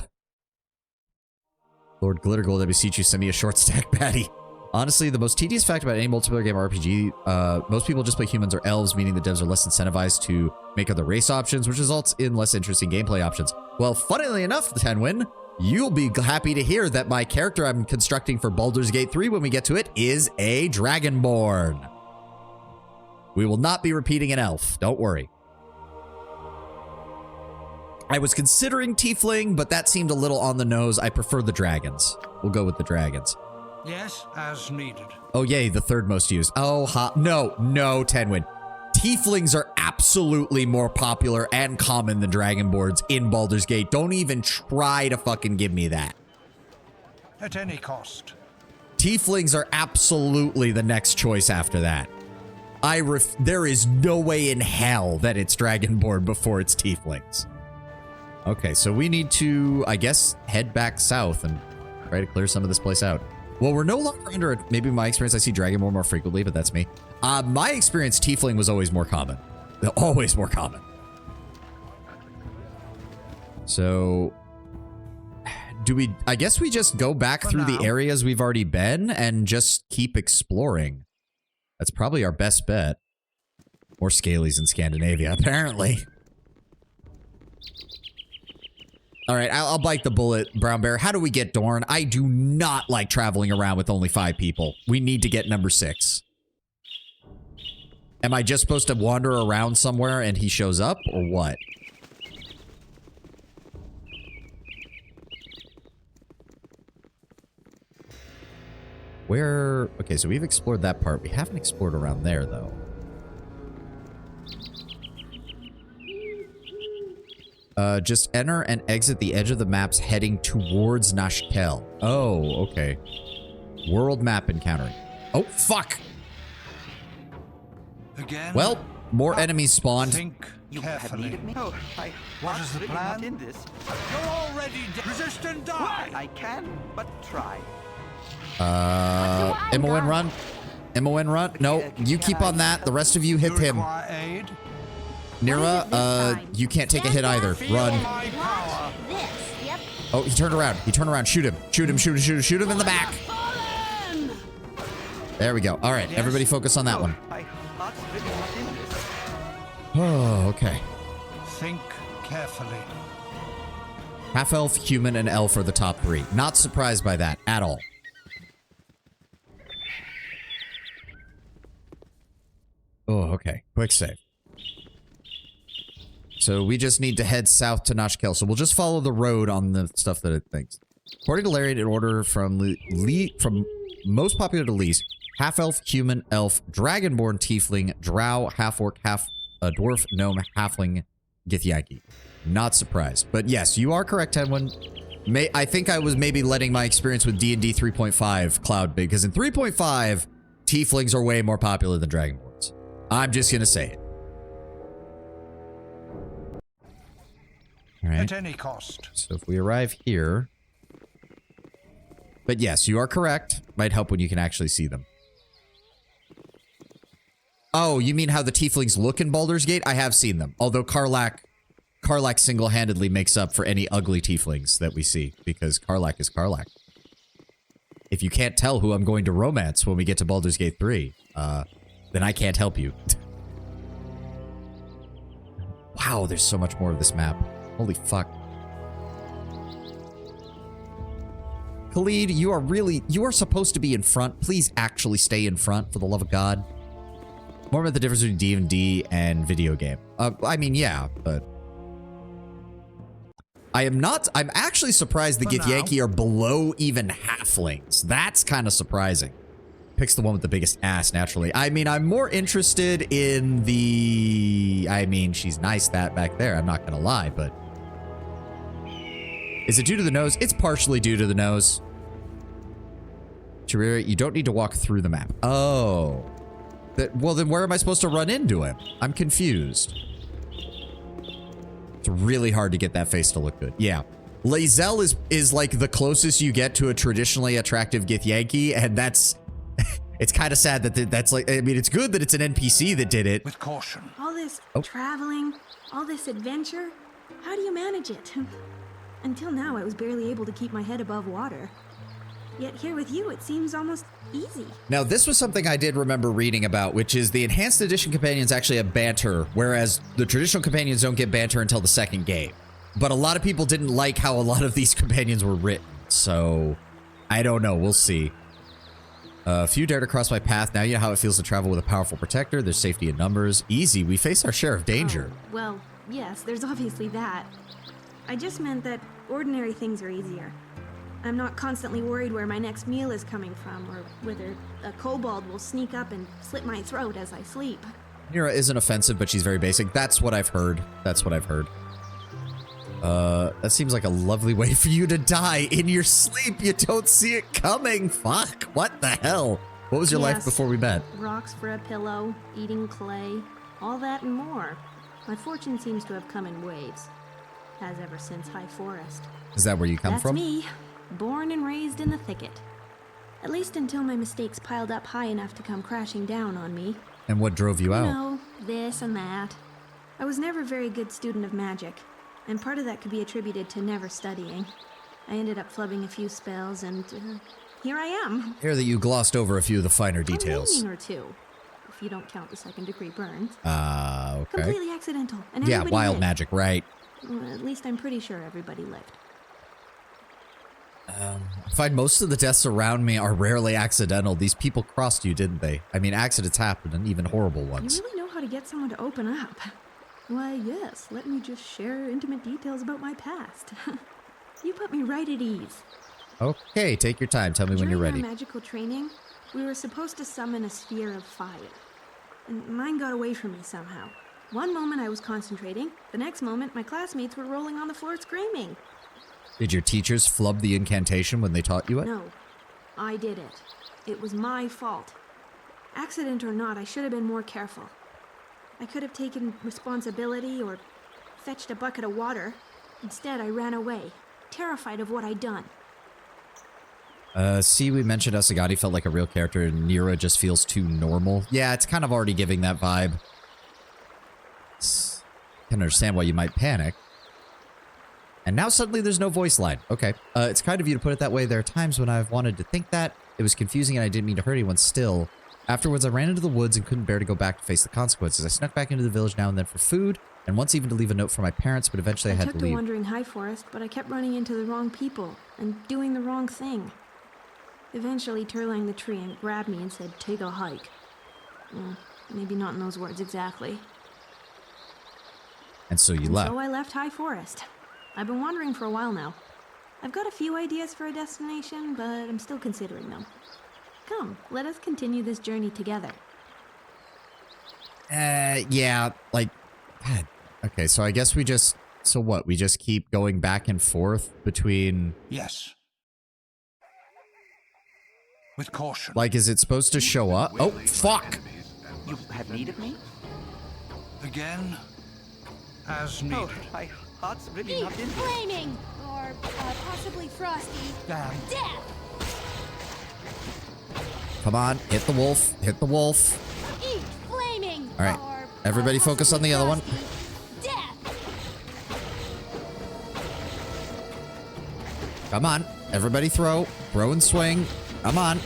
Lord Glittergold, I beseech you, send me a short stack baddie. Honestly, the most tedious fact about any multiplayer game or RPG, most people just play humans or elves, meaning the devs are less incentivized to make other race options, which results in less interesting gameplay options. Well, funnily enough, Tenwin, you'll be happy to hear that my character I'm constructing for Baldur's Gate 3 when we get to it is a Dragonborn. We will not be repeating an elf. Don't worry. I was considering Tiefling, but that seemed a little on the nose. I prefer the dragons. We'll go with the dragons. Yes, as needed. Oh, yay, the third most used. Oh, no, Tenwin. Tieflings are absolutely more popular and common than Dragonborns in Baldur's Gate. Don't even try to fucking give me that. At any cost. Tieflings are absolutely the next choice after that. There is no way in hell that it's Dragonborn before it's Tieflings. Okay, so we need to, I guess, head back south and try to clear some of this place out. Well, we're no longer under it. Maybe my experience, I see Dragonborn more frequently, but that's me. My experience, Tiefling was always more common. Always more common. So, I guess we just go back through the areas we've already been and just keep exploring. That's probably our best bet. More scalies in Scandinavia, apparently. All right, I'll bite the bullet, Brown Bear. How do we get Dorn? I do not like traveling around with only 5 people. We need to get number 6. Am I just supposed to wander around somewhere and he shows up, or what? Where... Okay, so we've explored that part. We haven't explored around there, though. Just enter and exit the edge of the maps heading towards Nashkel. Oh, okay. World map encountering. Oh, fuck! Again? Well, more enemies spawned. Think carefully. Oh, What is the really plan? not in this. You're already resist and die. I can, but try. Imoen, run. Imoen, run. No, you keep on that. The rest of you hit him. Require aid? Nira, you can't take a hit either. Run. This, yep. Oh, he turned around. He turned around. Shoot him. Shoot him, shoot him, shoot him, shoot him in the back. There we go. All right, everybody focus on that one. My heart's really not in this. Oh, okay. Think carefully. Half-elf, human, and elf are the top three. Not surprised by that at all. Oh, okay. Quick save. So we just need to head south to Nashkel. So we'll just follow the road on the stuff that it thinks. According to Lariat, in order from from most popular to least, half-elf, human, elf, dragonborn, tiefling, drow, half-orc, half-dwarf, gnome, halfling, Githyanki. Not surprised. But yes, you are correct, Edwin. I think I was maybe letting my experience with D&D 3.5 cloud big, because in 3.5, tieflings are way more popular than dragonborns. I'm just going to say it. All right. At any cost. So if we arrive here... But yes, you are correct. Might help when you can actually see them. Oh, you mean how the tieflings look in Baldur's Gate? I have seen them. Although Karlach single-handedly makes up for any ugly tieflings that we see. Because Karlach is Karlach. If you can't tell who I'm going to romance when we get to Baldur's Gate 3, then I can't help you. Wow, there's so much more of this map. Holy fuck. Khalid, you are supposed to be in front. Please actually stay in front, for the love of God. More about the difference between D&D and video game. I mean, yeah, but... I'm actually surprised the Githyanki are below even halflings. That's kind of surprising. Picks the one with the biggest ass, naturally. I mean, I'm more interested in the... I mean, she's nice that back there, I'm not gonna lie, but... Is it due to the nose? It's partially due to the nose. Chirira, you don't need to walk through the map. Oh. Well, then where am I supposed to run into him? I'm confused. It's really hard to get that face to look good. Yeah. Lae'zel is like the closest you get to a traditionally attractive Githyanki, and that's... It's kind of sad that that's like... I mean, it's good that it's an NPC that did it. With caution. All this traveling, all this adventure, how do you manage it? Until now, I was barely able to keep my head above water. Yet here with you, it seems almost easy. Now, this was something I did remember reading about, which is the Enhanced Edition companions actually have banter, whereas the traditional companions don't get banter until the second game. But a lot of people didn't like how a lot of these companions were written, so I don't know. We'll see. Few dare to cross my path. Now you know how it feels to travel with a powerful protector. There's safety in numbers. Easy. We face our share of danger. Oh, well, yes, there's obviously that. I just meant that ordinary things are easier. I'm not constantly worried where my next meal is coming from, or whether a kobold will sneak up and slit my throat as I sleep. Nira isn't offensive, but she's very basic. That's what I've heard. That's what I've heard. That seems like a lovely way for you to die in your sleep. You don't see it coming. Fuck. What the hell? What was your life before we met? Rocks for a pillow, eating clay, all that and more. My fortune seems to have come in waves. Has ever since High Forest. Is that where you come from? That's me. Born and raised in the thicket. At least until my mistakes piled up high enough to come crashing down on me. And what drove you out? No, this and that. I was never a very good student of magic, and part of that could be attributed to never studying. I ended up flubbing a few spells, and here I am. Hear that you glossed over a few of the finer details. A or two, if you don't count the second-degree burns. Okay. Completely accidental, and yeah, everybody wild lived. magic, right? Well, at least I'm pretty sure everybody lived. I find most of the deaths around me are rarely accidental. These people crossed you, didn't they? I mean, accidents happen, and even horrible ones. You really know how to get someone to open up. Why, yes, let me just share intimate details about my past. You put me right at ease. Okay, take your time. Tell me when you're During ready. our magical training, we were supposed to summon a sphere of fire. And mine got away from me somehow. One moment I was concentrating, the next moment my classmates were rolling on the floor screaming. Did your teachers flub the incantation when they taught you it? No, I did it. It was my fault. Accident or not, I should have been more careful. I could have taken responsibility or fetched a bucket of water. Instead, I ran away, terrified of what I'd done. See, we mentioned Asagati felt like a real character and Nira just feels too normal. Yeah, it's kind of already giving that vibe. Can understand why you might panic. And now suddenly there's no voice line. Okay. It's kind of you to put it that way. There are times when I've wanted to think that. It was confusing and I didn't mean to hurt anyone still. Afterwards, I ran into the woods and couldn't bear to go back to face the consequences. I snuck back into the village now and then for food, and once even to leave a note for my parents, but eventually I had to took leave. the wandering high forest, but I kept running into the wrong people and doing the wrong thing. Eventually, Turlang the tree and grabbed me and said, "Take a hike." Maybe not in those words exactly. And so you left. So I left High Forest. I've been wandering for a while now. I've got a few ideas for a destination, but I'm still considering them. Come, let us continue this journey together. Yeah, like, God. Okay, so I guess we just, so what? We just keep going back and forth between... Yes. With caution. Like, is it supposed to show up? Oh, fuck! You have need of me? Again, as needed. Oh, my heart's really Heat, not in this. flaming, or possibly frosty. Damn. Death. Come on, hit the wolf, hit the wolf. Eat, flaming. All right, or, everybody focus on the other one. frosty. Death. Come on, everybody throw and swing. Come on.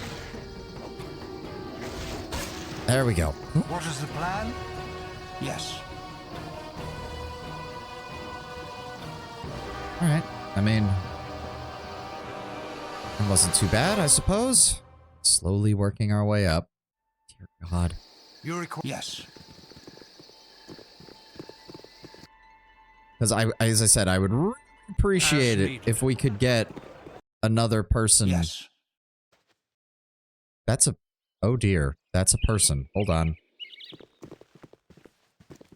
There we go. What is the plan? Yes. All right, I mean, it wasn't too bad, I suppose. Slowly working our way up. Dear God. You record. Yes. Because as I said, I would really appreciate it if we could get another person. Yes. That's a... Oh dear. That's a person. Hold on.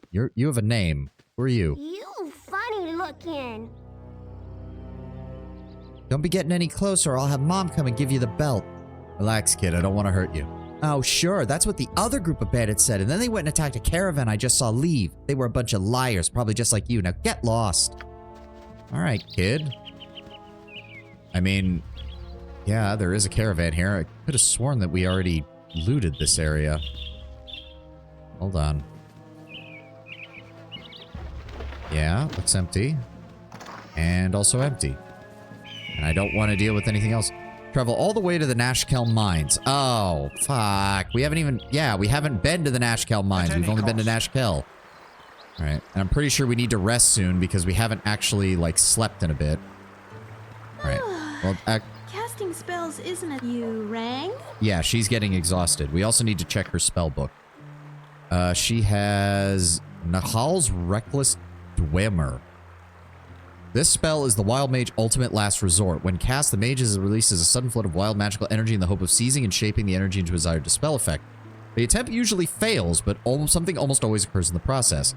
You have a name. Who are you? You funny looking. Don't be getting any closer or I'll have Mom come and give you the belt. Relax, kid. I don't want to hurt you. Oh, sure. That's what the other group of bandits said. And then they went and attacked a caravan I just saw leave. They were a bunch of liars, probably just like you. Now get lost. All right, kid. I mean, yeah, there is a caravan here. I could have sworn that we already looted this area. Hold on. Yeah, looks empty. And also empty. And I don't want to deal with anything else. Travel all the way to the Nashkel mines. Oh, fuck. We haven't even... Yeah, we haven't been to the Nashkel mines. We've only been to Nashkel. Alright. And I'm pretty sure we need to rest soon because we haven't actually, like, slept in a bit. Alright. Well, Casting spells isn't it? You rang? yeah, she's getting exhausted. We also need to check her spell book. She has Nahal's Reckless Dwemer. This spell is the Wild Mage Ultimate Last Resort. When cast, the mage releases a sudden flood of wild magical energy in the hope of seizing and shaping the energy into a desired dispel effect. The attempt usually fails, but something almost always occurs in the process.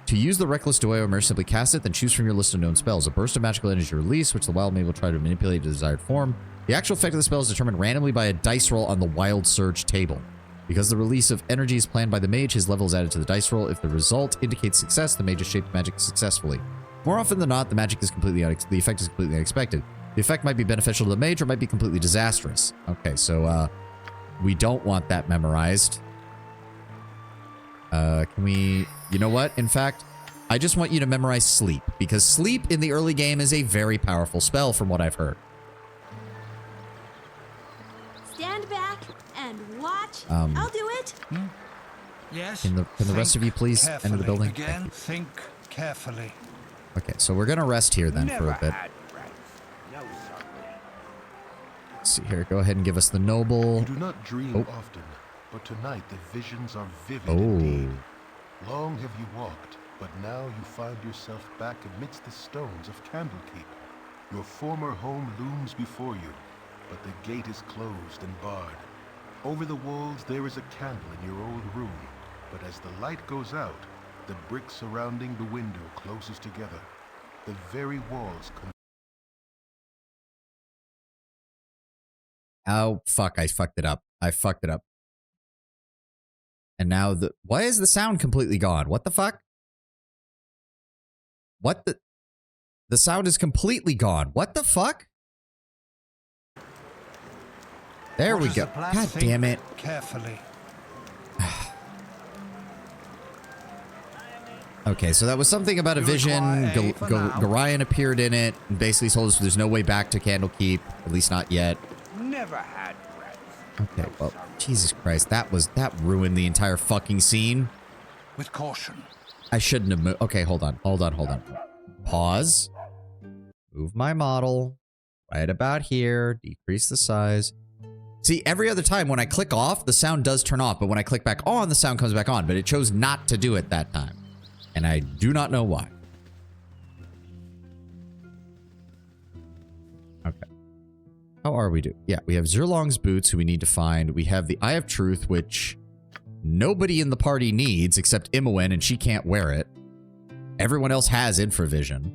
To use the Reckless Dwemer, simply cast it, then choose from your list of known spells. A burst of magical energy release, which the Wild Mage will try to manipulate to the desired form. The actual effect of the spell is determined randomly by a dice roll on the Wild Surge table. Because the release of energy is planned by the mage, his level is added to the dice roll. If the result indicates success, the mage has shaped the magic successfully. More often than not, the effect is completely unexpected. The effect might be beneficial to the mage or might be completely disastrous. Okay, so we don't want that memorized. Can we... You know what? In fact, I just want you to memorize sleep, because sleep in the early game is a very powerful spell from what I've heard. Stand back and watch. Um, I'll do it. Yes. Can the rest of you please enter the building? Again, think carefully. Okay, so we're gonna rest here then for a bit. Let's see here. Go ahead and give us the noble. You do not dream often, but tonight the visions are vivid Oh. indeed. Long have you walked, but now you find yourself back amidst the stones of Candlekeep. Your former home looms before you, but the gate is closed and barred. Over the walls there is a candle in your old room, but as the light goes out, the brick surrounding the window closes together. The very walls Oh, fuck, I fucked it up. I fucked it up. And now why is the sound completely gone? What the fuck? What the sound is completely gone. What the fuck? There we go. God damn it. Carefully. Okay, so that was something about a vision. Gorion appeared in it and basically told us there's no way back to Candlekeep, at least not yet. Never had breath. Okay, well, Jesus Christ, that ruined the entire fucking scene. With caution. I shouldn't have moved. Okay, hold on. Pause. Move my model right about here. Decrease the size. See, every other time when I click off, the sound does turn off, but when I click back on, the sound comes back on, but it chose not to do it that time. And I do not know why. Okay. How are we doing? Yeah, we have Zerlong's boots, who we need to find. We have the Eye of Truth, which nobody in the party needs except Imowen, and she can't wear it. Everyone else has infravision.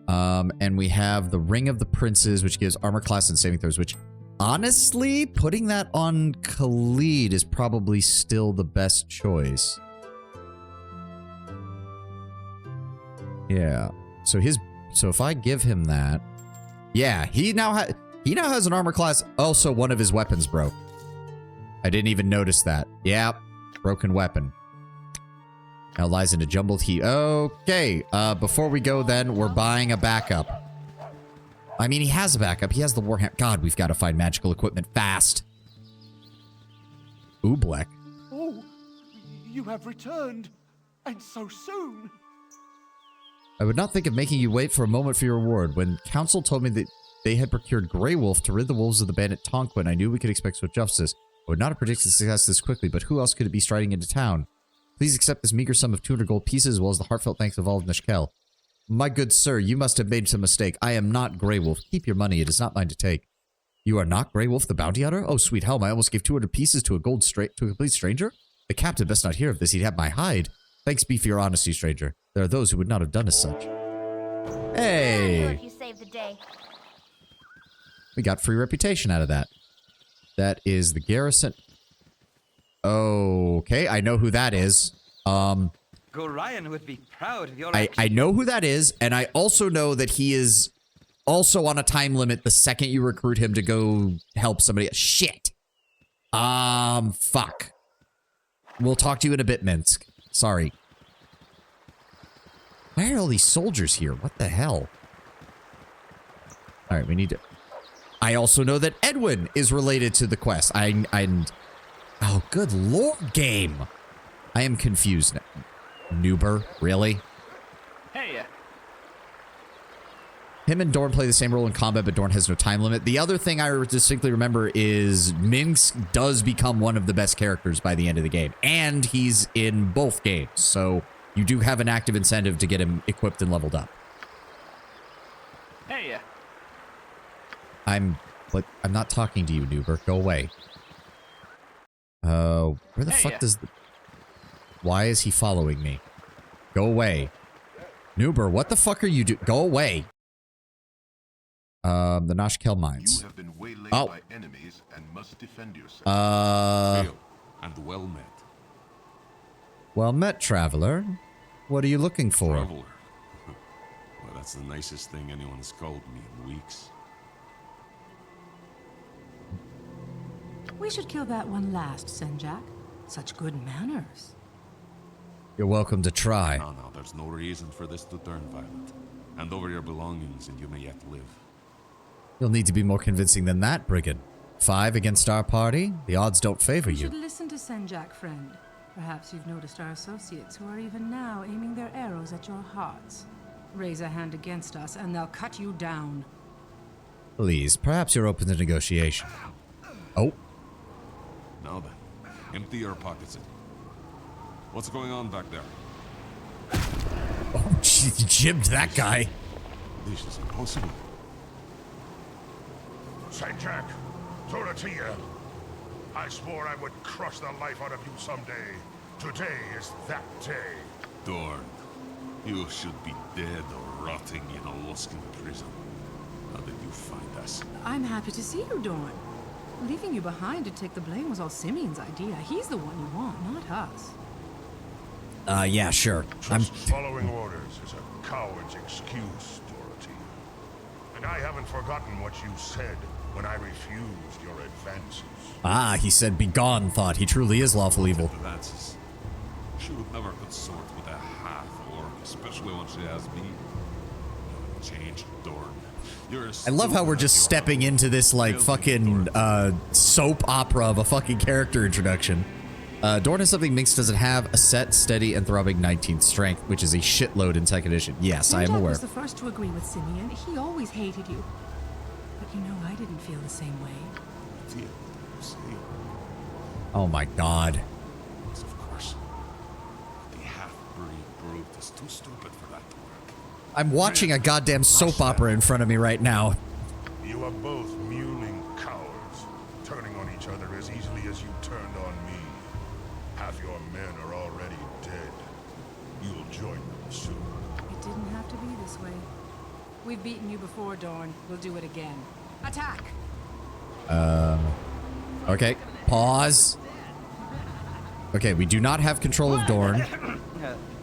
And we have the Ring of the Princes, which gives armor class and saving throws, which honestly, putting that on Khalid is probably still the best choice. Yeah. So if I give him that, yeah, he now has an armor class. Also, one of his weapons broke. I didn't even notice that. Yep, broken weapon. Now lies in a jumbled heap. Okay, before we go then, we're buying a backup. I mean, he has a backup. He has the Warhammer. God, we've got to find magical equipment fast. Oobleck. Oh, you have returned, and so soon. I would not think of making you wait for a moment for your reward. When Council told me that they had procured Grey Wolf to rid the wolves of the bandit Tonquin, I knew we could expect swift justice. I would not have predicted success this quickly, but who else could it be striding into town? Please accept this meager sum of 200 gold pieces, as well as the heartfelt thanks of all of Nishkel. My good sir, you must have made some mistake. I am not Grey Wolf. Keep your money. It is not mine to take. You are not Grey Wolf, the bounty hunter? Oh, sweet helm, I almost gave 200 pieces to a complete stranger? The captain best not hear of this. He'd have my hide. Thanks be for your honesty, stranger. There are those who would not have done as such. Hey! You saved the day. We got free reputation out of that. That is the garrison. Okay, I know who that is. Gorion would be proud of your I know who that is, and I also know that he is also on a time limit the second you recruit him to go help somebody. Shit. Fuck. We'll talk to you in a bit, Minsk. Sorry. Why are all these soldiers here? What the hell? Alright, we need to... I also know that Edwin is related to the quest. Oh, good lord, game. I am confused now. Noober, really? Hey. Him and Dorn play the same role in combat, but Dorn has no time limit. The other thing I distinctly remember is Minsk does become one of the best characters by the end of the game. And he's in both games, so you do have an active incentive to get him equipped and leveled up. Hey. I'm not talking to you, Noober. Go away. Where the fuck does the... Why is he following me? Go away. Noober, what the fuck are you doing? Go away. The Noshkel mines. You have been waylaid by enemies and must defend yourself. Hail, and well met. Well met, traveler. What are you looking for? Traveler. Well, that's the nicest thing anyone has called me in weeks. We should kill that one last, Senjak. Such good manners. You're welcome to try. No, there's no reason for this to turn violent. Hand over your belongings and you may yet live. You'll need to be more convincing than that, Brigand. 5 against our party? The odds don't favor You you. should listen to Senjak, friend. Perhaps you've noticed our associates who are even now aiming their arrows at your hearts. Raise a hand against us and they'll cut you down. Please, perhaps you're open to negotiation. Oh. Now then, empty your pockets. What's going on back there? Oh, she jibbed that guy. This is impossible. St. Jack, Dorothea, I swore I would crush the life out of you someday. Today is that day. Dorn, you should be dead or rotting in a Luskan prison. How did you find us? I'm happy to see you, Dorn. Leaving you behind to take the blame was all Simeon's idea. He's the one you want, not us. Yeah, sure. Just following orders is a coward's excuse, Dorothy. And I haven't forgotten what you said when I refused your advances. Ah, he said begone, thought. He truly is lawful evil. Advances. She would never consort with a half-orc, especially when she has me. Change, Dorn. I love how we're just stepping into this, like, fucking, soap opera of a fucking character introduction. Dorn is something Minx doesn't have, a set, steady, and throbbing 19th strength, which is a shitload in 2nd edition. Yes, I am aware. was the first to agree with Simeon. He always hated you. But you know, I didn't feel the same way. Oh my god. Yes, of course. The half-breed brute is too stupid for that to work. I'm watching a goddamn soap opera in front of me right now. You are both mewling cowards, turning on each other as easily as you turned on me. Half your men are already dead. You'll join them soon. It didn't have to be this way. We've beaten you before, Dorn. We'll do it again. Attack! Okay, pause. Okay, we do not have control of Dorn.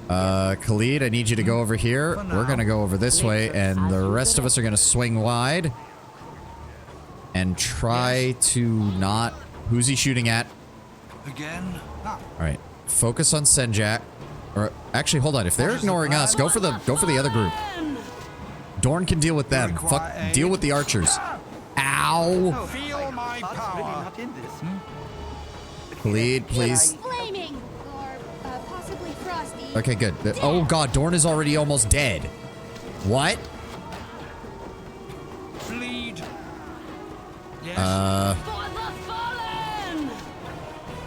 Khalid, I need you to go over here. We're gonna go over this way, and the rest of us are gonna swing wide. And try to not... Who's he shooting at? Again? Alright, focus on Senjak. Or, actually, hold on. If they're ignoring us, go for the other group. Dorn can deal with them. Fuck, deal with the archers. Ow! Feel my power. Khalid, please. Flaming, or possibly frosty. Okay, good. Oh god, Dorn is already almost dead. What? Bleed.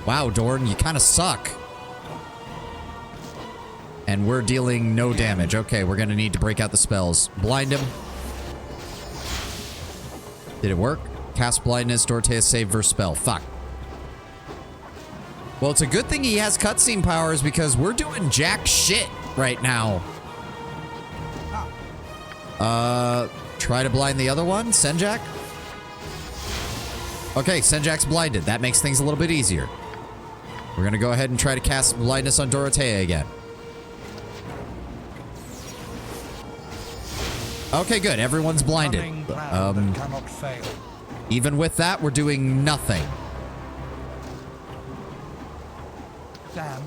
Wow, Dorn, you kind of suck. And we're dealing no damage. Okay, we're gonna need to break out the spells. Blind him. Did it work? Cast blindness, Dorothea save versus spell. Fuck. Well, it's a good thing he has cutscene powers because we're doing jack shit right now. Try to blind the other one, Senjak. Okay, Senjak's blinded. That makes things a little bit easier. We're gonna go ahead and try to cast blindness on Dorothea again. Okay, good. Everyone's blinded. Cannot fail. Even with that, we're doing nothing. Damn.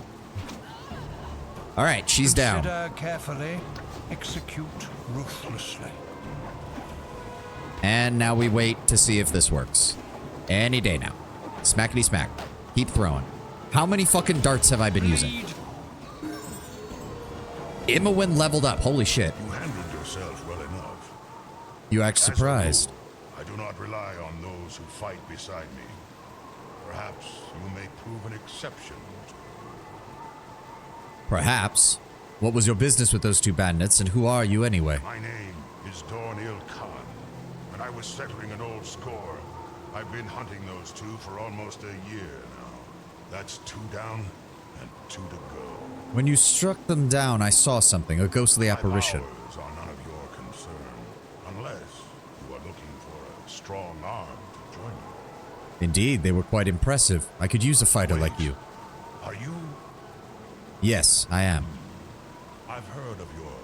All right, she's down. Consider carefully, execute ruthlessly. And now we wait to see if this works. Any day now. Smackety smack. Keep throwing. How many fucking darts have I been using? Imowen leveled up. Holy shit. You handled yourself well enough. You act surprised. I do not rely on those who fight beside me. Perhaps you may prove an exception. Perhaps. What was your business with those two bandits, and who are you anyway? My name is Dornil Khan, and I was settling an old score. I've been hunting those two for almost a year now. That's 2 down and 2 to go. When you struck them down, I saw something, a ghostly apparition. My powers are none of your concern, unless you are looking for a strong arm to join you. Indeed, they were quite impressive. I could use a fighter like you. Are you? Yes, I am. I've heard of your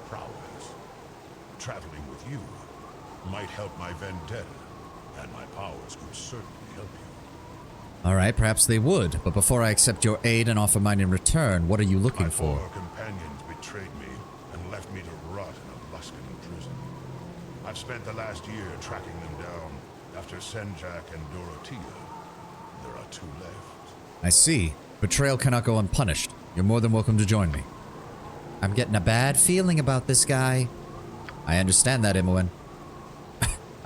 prowess. Traveling with you might help my vendetta, and my powers could certainly help you. Alright, perhaps they would, but before I accept your aid and offer mine in return, what are you looking for? My 4 companions betrayed me and left me to rot in a Luskan prison. I've spent the last year tracking them down. After Senjak and Dorothea, there are 2 left. I see. Betrayal cannot go unpunished. You're more than welcome to join me. I'm getting a bad feeling about this guy. I understand that, Imowen.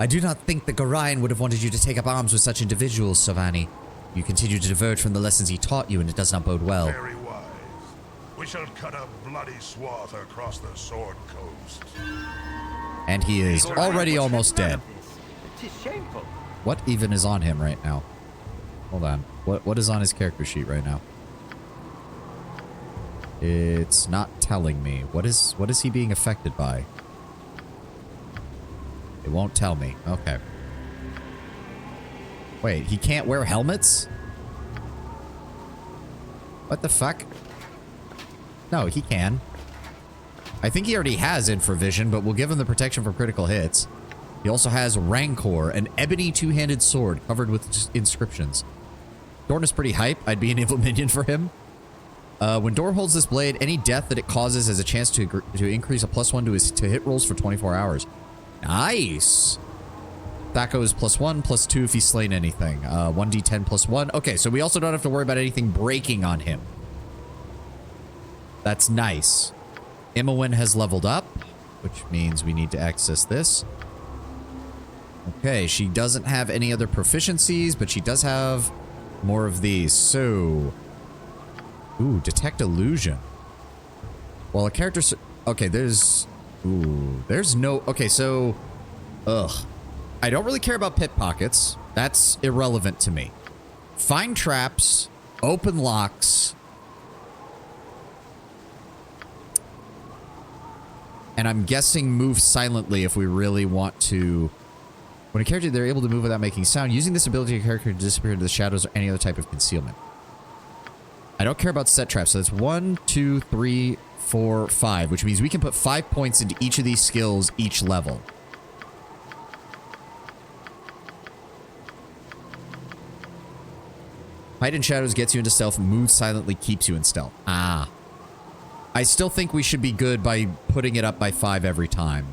I do not think that Gorion would have wanted you to take up arms with such individuals, Sovahni. You continue to diverge from the lessons he taught you, and it does not bode well. Very wise. We shall cut a bloody swath across the Sword Coast. And he is already almost dead. It is shameful. What even is on him right now? Hold on. What is on his character sheet right now? It's not telling me. What is he being affected by? It won't tell me. Okay. Wait, he can't wear helmets? What the fuck? No, he can. I think he already has infravision, but we'll give him the protection from critical hits. He also has Rancor, an ebony two-handed sword covered with inscriptions. Dorn is pretty hype. I'd be an evil minion for him. When Dorn holds this blade, any death that it causes has a chance to increase a +1 to his hit rolls for 24 hours. Nice. Thaco is +1, +2 if he's slain anything. 1d10 +1. Okay, so we also don't have to worry about anything breaking on him. That's nice. Imowen has leveled up, which means we need to access this. Okay, she doesn't have any other proficiencies, but she does have more of these. So, ooh, detect illusion. Well, a character... Okay, there's... Ooh, there's no... Okay, so... Ugh. I don't really care about pickpockets. That's irrelevant to me. Find traps, open locks... And I'm guessing move silently if we really want to... When a character, they're able to move without making sound. Using this ability, a character to disappear into the shadows or any other type of concealment. I don't care about set traps. So that's 1, 2, 3, 4, 5. Which means we can put 5 points into each of these skills each level. Hide in shadows gets you into stealth. Move silently keeps you in stealth. Ah. I still think we should be good by putting it up by 5 every time.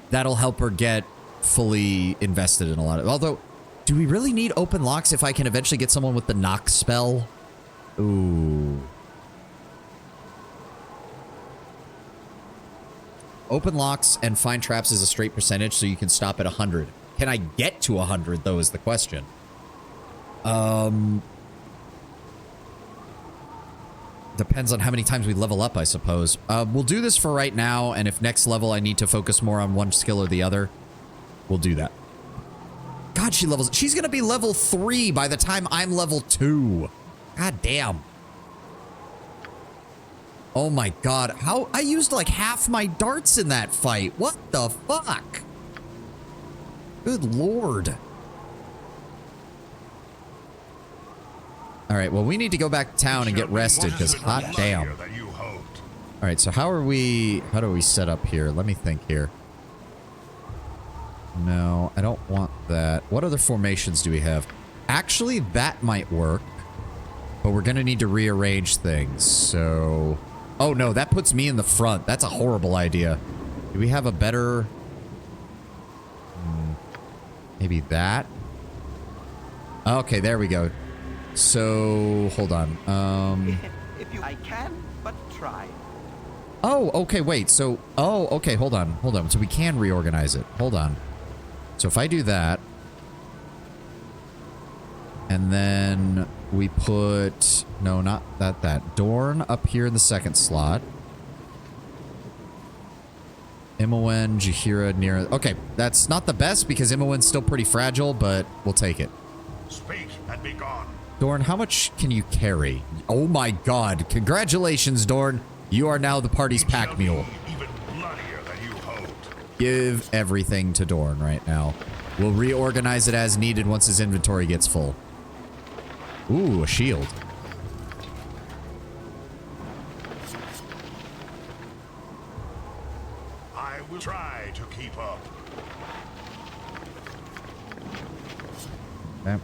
That'll help her get fully invested in a lot of... Although, do we really need open locks if I can eventually get someone with the knock spell? Ooh. Open locks and find traps is a straight percentage, so you can stop at 100. Can I get to 100, though, is the question. Depends on how many times we level up, I suppose. We'll do this for right now, and if next level I need to focus more on one skill or the other, we'll do that. God, she levels... She's gonna be level 3 by the time I'm level 2. God damn. Oh my god. How... I used like half my darts in that fight. What the fuck? Good lord. Alright, well, we need to go back to town and get rested, because hot damn. Alright, so how do we set up here? Let me think here. No, I don't want that. What other formations do we have? Actually, that might work, but we're going to need to rearrange things, so... Oh, no, that puts me in the front. That's a horrible idea. Do we have a better... maybe that? Okay, there we go. So, hold on. If you... I can, but try. Oh, okay, wait. So, oh, okay, hold on. Hold on. So we can reorganize it. Hold on. So if I do that, and then we put, no, not that. Dorn up here in the second slot. Imowen, Jaheira, near... Okay, that's not the best because Imowen's still pretty fragile, but we'll take it. Speak and be gone. Dorn, how much can you carry? Oh my god. Congratulations, Dorn. You are now the party's pack mule. Even bloodier than you hoped. Give everything to Dorn right now. We'll reorganize it as needed once his inventory gets full. Ooh, a shield. I will try to keep up. Okay.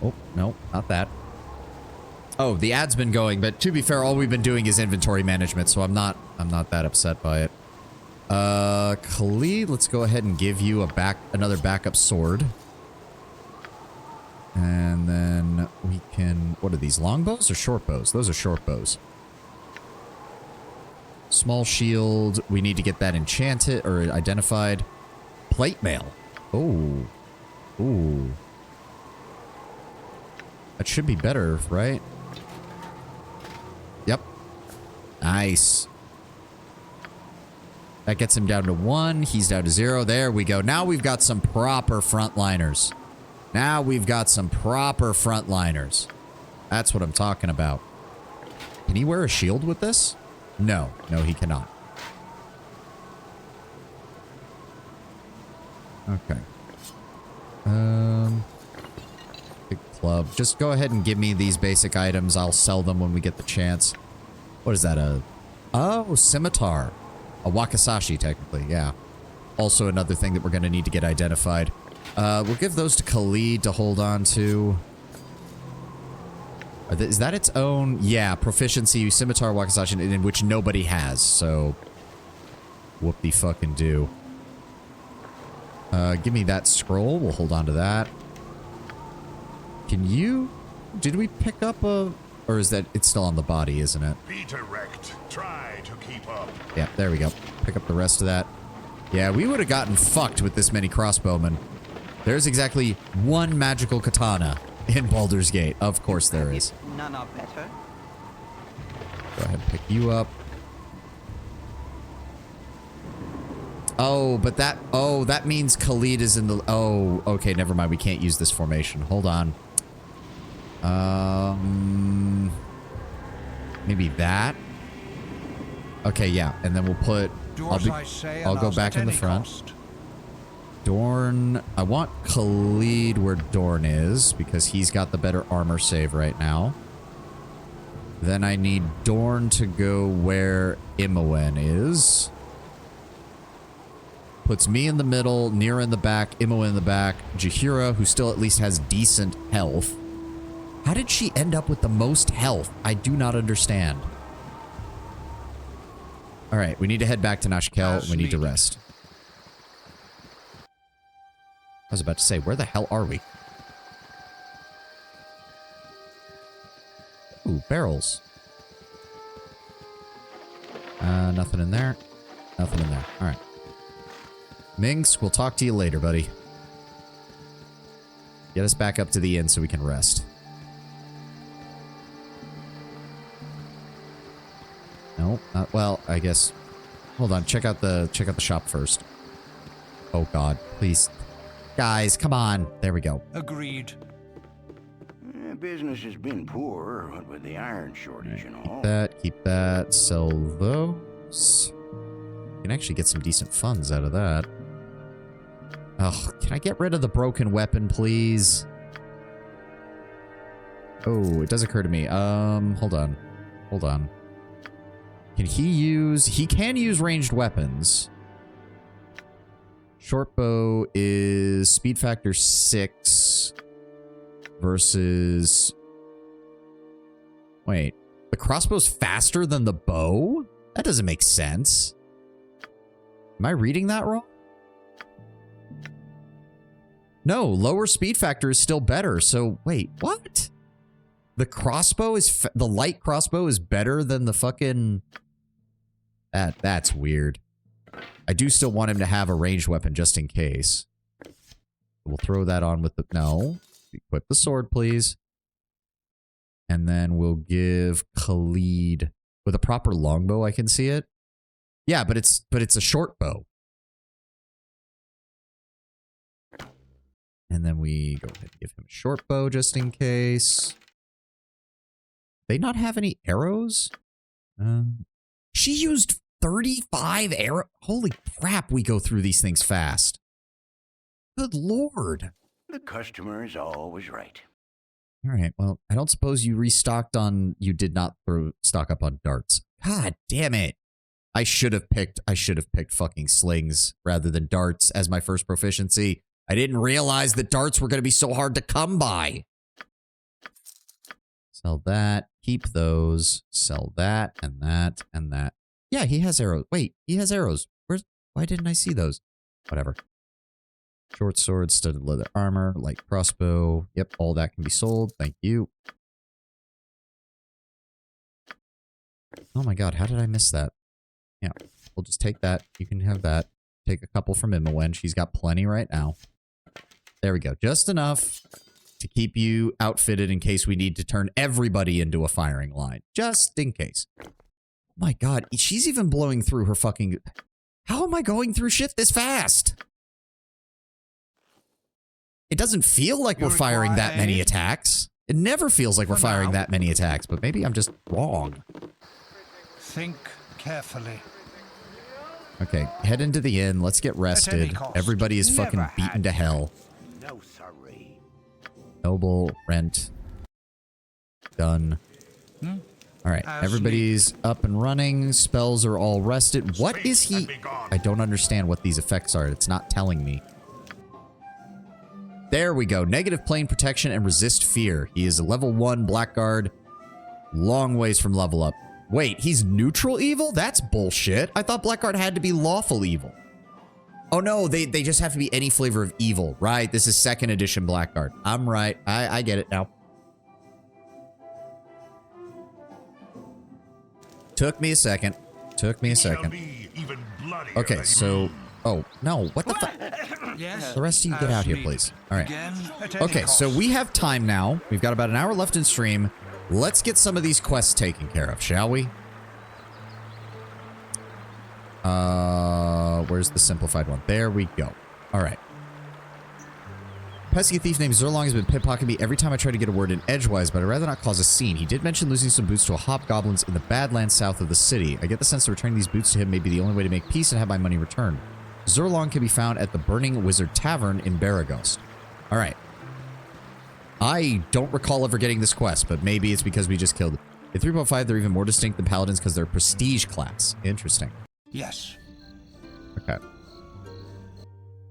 Oh, no, not that. Oh, the ad's been going, but to be fair, all we've been doing is inventory management, so I'm not that upset by it. Khalid, let's go ahead and give you another backup sword. And then we can, what are these, longbows or short bows? Those are short bows. Small shield, we need to get that enchanted or identified. Plate mail. Oh. Ooh. That should be better, right? Yep. Nice. That gets him down to 1. He's down to 0. There we go. Now we've got some proper frontliners. Now we've got some proper frontliners. That's what I'm talking about. Can he wear a shield with this? No. No, he cannot. Okay. Big club. Just go ahead and give me these basic items. I'll sell them when we get the chance. What is that? Oh, scimitar. A wakizashi, technically. Yeah. Also another thing that we're going to need to get identified. We'll give those to Khalid to hold on to. Is that its own? Yeah, proficiency, scimitar, wakizashi, in which nobody has. So, whoop-de-fucking-do. Give me that scroll. We'll hold on to that. Can you... Did we pick up a... Or is that... It's still on the body, isn't it? Be direct. Try to keep up. Yeah, there we go. Pick up the rest of that. Yeah, we would have gotten fucked with this many crossbowmen. There's exactly one magical katana in Baldur's Gate. Of course there is. None are better. Go ahead and pick you up. Oh, but that... Oh, that means Khalid is in the... Oh, okay, never mind. We can't use this formation. Hold on. Maybe that? Okay, yeah. And then we'll put... I'll go back in the front. Dorn... I want Khalid where Dorn is, because he's got the better armor save right now. Then I need Dorn to go where Imoen is. Puts me in the middle, Nira in the back, Imoen in the back, Jahira, who still at least has decent health. How did she end up with the most health? I do not understand. Alright, we need to head back to Nashkel. We need to rest. I was about to say, where the hell are we? Ooh, barrels. Nothing in there. Nothing in there. Alright. Minx, we'll talk to you later, buddy. Get us back up to the inn so we can rest. No, not well, I guess. Hold on, check out the shop first. Oh god, please. Guys, come on. There we go. Agreed. Business has been poor, what with the iron shortage and all. Keep that, sell those. You can actually get some decent funds out of that. Oh, can I get rid of the broken weapon, please? Oh, it does occur to me. Hold on. Hold on. Can he use... He can use ranged weapons. Short bow is speed factor 6 versus... Wait. The crossbow's faster than the bow? That doesn't make sense. Am I reading that wrong? No, lower speed factor is still better. So, wait, what? The crossbow is... the light crossbow is better than the fucking... That's weird. I do still want him to have a ranged weapon just in case. We'll throw that on with the... No. Equip the sword, please. And then we'll give Khalid... With a proper longbow, I can see it. Yeah, but it's a short bow. And then we go ahead and give him a short bow just in case. They not have any arrows? She used 35 arrows. Holy crap, we go through these things fast. Good lord. The customer is always right. All right, well, I don't suppose you restocked on... You did not stock up on darts. God damn it. I should have picked fucking slings rather than darts as my first proficiency. I didn't realize that darts were going to be so hard to come by. Sell that. Keep those. Sell that and that and that. Yeah, he has arrows. Wait, he has arrows. Why didn't I see those? Whatever. Short sword, studded leather armor, light crossbow. Yep, all that can be sold. Thank you. Oh my god, how did I miss that? Yeah, we'll just take that. You can have that. Take a couple from Imoen. She's got plenty right now. There we go. Just enough to keep you outfitted in case we need to turn everybody into a firing line. Just in case. My God, she's even blowing through her fucking... How am I going through shit this fast? It doesn't feel like we're firing that many attacks. It never feels like we're firing that many attacks, but maybe I'm just wrong. Think carefully. Okay, head into the inn. Let's get rested. Everybody is fucking beaten to hell. No, sorry. Noble, rent. Done. All right, everybody's up and running. Spells are all rested. What is he? I don't understand what these effects are. It's not telling me. There we go. Negative plane protection and resist fear. He is a level 1 blackguard. Long ways from level up. Wait, he's neutral evil? That's bullshit. I thought blackguard had to be lawful evil. Oh no, they just have to be any flavor of evil. Right, this is 2nd edition blackguard. I'm right. I get it now. Took me a second. Okay, so... Oh, no. What the fuck? Yes. The rest of you get out here, please. All right. Okay, so we have time now. We've got about an hour left in stream. Let's get some of these quests taken care of, shall we? Where's the simplified one? There we go. All right. Pesky thief named Zerlong has been pickpocketing me every time I try to get a word in edgewise, but I'd rather not cause a scene. He did mention losing some boots to a hobgoblins in the Badlands south of the city. I get the sense that returning these boots to him may be the only way to make peace and have my money returned. Zerlong can be found at the Burning Wizard Tavern in Baragost. All right. I don't recall ever getting this quest, but maybe it's because we just killed it. In 3.5, they're even more distinct than paladins because they're prestige class. Interesting. Yes. Okay.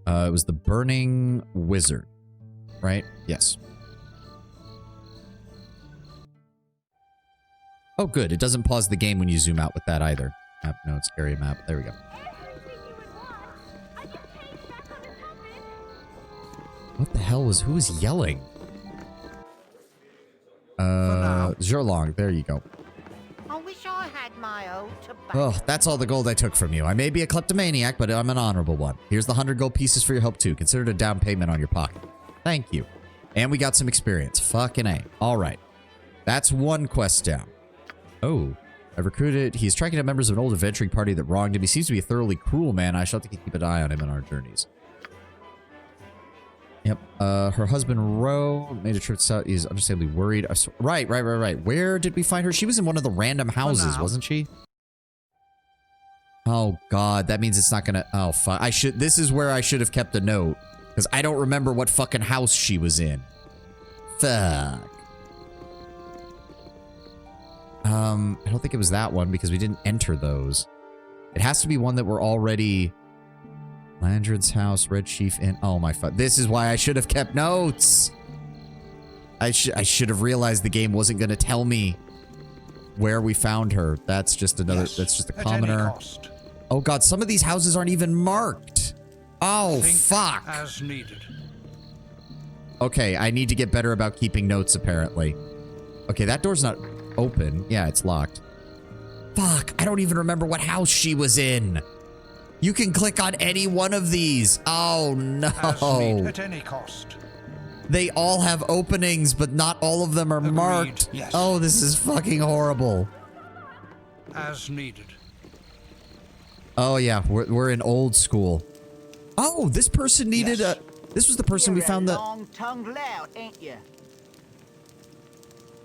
It was the Burning Wizard, right? Yes. Oh, good. It doesn't pause the game when you zoom out with that either. Map notes, area map. There we go. What the hell was... Who was yelling? Zerlong. There you go. I wish I had my old tobacco. Oh, that's all the gold I took from you. I may be a kleptomaniac, but I'm an honorable one. Here's the 100 gold pieces for your help, too. Consider it a down payment on your pocket. Thank you. And we got some experience. Fucking A. All right. That's one quest down. Oh. I've recruited... He's tracking down members of an old adventuring party that wronged him. He seems to be a thoroughly cruel man. I shall have to keep an eye on him in our journeys. Yep. Her husband, Ro, made a trip south. He's understandably worried. Right. Where did we find her? She was in one of the random houses, wasn't she? Oh, God. That means it's not gonna... Oh, fuck. This is where I should have kept a note. Because I don't remember what fucking house she was in. Fuck. I don't think it was that one because we didn't enter those. It has to be one that we're already... Landred's house, Red Chief Inn. Oh my fuck. This is why I should have kept notes. I should have realized the game wasn't going to tell me where we found her. That's just another... Yes, that's just a commoner. Oh god, some of these houses aren't even marked. Oh, fuck. As needed. Okay, I need to get better about keeping notes, apparently. Okay, that door's not open. Yeah, it's locked. Fuck, I don't even remember what house she was in. You can click on any one of these. Oh, no. At any cost. They all have openings, but not all of them are marked. Yes. Oh, this is fucking horrible. As needed. Oh, yeah. We're in old school. Oh, this person needed a... This was the person we found the... Long-tongued lout, ain't you?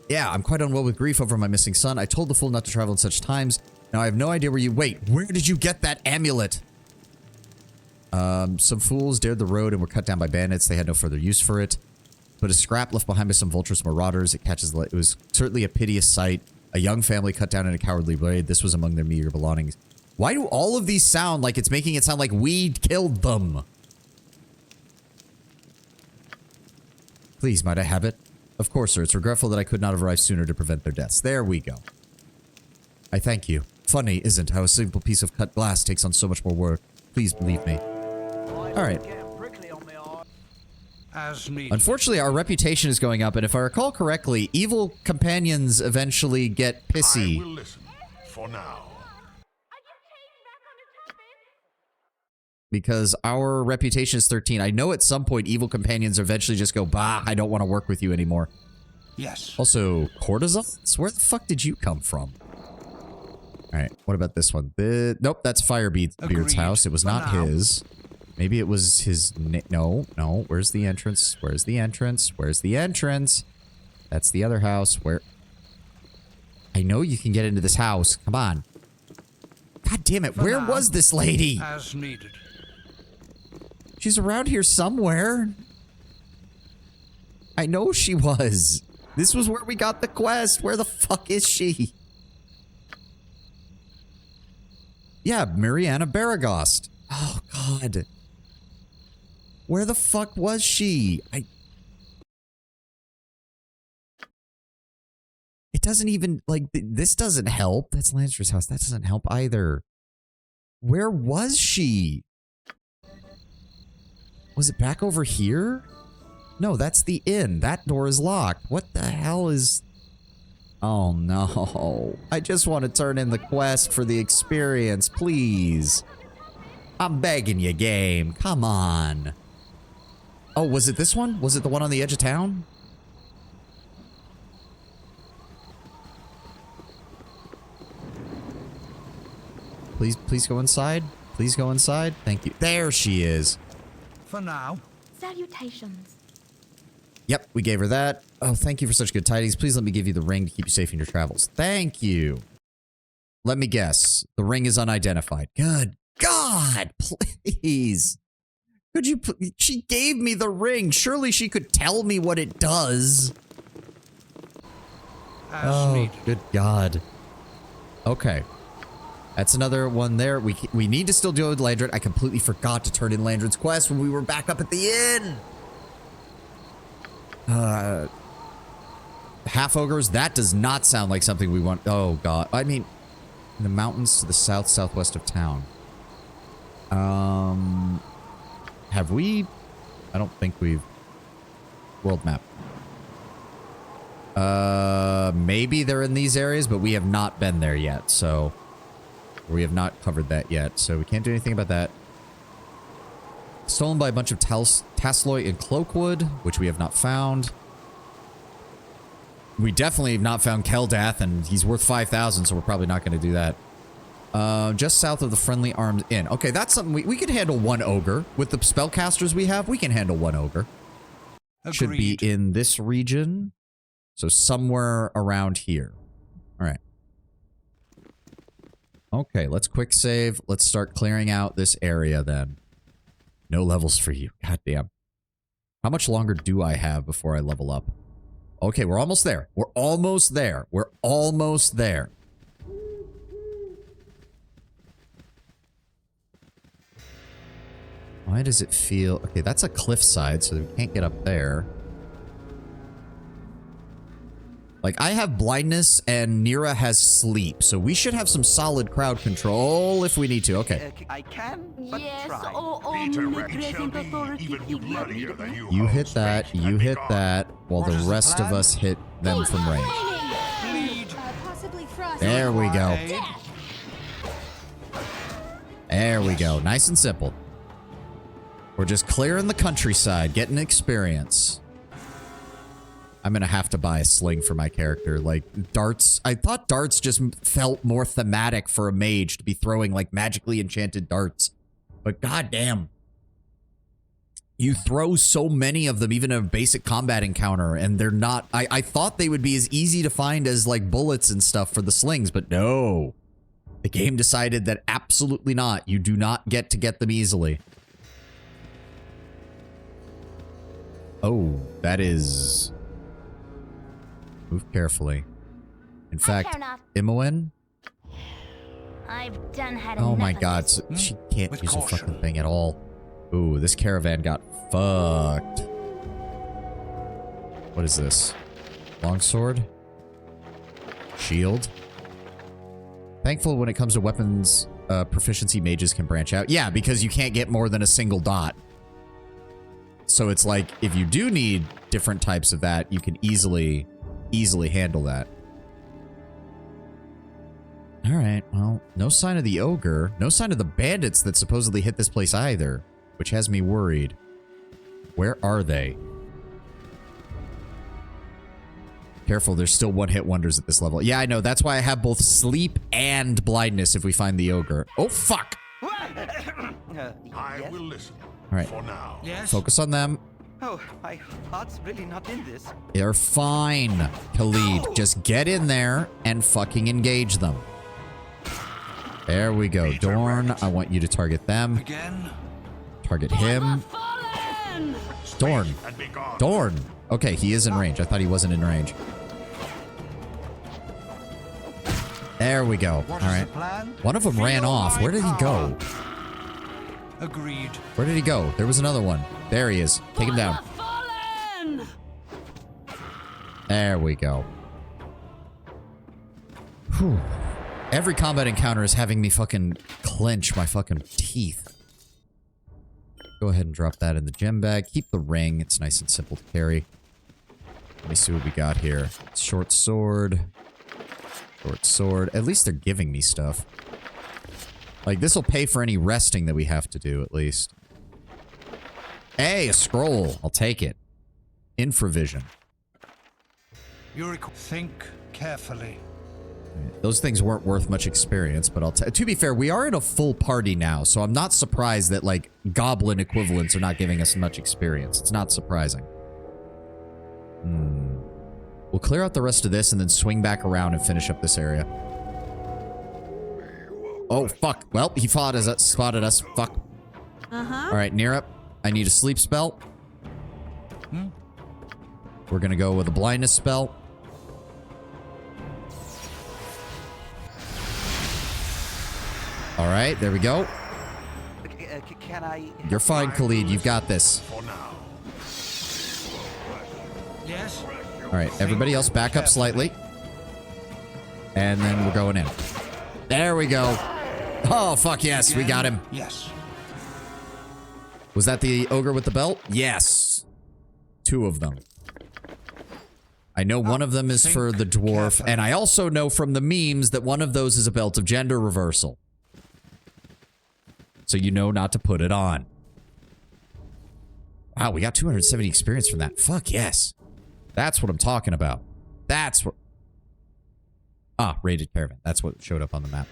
Yeah, I'm quite unwell with grief over my missing son. I told the fool not to travel in such times. Now I have no idea where you... Wait, where did you get that amulet? Some fools dared the road and were cut down by bandits. They had no further use for it. But a scrap left behind by some vulturous marauders. It catches the light. It was certainly a piteous sight. A young family cut down in a cowardly raid. This was among their meager belongings. Why do all of these sound like it's making it sound like we killed them? Please, might I have it? Of course, sir. It's regretful that I could not have arrived sooner to prevent their deaths. There we go. I thank you. Funny, isn't, how a simple piece of cut glass takes on so much more work. Please believe me. Alright. As needed. Unfortunately, our reputation is going up, and if I recall correctly, evil companions eventually get pissy. I will listen. For now. Because our reputation is 13. I know at some point evil companions eventually just go, bah, I don't want to work with you anymore. Yes. Also, courtesans? Where the fuck did you come from? All right, what about this one? Nope, that's Firebeard's house. It was not his. Maybe it was his... No. Where's the entrance? Where's the entrance? Where's the entrance? That's the other house. Where... I know you can get into this house. Come on. God damn it. Where was this lady? As needed. She's around here somewhere. I know she was. This was where we got the quest. Where the fuck is she? Yeah, Mariana Baragost. Oh, God. Where the fuck was she? It doesn't even, like, this doesn't help. That's Lancer's house. That doesn't help either. Where was she? Was it back over here? No, that's the inn. That door is locked. What the hell is... Oh, no. I just want to turn in the quest for the experience, please. I'm begging you, game. Come on. Oh, was it this one? Was it the one on the edge of town? Please go inside. Please go inside. Thank you. There she is. For now. Salutations. Yep, we gave her that. Oh, thank you for such good tidings. Please let me give you the ring to keep you safe in your travels. Thank you. Let me guess. The ring is unidentified. Good God, please. Could you... She gave me the ring. Surely she could tell me what it does. Oh, good God. Okay. That's another one there. We need to still deal with Landred. I completely forgot to turn in Landred's quest when we were back up at the inn. Half ogres? That does not sound like something we want. Oh, God. I mean, in the mountains to the southwest of town. Have we? I don't think we've... World map. Maybe they're in these areas, but we have not been there yet, so... We have not covered that yet, so we can't do anything about that. Stolen by a bunch of Tasloy in Cloakwood, which we have not found. We definitely have not found Keldath, and he's worth 5,000, so we're probably not going to do that. Just south of the Friendly Arms Inn. Okay, that's something we can handle one ogre. With the spellcasters we have, we can handle one ogre. Agreed. Should be in this region. So somewhere around here. Alright. Okay, let's quick save. Let's start clearing out this area then. No levels for you. God damn. How much longer do I have before I level up? Okay, we're almost there. We're almost there. We're almost there. Why does it feel... Okay, that's a cliffside, so we can't get up there. Like, I have blindness and Nira has sleep, so we should have some solid crowd control if we need to. Okay. I can, but Yes, try. oh, omnipresent authority. You hit that, you hit that, while the rest of us hit them from range. Possibly frost. There we go. There we go. Nice and simple. We're just clearing the countryside, getting experience. I'm gonna have to buy a sling for my character. Like, darts... I thought darts just felt more thematic for a mage to be throwing, like, magically enchanted darts. But goddamn. You throw so many of them, even in a basic combat encounter, and they're not... I thought they would be as easy to find as, like, bullets and stuff for the slings, but no. The game decided that absolutely not. You do not get to get them easily. Oh, that is... Move carefully. In fact, Imoen? I've done had Oh enough my of god, this. so she can't use her fucking thing at all. Ooh, this caravan got fucked. What is this? Longsword? Shield? Thankful when it comes to weapons proficiency, mages can branch out. Yeah, because you can't get more than a single dot. So it's like, if you do need different types of that, you can easily handle that. Alright, well, no sign of the ogre. No sign of the bandits that supposedly hit this place either, which has me worried. Where are they? Careful, there's still one-hit wonders at this level. Yeah, I know. That's why I have both sleep and blindness if we find the ogre. Oh, fuck! I will listen. All right. For now. Yes. Focus on them. Oh, my heart's really not in this. They're fine, Khalid. Just get in there and fucking engage them. There we go. Dorn, I want you to target them. Again? Target him. Dorn. Dorn. Okay, he is in range. I thought he wasn't in range. There we go. All right. One of them ran off. Where did he go? Agreed. Where did he go? There was another one. There he is. Take him down. There we go. Whew. Every combat encounter is having me fucking clench my fucking teeth. Go ahead and drop that in the gem bag. Keep the ring. It's nice and simple to carry. Let me see what we got here. Short sword. Short sword. At least they're giving me stuff. Like, this will pay for any resting that we have to do, at least. Hey, a scroll. I'll take it. Infravision. Think carefully. Those things weren't worth much experience, but to be fair, we are in a full party now, so I'm not surprised that, like, goblin equivalents are not giving us much experience. It's not surprising. We'll clear out the rest of this and then swing back around and finish up this area. Oh, fuck. Well, he spotted us. Fuck. All right, near up. I need a sleep spell. We're going to go with a blindness spell. All right, there we go. Can I... You're fine, Khalid. You've got this. Yes. All right, everybody else back up slightly. And then we're going in. There we go. Oh, fuck yes. We got him. Yes. Was that the ogre with the belt? Yes. 2 of them. I know one of them is for the dwarf, and I also know from the memes that one of those is a belt of gender reversal. So you know not to put it on. Wow, we got 270 experience from that. Fuck yes. That's what I'm talking about. That's what... Ah, raided caravan. That's what showed up on the map.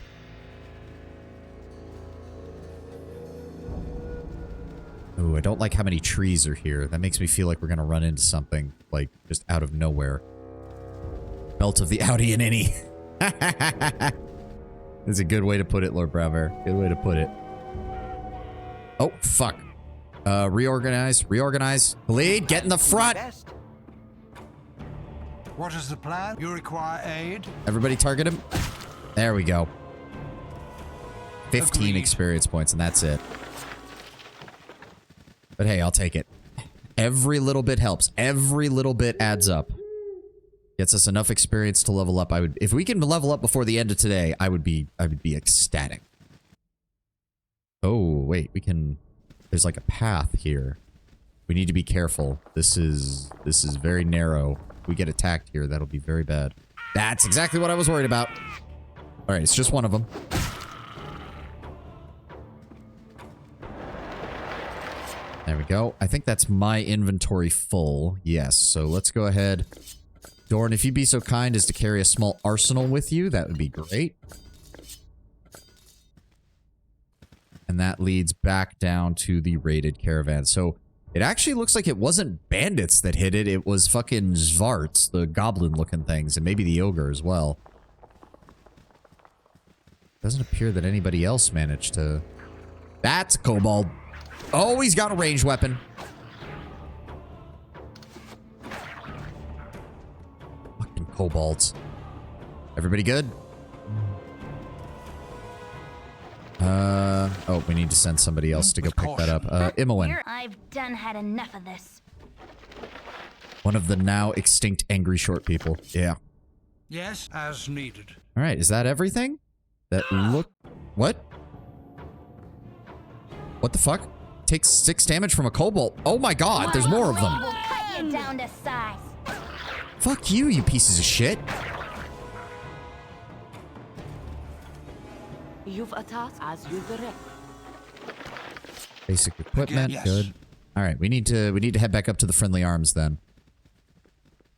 Ooh, I don't like how many trees are here. That makes me feel like we're going to run into something, like, just out of nowhere. Belt of the Audi and Innie. That's a good way to put it, Lord Brownbear. Good way to put it. Oh, fuck. Reorganize. Khalid, get in the front! What is the plan? You require aid? Everybody target him. There we go. 15 experience points, and that's it. But hey, I'll take it. Every little bit helps. Every little bit adds up. Gets us enough experience to level up. If we can level up before the end of today, I would be ecstatic. Oh, wait, we can... There's like a path here. We need to be careful. This is very narrow. If we get attacked here, that'll be very bad. That's exactly what I was worried about. All right, it's just one of them. There we go. I think that's my inventory full. Yes, so let's go ahead. Dorn, if you'd be so kind as to carry a small arsenal with you, that would be great. And that leads back down to the raided caravan. So it actually looks like it wasn't bandits that hit it. It was fucking Zvarts, the goblin-looking things, and maybe the ogre as well. Doesn't appear that anybody else managed to... That's a kobold. Oh, he's got a ranged weapon. Fucking kobolds. Everybody good? Oh, we need to send somebody else to go pick that up. Imowen. I've done had enough of this. One of the now extinct angry short people. Yeah. Yes, as needed. All right, is that everything? That look... What? What the fuck? Takes 6 damage from a kobold. Oh my god, there's more of them. We'll cut you down to size. Fuck you, you pieces of shit. You've a task as you direct. Basic equipment, Yes. good. All right, we need to head back up to the friendly arms then.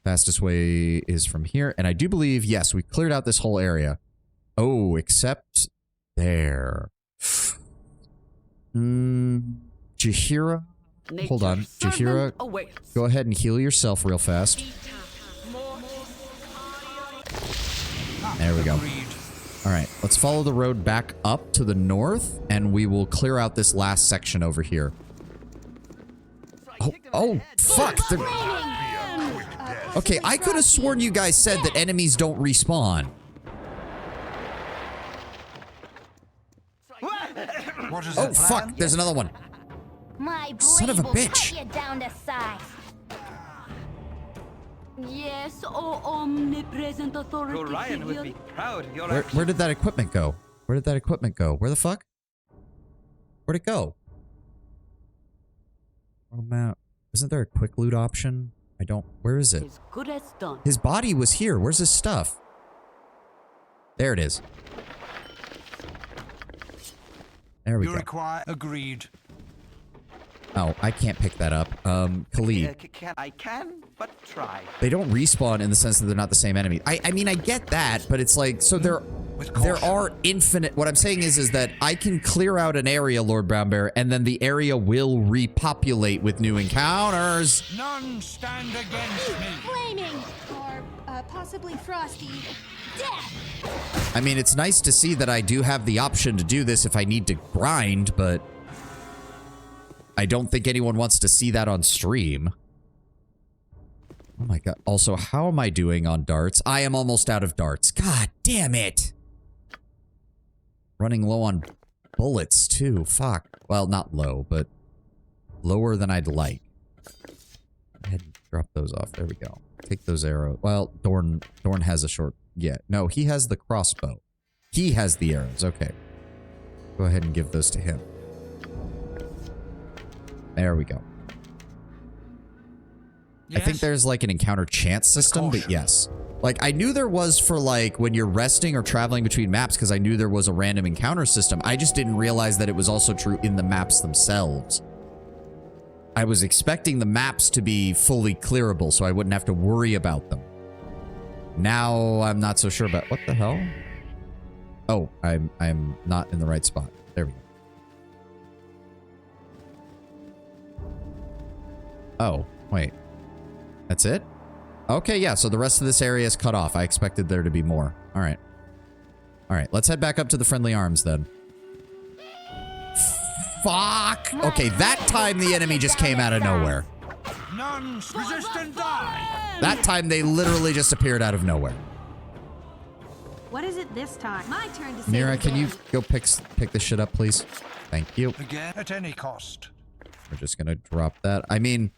Fastest way is from here. And I do believe, yes, we cleared out this whole area. Oh, except there. Jahira. Hold on. Jahira, go ahead and heal yourself real fast. There we go. All right, let's follow the road back up to the north, and we will clear out this last section over here. Oh, fuck. Okay, I could have sworn you guys said that enemies don't respawn. Oh, fuck. There's another one. My Son of a blade will bitch. cut you down to size. Yes, oh omnipresent authority. Orion would be proud. Where did that equipment go? Where did that equipment go? Where the fuck? Where'd it go? Oh, man. Isn't there a quick loot option? I don't... Where is it? As good as done. His body was here. Where's his stuff? There it is. There we go. You require... Agreed. Oh, I can't pick that up. Khalid. I can, but try. They don't respawn in the sense that they're not the same enemy. I mean, I get that, but it's like, so there are infinite... What I'm saying is that I can clear out an area, Lord Brownbear, and then the area will repopulate with new encounters. None stand against me. Flaming, or possibly frosty. Death! I mean, it's nice to see that I do have the option to do this if I need to grind, but... I don't think anyone wants to see that on stream. Oh my god. Also, how am I doing on darts? I am almost out of darts. God damn it. Running low on bullets, too. Fuck. Well, not low, but lower than I'd like. Go ahead and drop those off. There we go. Take those arrows. Well, Dorn has a short... Yeah. No, he has the crossbow. He has the arrows. Okay. Go ahead and give those to him. There we go. Yes. I think there's like an encounter chance system, but yes. Like, I knew there was for like when you're resting or traveling between maps because I knew there was a random encounter system. I just didn't realize that it was also true in the maps themselves. I was expecting the maps to be fully clearable so I wouldn't have to worry about them. Now I'm not so sure about... What the hell? Oh, I'm not in the right spot. There we go. Oh, wait. That's it? Okay, yeah, so the rest of this area is cut off. I expected there to be more. All right. All right, let's head back up to the friendly arms then. Fuck! Okay, that time the enemy just came out of nowhere. None resist and die. That time they literally just appeared out of nowhere. What is it this time? My turn to say Mira, can you go pick this shit up, please? Thank you. Again, at any cost. We're just gonna drop that. I mean,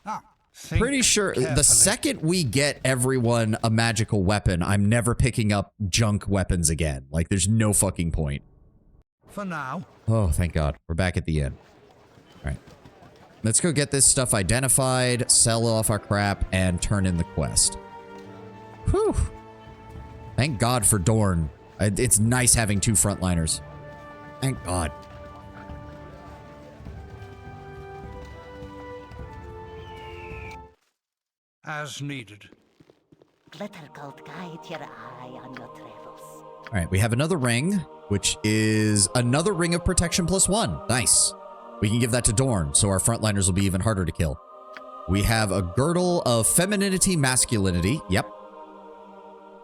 pretty sure the second we get everyone a magical weapon, I'm never picking up junk weapons again. Like, there's no fucking point. For now. Oh, thank God. We're back at the end. All right. Let's go get this stuff identified, sell off our crap, and turn in the quest. Whew. Thank God for Dorn. It's nice having two frontliners. Thank God. As needed. Glitter gold guide your eye on your travels. All right, we have another ring, which is another ring of protection +1. Nice. We can give that to Dorn, so our frontliners will be even harder to kill. We have a girdle of femininity, masculinity. Yep.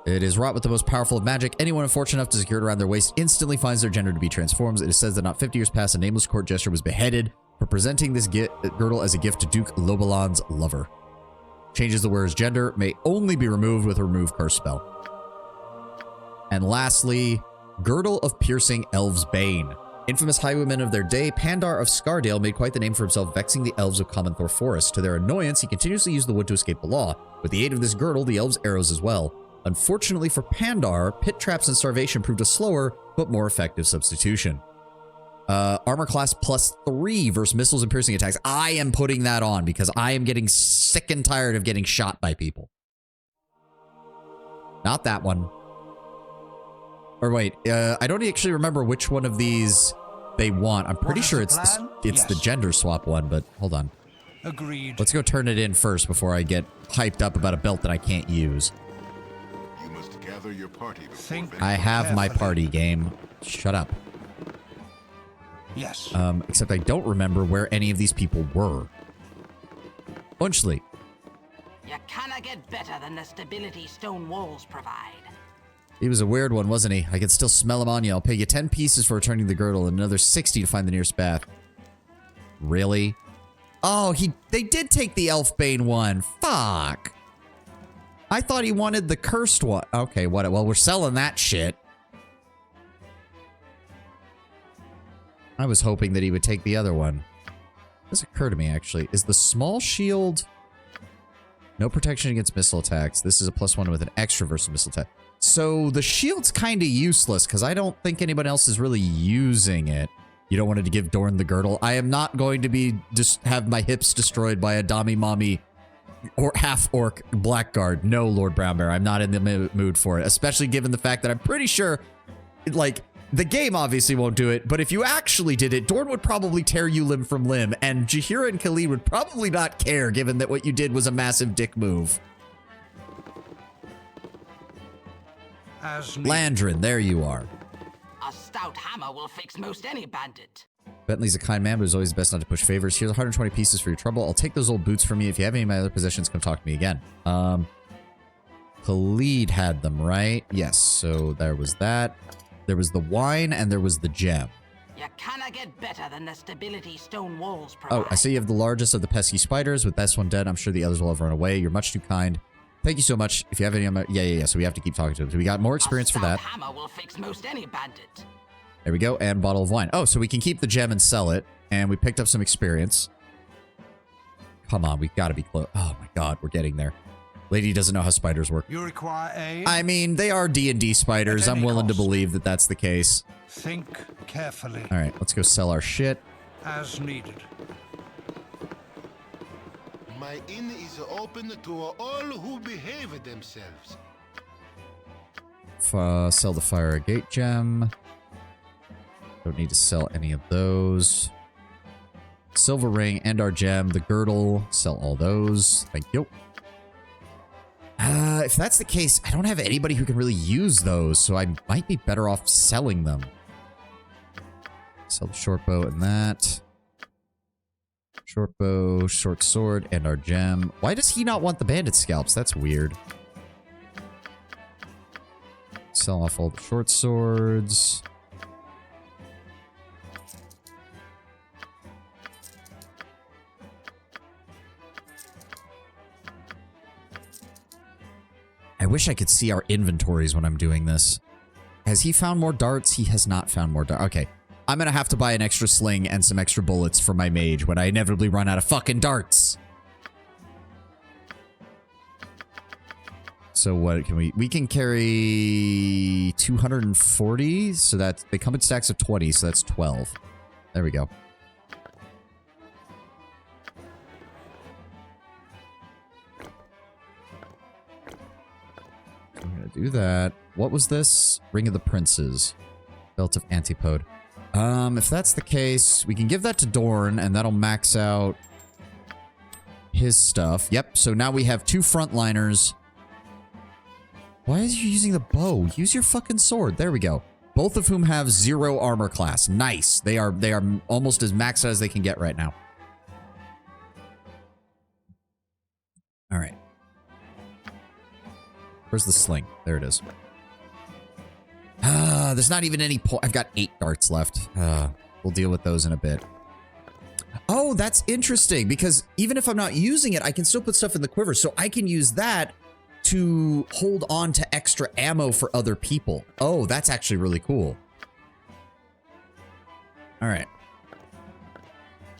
It is wrought with the most powerful of magic. Anyone unfortunate enough to secure it around their waist instantly finds their gender to be transformed. It is said that not 50 years past, a nameless court jester was beheaded for presenting this girdle as a gift to Duke Lobalan's lover. Changes the wearer's gender, may only be removed with a remove curse spell. And lastly, Girdle of Piercing Elves' Bane. Infamous highwaymen of their day, Pandar of Scardale made quite the name for himself, vexing the elves of Commenthor Forest. To their annoyance, he continuously used the wood to escape the law. With the aid of this girdle, the elves' arrows as well. Unfortunately for Pandar, pit traps and starvation proved a slower, but more effective substitution. Armor class +3 versus missiles and piercing attacks. I am putting that on because I am getting sick and tired of getting shot by people. Not that one. Or wait, I don't actually remember which one of these they want. I'm pretty sure it's the gender swap one, but hold on. Agreed. Let's go turn it in first before I get hyped up about a belt that I can't use. You must gather your party before I have my party game. Shut up. Yes. Except I don't remember where any of these people were. Unchley. You cannot get better than the stability stone walls provide. He was a weird one, wasn't he? I can still smell him on you. I'll pay you 10 pieces for returning the girdle and another 60 to find the nearest bath. Really? Oh, they did take the Elfbane one. Fuck. I thought he wanted the cursed one. Okay, what? Well, we're selling that shit. I was hoping that he would take the other one. This occurred to me, actually. Is the small shield... No protection against missile attacks. This is a +1 with an extra versus missile attack. So the shield's kind of useless because I don't think anyone else is really using it. You don't want to give Dorn the girdle. I am not going to be have my hips destroyed by a Dami Mommy or half-orc blackguard. No, Lord Brownbear. I'm not in the mood for it. Especially given the fact that I'm pretty sure, like, the game obviously won't do it, but if you actually did it, Dorn would probably tear you limb from limb, and Jaheira and Khalid would probably not care, given that what you did was a massive dick move. Landrin, there you are. A stout hammer will fix most any bandit. Bentley's a kind man, but it's always best not to push favors. Here's 120 pieces for your trouble. I'll take those old boots from you. If you have any of my other possessions, come talk to me again. Khalid had them, right? Yes, so there was that. There was the wine, and there was the gem. You cannot get better than the stability stone walls provide. Oh, I see you have the largest of the pesky spiders. With this one dead, I'm sure the others will have run away. You're much too kind. Thank you so much. If you have any on my... Yeah. So we have to keep talking to him. So we got more experience for that. Hammer will fix most any bandit. There we go. And bottle of wine. Oh, so we can keep the gem and sell it. And we picked up some experience. Come on, we've got to be close. Oh my god, we're getting there. Lady doesn't know how spiders work. You require aid? I mean, they are D&D spiders. I'm willing to believe that that's the case. Think carefully. All right, let's go sell our shit. As needed. My inn is open to all who behave themselves. Sell the fire gate gem. Don't need to sell any of those. Silver ring and our gem. The girdle. Sell all those. Thank you. If that's the case, I don't have anybody who can really use those, so I might be better off selling them. Sell the short bow and that. Short bow, short sword, and our gem. Why does he not want the bandit scalps? That's weird. Sell off all the short swords. I wish I could see our inventories when I'm doing this. Has he found more darts? He has not found more darts. Okay. I'm gonna have to buy an extra sling and some extra bullets for my mage when I inevitably run out of fucking darts. So what can we can carry 240, so that they come in stacks of 20, so that's 12. There we go. I'm gonna do that. What was this? Ring of the Princes. Belt of Antipode. If that's the case, we can give that to Dorn, and that'll max out his stuff. Yep, so now we have 2 frontliners. Why is you using the bow? Use your fucking sword. There we go. Both of whom have 0 armor class. Nice. They are almost as maxed out as they can get right now. All right. Where's the sling? There it is. There's not even any I've got 8 darts left. We'll deal with those in a bit. Oh, that's interesting, because even if I'm not using it, I can still put stuff in the quiver, so I can use that to hold on to extra ammo for other people. Oh, that's actually really cool. All right.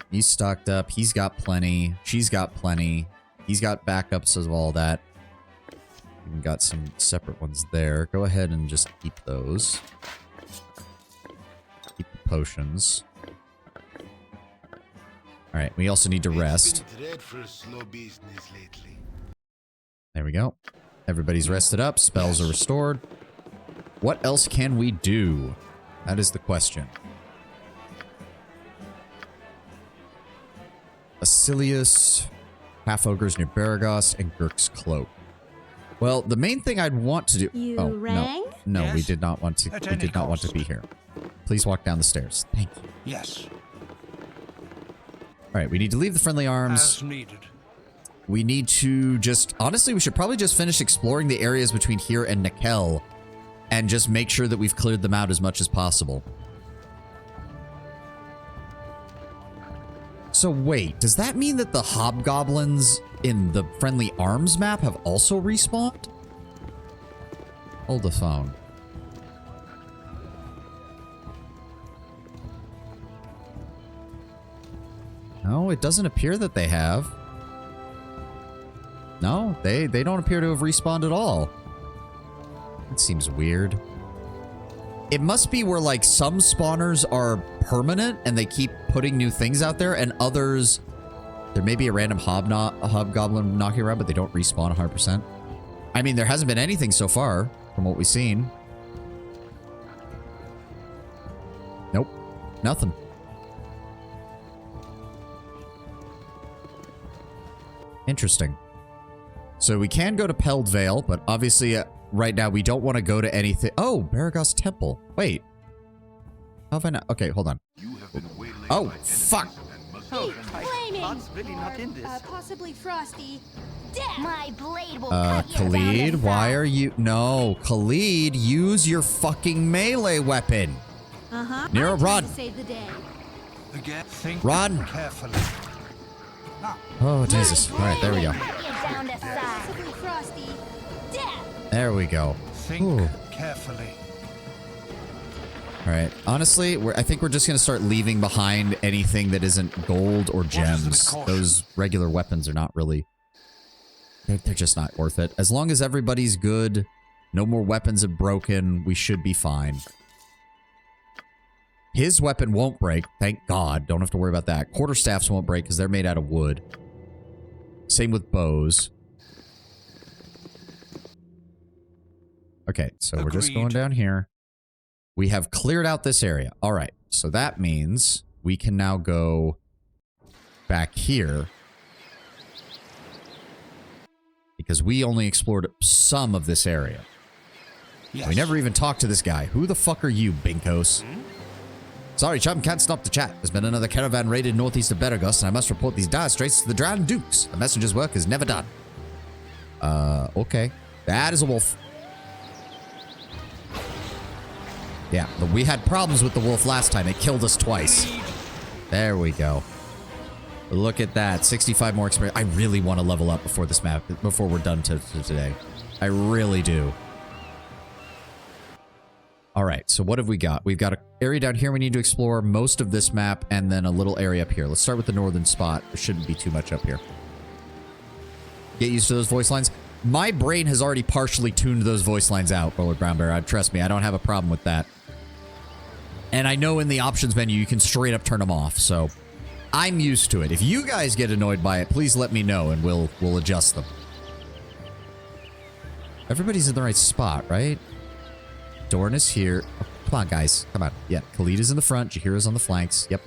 He's stocked up. He's got plenty. She's got plenty. He's got backups of all that. Even got some separate ones there. Go ahead and just keep those. Keep the potions. Alright, we also need to rest. There we go. Everybody's rested up. Spells are restored. What else can we do? That is the question. A Asilius, half-ogres near Baragos, and Gurk's Cloak. Well, the main thing I'd want to do... You rang? No, Yes? we did not want to. At We any did not want to cost. be here. Please walk down the stairs. Thank you. Yes. All right, we need to leave the friendly arms. As needed. We need to just... Honestly, we should probably just finish exploring the areas between here and Nikel and just make sure that we've cleared them out as much as possible. So wait, does that mean that the hobgoblins in the friendly arms map have also respawned? Hold the phone. No, it doesn't appear that they have. No, they don't appear to have respawned at all. That seems weird. It must be where, like, some spawners are permanent and they keep putting new things out there, and others, there may be a random hobgoblin knocking around, but they don't respawn 100%. I mean, there hasn't been anything so far from what we've seen. Nope. Nothing. Interesting. So we can go to Peld Vale, but obviously right now we don't want to go to anything. Oh, Baragos Temple. Wait. How have I not? Okay, hold on. Oh, fuck. Hey, Flaming! God's really not in this. Possibly Frosty. Death! My blade will cut you down Khalid, to why size. are you... No, Khalid, use your fucking melee weapon. Uh-huh. Nero, I'm trying run. to save the day. Again, think Run. carefully. Oh, Jesus. All right, there we go. Cut you down to size. Possibly Frosty. Death! There we go. Think Ooh. carefully. All right. Honestly, I think we're just going to start leaving behind anything that isn't gold or gems. Those regular weapons are not really... They're just not worth it. As long as everybody's good, no more weapons have broken, we should be fine. His weapon won't break, thank God. Don't have to worry about that. Quarterstaffs won't break because they're made out of wood. Same with bows. Okay, so we're just going down here. We have cleared out this area. All right, so that means we can now go back here. Because we only explored some of this area. Yes. We never even talked to this guy. Who the fuck are you, Binkos? Sorry, chum, can't stop the chat. There's been another caravan raided northeast of Baragos, and I must report these dire straits to the Drowned Dukes. The messenger's work is never done. Okay. That is a wolf. Yeah, but we had problems with the wolf last time. It killed us twice. There we go. Look at that. 65 more experience. I really want to level up before this map, before we're done to today. I really do. All right, so what have we got? We've got an area down here we need to explore, most of this map, and then a little area up here. Let's start with the northern spot. There shouldn't be too much up here. Get used to those voice lines. My brain has already partially tuned those voice lines out, Roller Brown Bear. Trust me, I don't have a problem with that. And I know in the options menu, you can straight up turn them off, so I'm used to it. If you guys get annoyed by it, please let me know, and we'll adjust them. Everybody's in the right spot, right? Dorn is here. Oh, come on, guys. Come on. Yeah, Khalid is in the front. Jahira's on the flanks. Yep.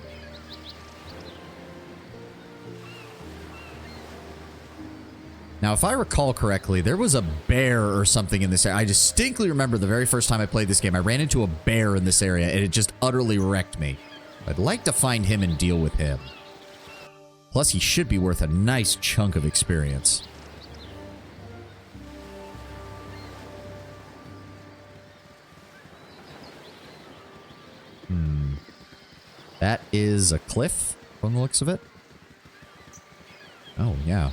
Now, if I recall correctly, there was a bear or something in this area. I distinctly remember the very first time I played this game, I ran into a bear in this area, and it just utterly wrecked me. I'd like to find him and deal with him. Plus, he should be worth a nice chunk of experience. That is a cliff from the looks of it. Oh, yeah.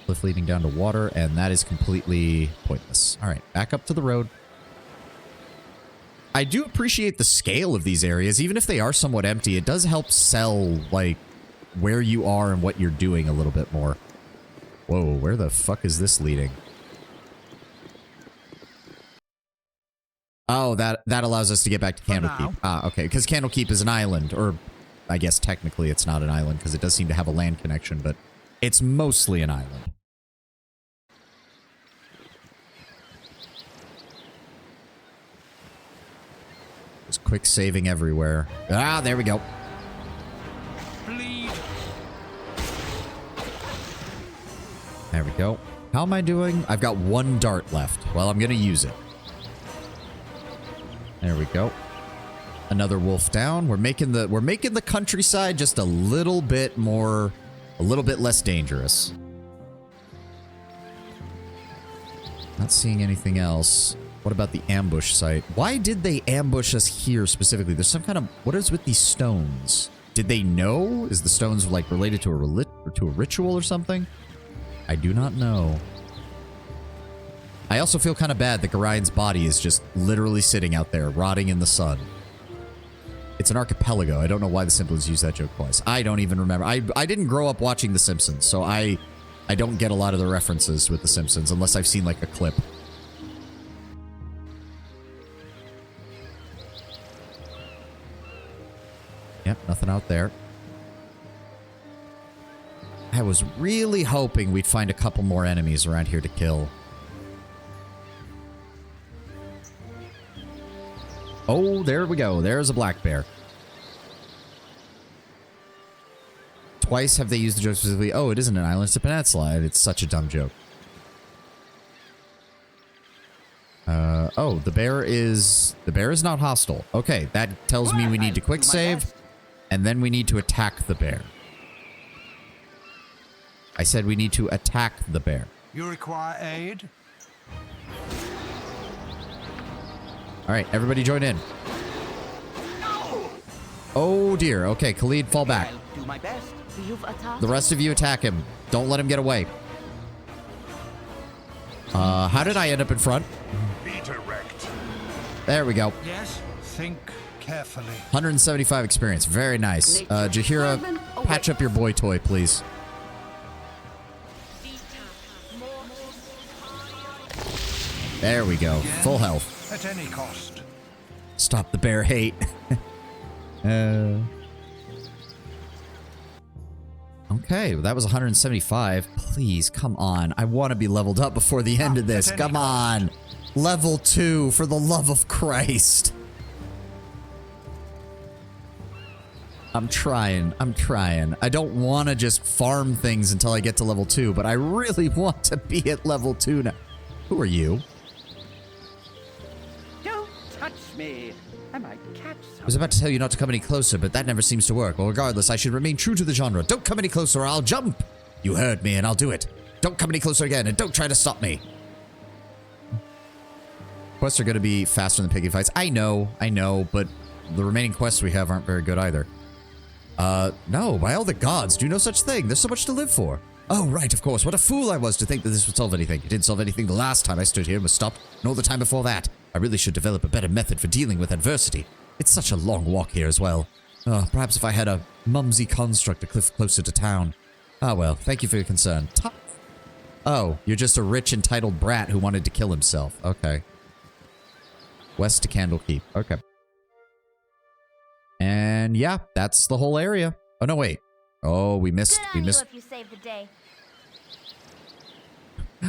Cliff leading down to water, and that is completely pointless. All right, back up to the road. I do appreciate the scale of these areas. Even if they are somewhat empty, it does help sell, like, where you are and what you're doing a little bit more. Whoa, where the fuck is this leading? Oh, that allows us to get back to Candlekeep. Ah, okay, because Candlekeep is an island, or I guess technically it's not an island because it does seem to have a land connection, but it's mostly an island. Just quick saving everywhere. Ah, there we go. Bleed. There we go. How am I doing? I've got 1 dart left. Well, I'm going to use it. There we go. Another wolf down. We're making the countryside just a little bit less dangerous. Not seeing anything else. What about the ambush site? Why did they ambush us here specifically? There's some kind of... What is with these stones? Did they know? Is the stones like related to a ritual or something? I do not know. I also feel kind of bad that Gorian's body is just literally sitting out there, rotting in the sun. It's an archipelago. I don't know why the Simpsons use that joke twice. I don't even remember. I didn't grow up watching The Simpsons, so I don't get a lot of the references with The Simpsons unless I've seen like a clip. Yep, nothing out there. I was really hoping we'd find a couple more enemies around here to kill. Oh, there we go. There's a black bear. Twice have they used the joke specifically. Oh, it isn't an island, it's a peninsula. It's such a dumb joke. Oh, the bear is not hostile. Okay, that tells me we need to quick save, and then we need to attack the bear. I said we need to attack the bear. You require aid? All right, everybody join in. Oh dear. Okay, Khalid, fall back. Do my best. The rest of you attack him. Don't let him get away. How did I end up in front? Be direct. There we go. Yes. Think carefully. 175 experience. Very nice. Jahira, patch up your boy toy, please. There we go. Again, Full health. At any cost. Stop the bear hate. Okay, well, that was 175. Please, come on. I want to be leveled up before the end of this. Come on. Level 2, for the love of Christ. I'm trying. I don't want to just farm things until I get to level 2, but I really want to be at level 2 now. Who are you? Don't touch me. I might catch something. I was about to tell you not to come any closer, but that never seems to work. Well, regardless, I should remain true to the genre. Don't come any closer or I'll jump. You heard me and I'll do it. Don't come any closer again and don't try to stop me. Quests are going to be faster than picking fights. I know, but the remaining quests we have aren't very good either. No, by all the gods, do no such thing. There's so much to live for. Oh, right, of course. What a fool I was to think that this would solve anything. It didn't solve anything the last time I stood here and was stopped, nor the time before that. I really should develop a better method for dealing with adversity. It's such a long walk here as well. Perhaps if I had a mumsy construct a cliff closer to town. Ah, well, thank you for your concern. Oh, you're just a rich, entitled brat who wanted to kill himself. Okay. West to Candlekeep. Okay. And yeah, that's the whole area. Oh, no, wait. Oh, we missed. Good on you if you saved the day.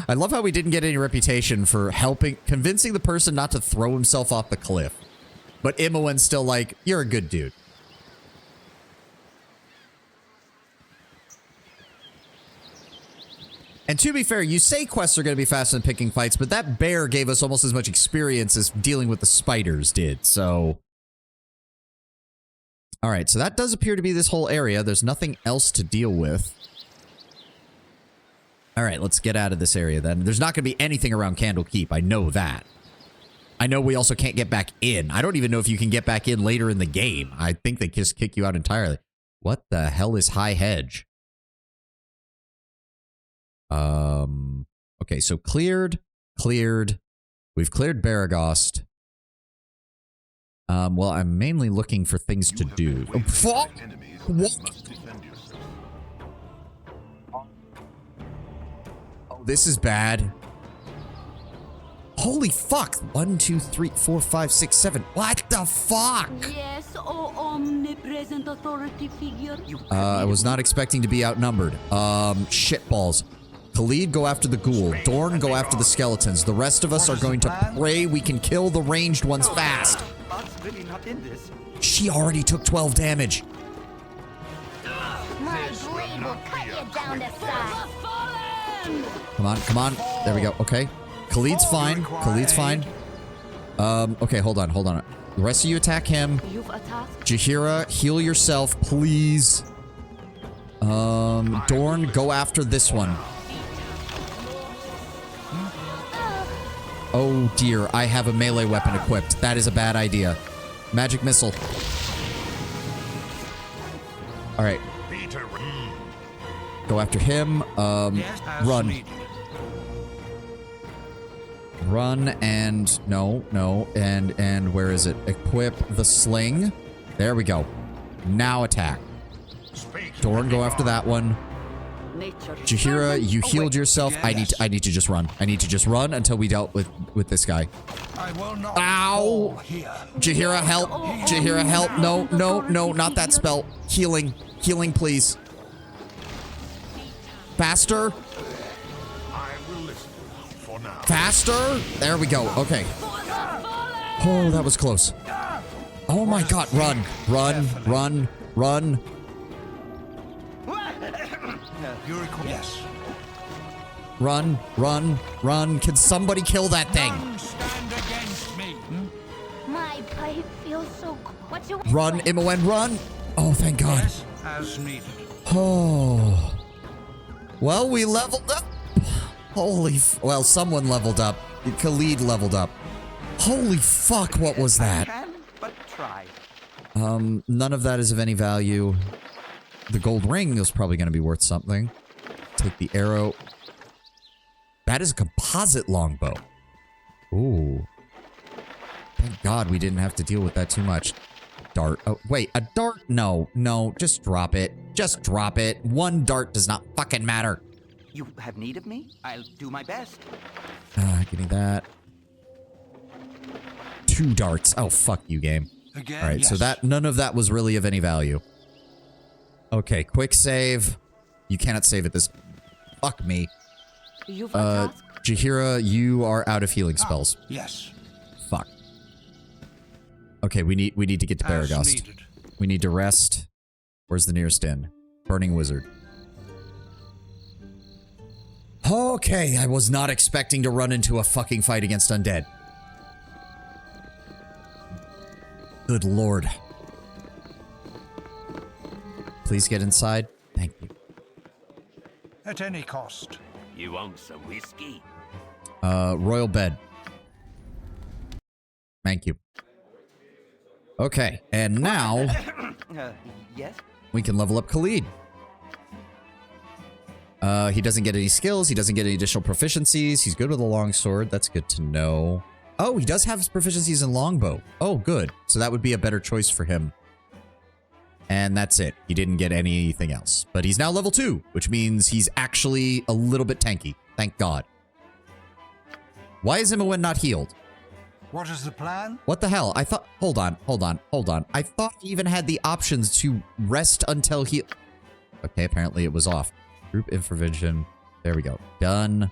I love how we didn't get any reputation for convincing the person not to throw himself off the cliff. But Imoen's still like, you're a good dude. And to be fair, you say quests are going to be faster than picking fights, but that bear gave us almost as much experience as dealing with the spiders did, so... Alright, so that does appear to be this whole area. There's nothing else to deal with. Alright, let's get out of this area then. There's not going to be anything around Candlekeep. I know that. I know we also can't get back in. I don't even know if you can get back in later in the game. I think they just kick you out entirely. What the hell is High Hedge? Okay, so cleared. We've cleared Baragost. Well, I'm mainly looking for things to do. Oh, fuck! What? Oh, this is bad. Holy fuck! 1, 2, 3, 4, 5, 6, 7. What the fuck? Yes, oh omnipresent authority figure. I was not expecting to be outnumbered. Shitballs. Khalid, go after the ghoul. Dorn, go after the skeletons. The rest of us are going to pray we can kill the ranged ones fast. Really not in this. She already took 12 damage. My blade will cut you down to size. Come on, come on. There we go. Okay. Khalid's fine. Khalid's fine. Okay, hold on, hold on. The rest of you attack him. Jaheira, heal yourself, please. Dorn, go after this one. Oh dear, I have a melee weapon equipped. That is a bad idea. Magic missile. Alright. Go after him. Run. Run and... No, no. And where is it? Equip the sling. There we go. Now attack. Dorn, go after that one. Jaheira, you healed yourself. I need to just run. I need to just run until we dealt with this guy. Ow! Jaheira, help! Jaheira, help! No, no, no, not that spell. Healing. Healing, please. Faster. Faster. There we go. Okay. Oh, that was close. Oh my god. Run. Run. Run. Run. Yes. Run. Run. Run. Can somebody kill that thing? Stand against me. My pipe feels so cold. Run, Imoen, run. Oh, thank God. Yes, as needed. Oh. Well, we leveled up. Holy well, someone leveled up. Khalid leveled up. Holy fuck, what was that? But try. None of that is of any value. The gold ring is probably going to be worth something. Take the arrow. That is a composite longbow. Ooh. Thank God we didn't have to deal with that too much. Dart. Oh, wait, a dart? No, no, just drop it. Just drop it. One dart does not fucking matter. You have need of me? I'll do my best. Give me that. 2 darts. Oh, fuck you, game. Again, Alright, so that none of that was really of any value. Okay, quick save. You cannot save at this. Fuck me. Jaheira, you are out of healing spells. Yes. Fuck. Okay, we need to get to Baragast. We need to rest. Where's the nearest inn? Burning Wizard. Okay, I was not expecting to run into a fucking fight against undead. Good lord. Please get inside. Thank you. At any cost. You want some whiskey? Royal bed. Thank you. Okay, and now... Yes? We can level up Khalid. He doesn't get any skills. He doesn't get any additional proficiencies. He's good with a longsword. That's good to know. Oh, he does have his proficiencies in longbow. Oh, good. So that would be a better choice for him. And that's it. He didn't get anything else. But he's now level 2, which means he's actually a little bit tanky. Thank God. Why is Imoen not healed? What is the plan? What the hell? I thought... Hold on, hold on, hold on. I thought he even had the options to rest until he... Okay, apparently it was off. Group intervention. There we go. Done.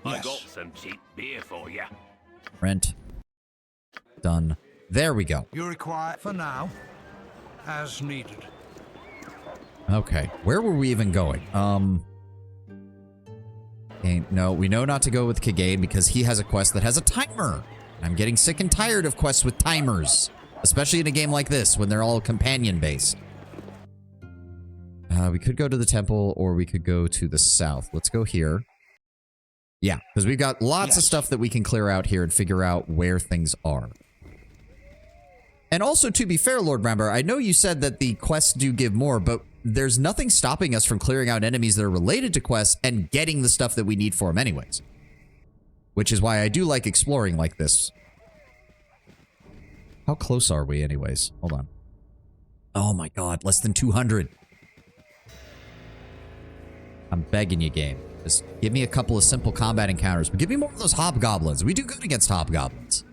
I got some cheap beer for you. Rent. Done. There we go. You require for now, as needed. Okay. Where were we even going? Okay, no, we know not to go with Kagain because he has a quest that has a timer. I'm getting sick and tired of quests with timers. Especially in a game like this, when they're all companion-based. We could go to the temple, or we could go to the south. Let's go here. Yeah, because we've got lots of stuff that we can clear out here and figure out where things are. And also, to be fair, Lord Ramber, I know you said that the quests do give more, but there's nothing stopping us from clearing out enemies that are related to quests and getting the stuff that we need for them anyways. Which is why I do like exploring like this. How close are we anyways? Hold on. Oh my god, less than 200. I'm begging you, game. Just give me a couple of simple combat encounters, but give me more of those hobgoblins. We do good against hobgoblins.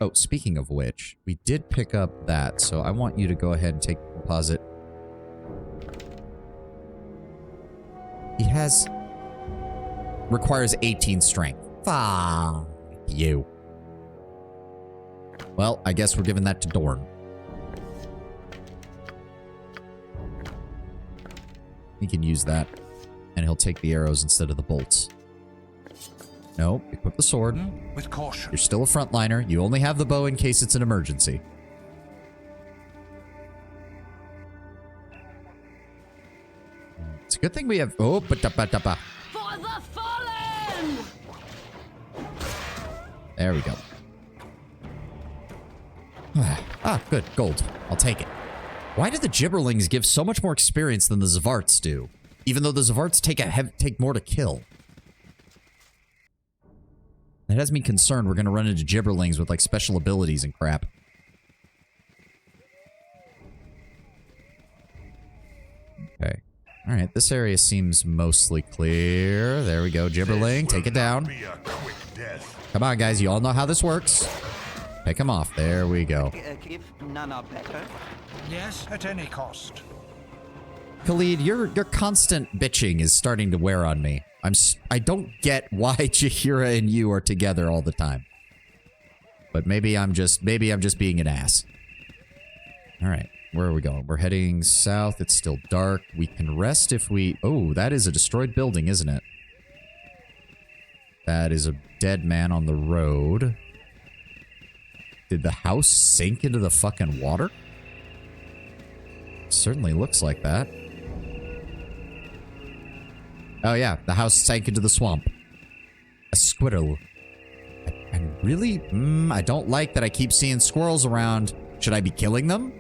Oh, speaking of which, we did pick up that, so I want you to go ahead and take the deposit. He has... requires 18 strength. Fuck you. Well, I guess we're giving that to Dorn. He can use that. and he'll take the arrows instead of the bolts. No, equip the sword. With caution. You're still a frontliner. You only have the bow in case it's an emergency. It's a good thing we have... Oh, For the fallen! There we go. Ah, good. Gold. I'll take it. Why do the Gibberlings give so much more experience than the Zvarts do? Even though the Zvarts take more to kill. That has me concerned we're going to run into Gibberlings with, like, special abilities and crap. Okay. Alright, this area seems mostly clear. There we go, Gibberling. Take it down. Come on, guys. You all know how this works. Pick him off. There we go. If none are better. Yes, at any cost. Khalid, your constant bitching is starting to wear on me. I don't get why Jaheira and you are together all the time. But maybe I'm just being an ass. All right, where are we going? We're heading south. It's still dark. We can rest if we... Oh, that is a destroyed building, isn't it? That is a dead man on the road. Did the house sink into the fucking water? Certainly looks like that. Oh yeah, the house sank into the swamp. A squirrel. I'm really... I don't like that I keep seeing squirrels around. Should I be killing them?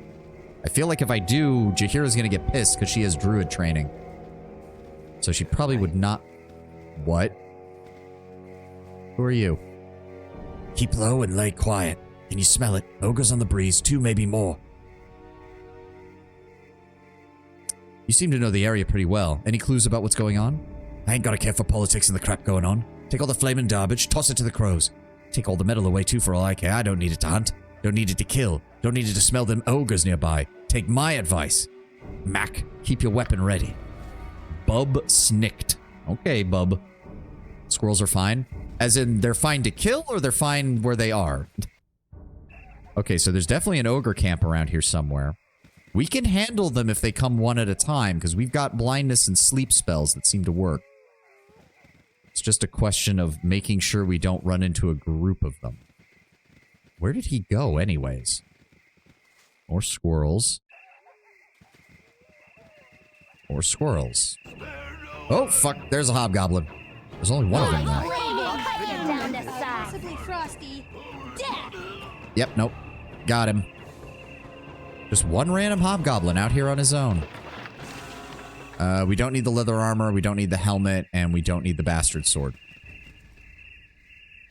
I feel like if I do, Jaheira's gonna get pissed because she has druid training. So she probably would not... What? Who are you? Keep low and lay quiet. Can you smell it? Ogres on the breeze, 2, maybe more. You seem to know the area pretty well. Any clues about what's going on? I ain't gotta care for politics and the crap going on. Take all the flaming garbage, toss it to the crows. Take all the metal away too for all I care. I don't need it to hunt. Don't need it to kill. Don't need it to smell them ogres nearby. Take my advice. Mac, keep your weapon ready. Bub snicked. Okay, Bub. Squirrels are fine? As in, they're fine to kill, or they're fine where they are? Okay, so there's definitely an ogre camp around here somewhere. We can handle them if they come one at a time, because we've got blindness and sleep spells that seem to work. It's just a question of making sure we don't run into a group of them. Where did he go, anyways? More squirrels. More squirrels. Oh, fuck. There's a hobgoblin. There's only one of them now. Yep, nope. Got him. Just one random hobgoblin out here on his own. We don't need the leather armor, we don't need the helmet, and we don't need the bastard sword.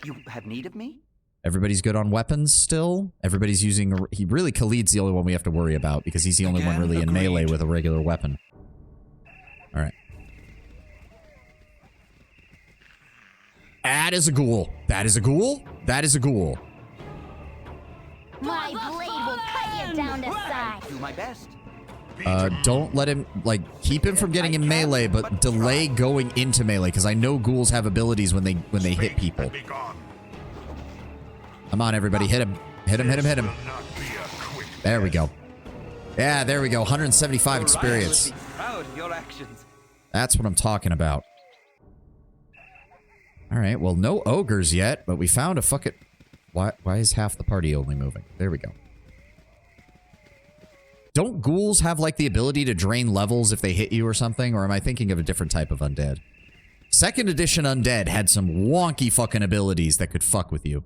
You have need of me? Everybody's good on weapons still? Everybody's using... Khalid's the only one we have to worry about, because he's the only one really in melee with a regular weapon. Alright. That is a ghoul. That is a ghoul. That is a ghoul. My blade will cut you down to size. Do my best. Don't let him, like, keep him from getting in melee, but delay going into melee, because I know ghouls have abilities when they hit people. Come on, everybody, hit him. Hit him, hit him, hit him. There we go. Yeah, there we go. 175 experience. Proud of your actions. That's what I'm talking about. Alright, well, no ogres yet, but we found a fucking... Why is half the party only moving? There we go. Don't ghouls have, like, the ability to drain levels if they hit you or something? Or am I thinking of a different type of undead? 2nd edition undead had some wonky fucking abilities that could fuck with you.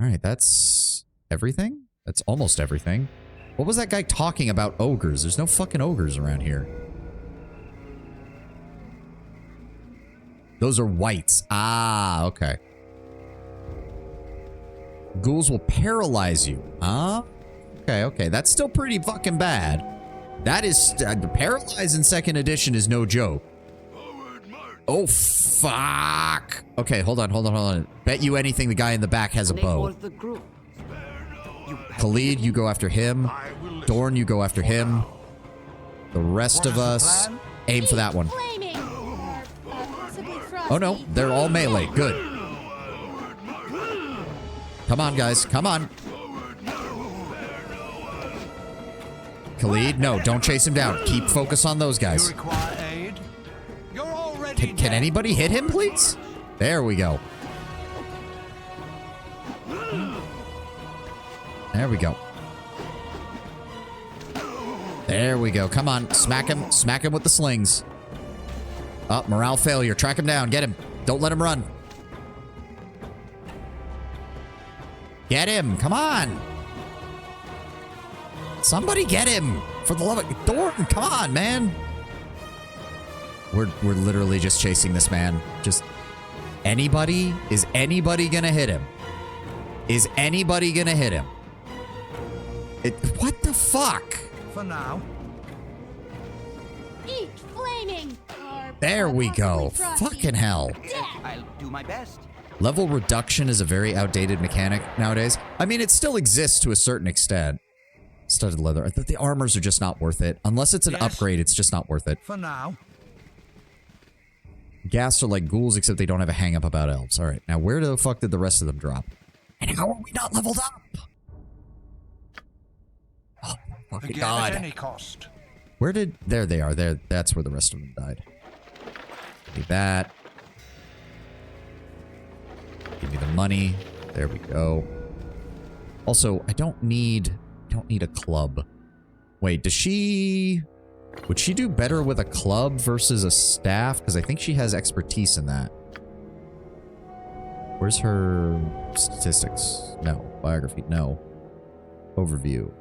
Alright, that's... everything? That's almost everything. What was that guy talking about ogres? There's no fucking ogres around here. Those are whites. Ah, okay. Ghouls will paralyze you. Huh? Okay, okay. That's still pretty fucking bad. That is... paralyze in 2nd edition is no joke. Oh, fuck. Okay, hold on, hold on, hold on. Bet you anything the guy in the back has a bow. Khalid, you go after him. Dorn, you go after him. The rest of us, aim for that one. Oh, no. They're all melee. Good. Come on, guys. Come on. Khalid, no. Don't chase him down. Keep focus on those guys. Can anybody hit him, please? There we go. There we go. There we go. Come on. Smack him. Smack him with the slings. Oh, morale failure. Track him down. Get him. Don't let him run. Get him. Come on. Somebody get him. For the love of... Thornton, come on, man. We're literally just chasing this man. Just... Anybody? Is anybody gonna hit him? Is anybody gonna hit him? What the fuck? For now. Eat flaming. There we go. Fucking hell. I'll do my best. Level reduction is a very outdated mechanic nowadays. I mean, it still exists to a certain extent. Studded leather. The armors are just not worth it. Unless it's an upgrade, it's just not worth it. For now. Ghast are like ghouls, except they don't have a hang-up about elves. Alright, now where the fuck did the rest of them drop? And how are we not leveled up? Oh, fucking Again, God. at any cost. Where did... There they are. There. That's where the rest of them died. Give me that. Give me the money. There we go. Also, I don't need a club. Wait, does she... Would she do better with a club versus a staff? Because I think she has expertise in that. Where's her statistics? No. Biography? No. Overview.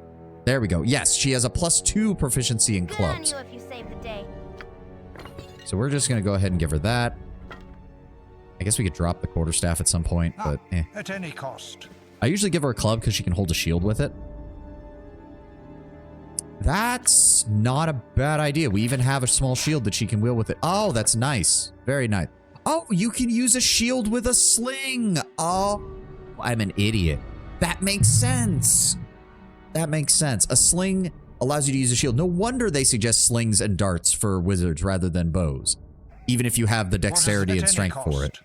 There we go. Yes, she has a +2 proficiency in clubs. Good on you if you save the day. So we're just going to go ahead and give her that. I guess we could drop the quarterstaff at some point, but eh. At any cost. I usually give her a club because she can hold a shield with it. That's not a bad idea. We even have a small shield that she can wield with it. Oh, that's nice. Very nice. Oh, you can use a shield with a sling. Oh, I'm an idiot. That makes sense. That makes sense. A sling allows you to use a shield. No wonder they suggest slings and darts for wizards rather than bows. Even if you have the dexterity and strength for it.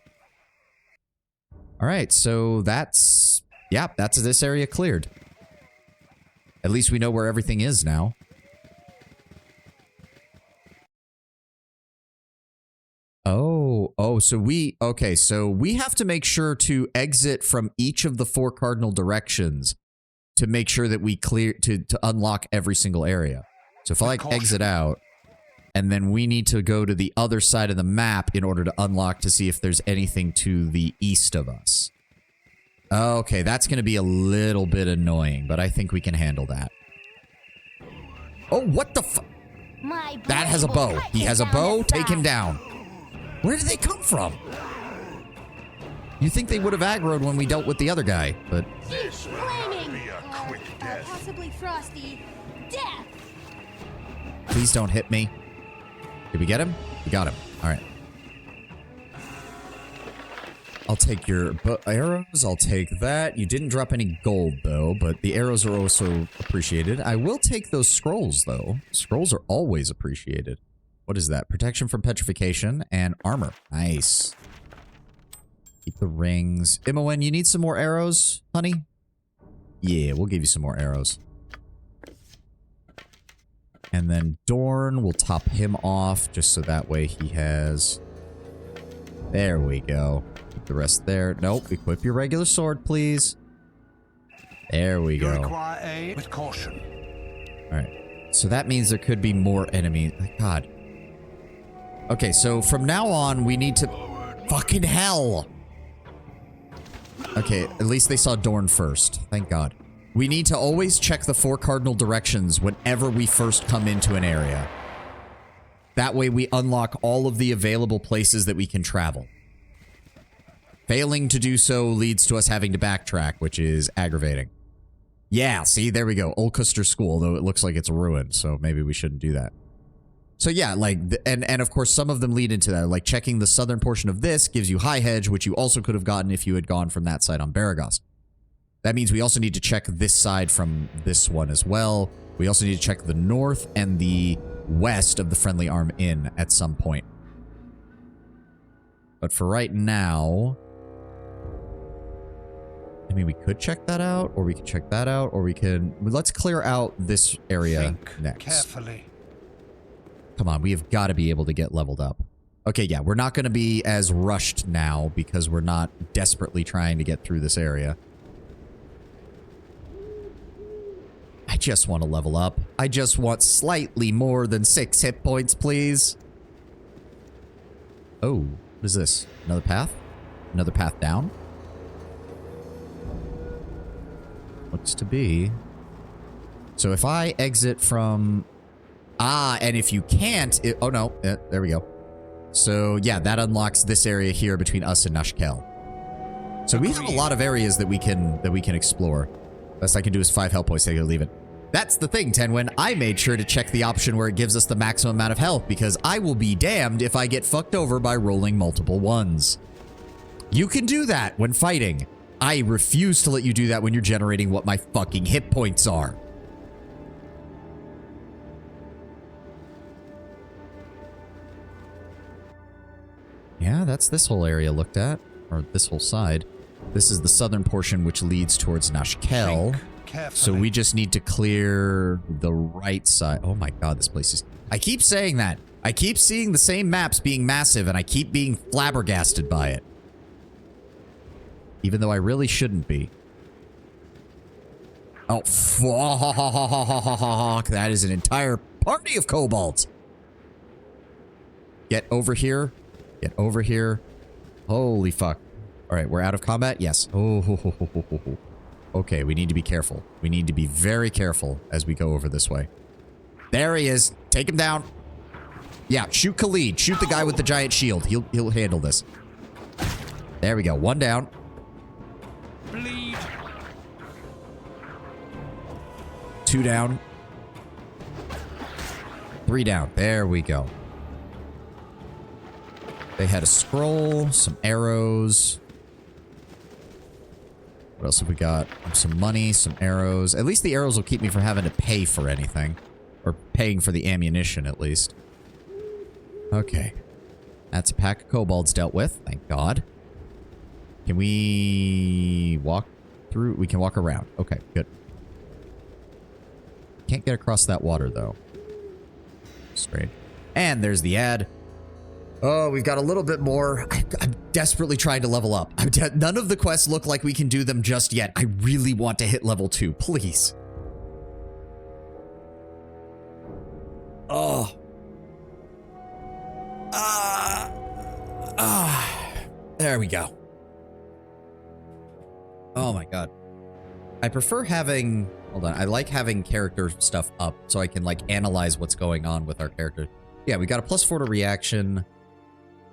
All right, so that's... Yeah, that's this area cleared. At least we know where everything is now. Oh, so we... Okay, so we have to make sure to exit from each of the 4 cardinal directions to make sure that we clear... To unlock every single area. So if I, like, exit out, and then we need to go to the other side of the map in order to unlock to see if there's anything to the east of us. Okay, that's going to be a little bit annoying, but I think we can handle that. Oh, what the fu- That has a bow. He has a bow. Take him down. Where did they come from? You think they would have aggroed when we dealt with the other guy, but... Eat flaming. Possibly frosty. Death. Please don't hit me. Did we get him? We got him. All right. I'll take your arrows. I'll take that. You didn't drop any gold, though, but the arrows are also appreciated. I will take those scrolls, though. Scrolls are always appreciated. What is that? Protection from petrification and armor. Nice. Keep the rings. Imoen, you need some more arrows, honey? Yeah, we'll give you some more arrows. And then Dorn, we'll top him off, just so that way he has... There we go. Keep the rest there. Nope, equip your regular sword, please. There we go. You require aid with caution. Alright. So that means there could be more enemies. God. Okay, so from now on, we need to... Fucking hell! Okay, at least they saw Dorn first. Thank God. We need to always check the 4 cardinal directions whenever we first come into an area. That way we unlock all of the available places that we can travel. Failing to do so leads to us having to backtrack, which is aggravating. Yeah, see, there we go. Ulcaster School, though it looks like it's ruined, so maybe we shouldn't do that. So yeah, like, and of course some of them lead into that. Like checking the southern portion of this gives you High Hedge, which you also could have gotten if you had gone from that side on Baragos. That means we also need to check this side from this one as well. We also need to check the north and the west of the Friendly Arm Inn at some point. But for right now... I mean, we could check that out, or we could check that out, or we can... Let's clear out this area next. Carefully. Come on, we have got to be able to get leveled up. Okay, yeah, we're not going to be as rushed now because we're not desperately trying to get through this area. I just want to level up. I just want slightly more than 6 hit points, please. Oh, what is this? Another path? Another path down? Looks to be. So if I exit from... Ah, and if you can't... oh, no. There we go. So, yeah, that unlocks this area here between us and Nashkel. So we have a lot of areas that we can explore. Best I can do is 5 health points. Take it or leave it. That's the thing, Tenwin. I made sure to check the option where it gives us the maximum amount of health because I will be damned if I get fucked over by rolling multiple ones. You can do that when fighting. I refuse to let you do that when you're generating what my fucking hit points are. Yeah, that's this whole area looked at. Or this whole side. This is the southern portion which leads towards Nashkel. So we just need to clear the right side. Oh my god, this place is... I keep saying that. I keep seeing the same maps being massive and I keep being flabbergasted by it. Even though I really shouldn't be. Oh, fuck. That is an entire party of kobolds. Get over here. Get over here. Holy fuck. All right, we're out of combat? Yes. Oh, okay, we need to be careful. We need to be very careful as we go over this way. There he is. Take him down. Yeah, shoot Khalid. Shoot the guy with the giant shield. He'll handle this. There we go. 1 down. Bleed. 2 down. 3 down. There we go. They had a scroll, some arrows. What else have we got? Some money, some arrows. At least the arrows will keep me from having to pay for anything. Or paying for the ammunition, at least. Okay. That's a pack of kobolds dealt with. Thank God. Can we walk through? We can walk around. Okay, good. Can't get across that water, though. Strange. And there's the ad. Oh, we've got a little bit more. I'm desperately trying to level up. None of the quests look like we can do them just yet. I really want to hit level 2, please. Oh. There we go. Oh my god. I prefer having... Hold on. I like having character stuff up so I can, like, analyze what's going on with our character. Yeah, we got a +4 to reaction.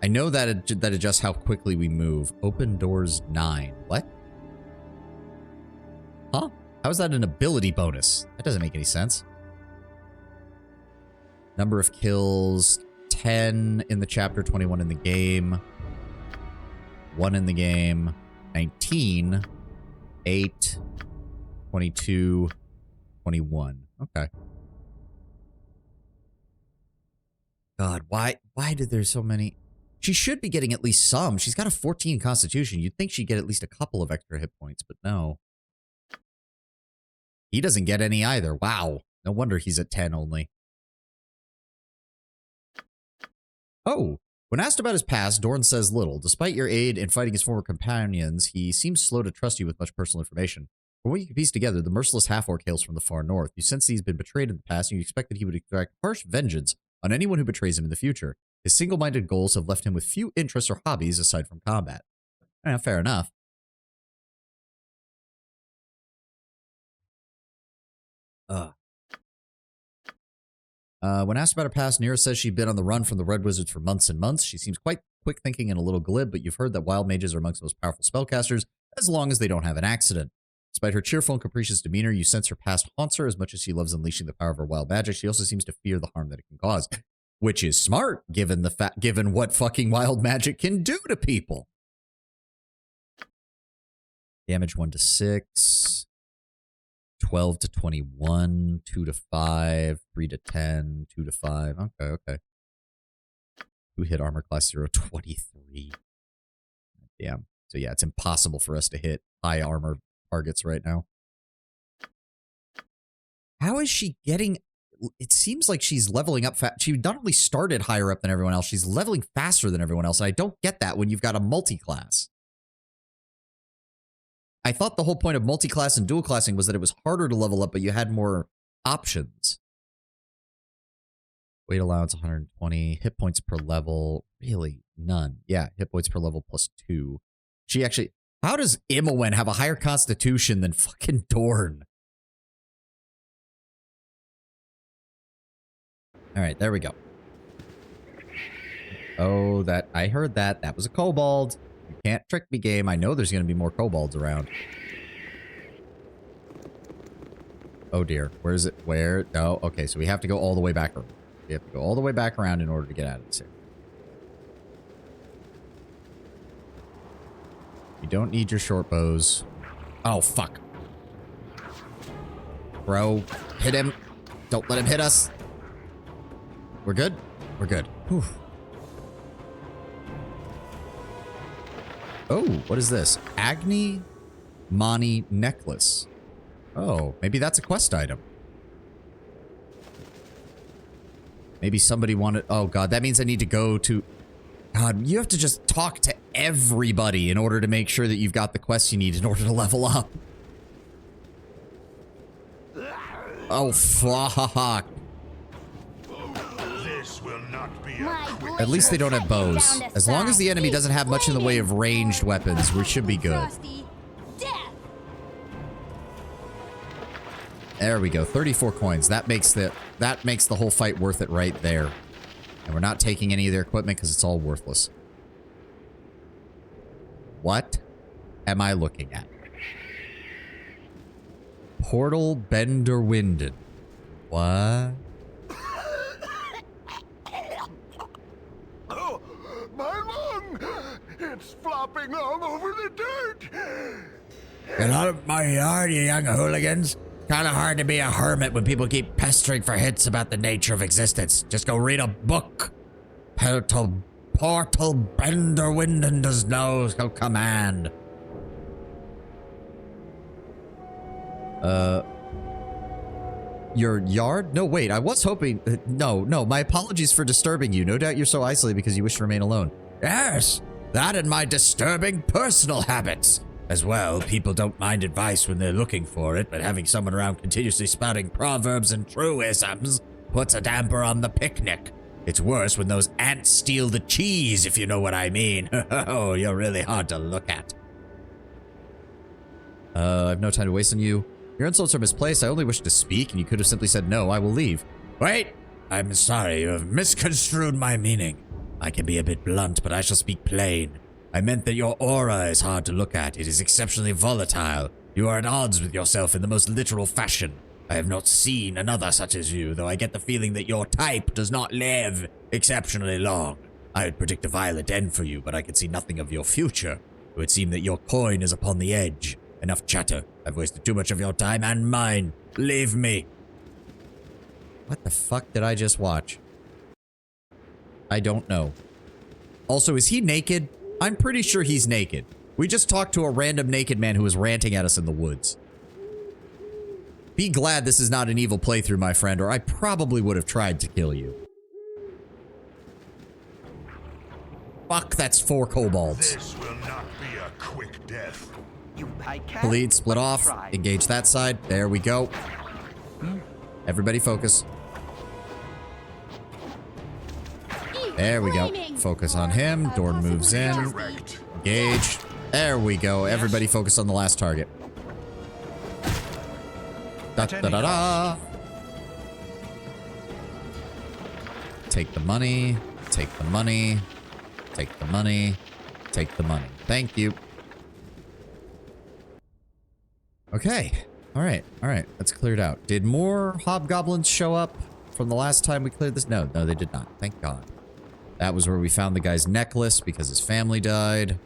I know that that adjusts how quickly we move. Open doors 9. What? Huh? How is that an ability bonus? That doesn't make any sense. Number of kills, 10 in the chapter, 21 in the game. 1 in the game. 19. 8. 22. 21. Okay. God, why did there so many... She should be getting at least some. She's got a 14 constitution. You'd think she'd get at least a couple of extra hit points, but no. He doesn't get any either. Wow. No wonder he's at 10 only. Oh. When asked about his past, Dorn says little. Despite your aid in fighting his former companions, he seems slow to trust you with much personal information. From what you can piece together, the merciless half-orc hails from the far north. You sense he's been betrayed in the past, and you expect that he would exact harsh vengeance on anyone who betrays him in the future. His single-minded goals have left him with few interests or hobbies aside from combat. Fair enough. When asked about her past, Nira says she'd been on the run from the Red Wizards for months and months. She seems quite quick-thinking and a little glib, but you've heard that wild mages are amongst the most powerful spellcasters, as long as they don't have an accident. Despite her cheerful and capricious demeanor, you sense her past haunts her as much as she loves unleashing the power of her wild magic. She also seems to fear the harm that it can cause. Which is smart, given what fucking wild magic can do to people. Damage 1 to 6. 12 to 21. 2 to 5. 3 to 10. 2 to 5. Okay. Who hit armor class 0? 23. Damn. So yeah, it's impossible for us to hit high armor targets right now. How is she getting... it seems like she's leveling up fast. She not only started higher up than everyone else, she's leveling faster than everyone else. And I don't get that when you've got a multi-class. I thought the whole point of multi-class and dual classing was that it was harder to level up, but you had more options. Weight allowance 120, hit points per level, really none. Yeah, hit points per level plus 2. She actually, how does Imowen have a higher constitution than fucking Dorn? All right, there we go. Oh, I heard that. That was a kobold. You can't trick me, game. I know there's going to be more kobolds around. Oh dear. Where is it? Where? Oh, okay. So we have to go all the way back around. We have to go all the way back around in order to get out of this area. You don't need your short bows. Oh, fuck. Bro, hit him. Don't let him hit us. We're good? We're good. Whew. Oh, what is this? Agni Mani necklace. Oh, maybe that's a quest item. Maybe somebody wanted... Oh, God, that means I need to go to... God, you have to just talk to everybody in order to make sure that you've got the quests you need in order to level up. Oh, fuck. This will not be At least they don't have bows. As long as the enemy doesn't have much in the way of ranged weapons, we should be good. There we go. 34 coins. That makes the whole fight worth it right there. And we're not taking any of their equipment because it's all worthless. What am I looking at? Portal Benderwinden. What? Oh, my lung! It's flopping all over the dirt! Get out of my yard, you young hooligans. Kinda hard to be a hermit when people keep pestering for hints about the nature of existence. Just go read a book. Portal Benderwinden does no command. Your yard? No, wait, I was hoping... No, my apologies for disturbing you. No doubt you're so isolated because you wish to remain alone. Yes, that and my disturbing personal habits. As well, people don't mind advice when they're looking for it, but having someone around continuously spouting proverbs and truisms puts a damper on the picnic. It's worse when those ants steal the cheese, if you know what I mean. Oh, you're really hard to look at. I have no time to waste on you. Your insults are misplaced. I only wish to speak, and you could have simply said, no, I will leave. Wait! I'm sorry, you have misconstrued my meaning. I can be a bit blunt, but I shall speak plain. I meant that your aura is hard to look at. It is exceptionally volatile. You are at odds with yourself in the most literal fashion. I have not seen another such as you, though I get the feeling that your type does not live exceptionally long. I would predict a violent end for you, but I can see nothing of your future. It would seem that your coin is upon the edge. Enough chatter. I've wasted too much of your time and mine. Leave me. What the fuck did I just watch? I don't know. Also, is he naked? I'm pretty sure he's naked. We just talked to a random naked man who was ranting at us in the woods. Be glad this is not an evil playthrough, my friend, or I probably would have tried to kill you. Fuck, that's 4 kobolds. This will not be a quick death. Bleed, split off. Engage that side. There we go. Everybody focus. There we go. Focus on him. Dorn moves in. Engage. There we go. Everybody focus on the last target. Da da da da. Take the money. Take the money. Take the money. Take the money. Thank you. Okay. All right. All right. That's cleared out. Did more hobgoblins show up from the last time we cleared this? No, they did not. Thank God. That was where we found the guy's necklace because his family died.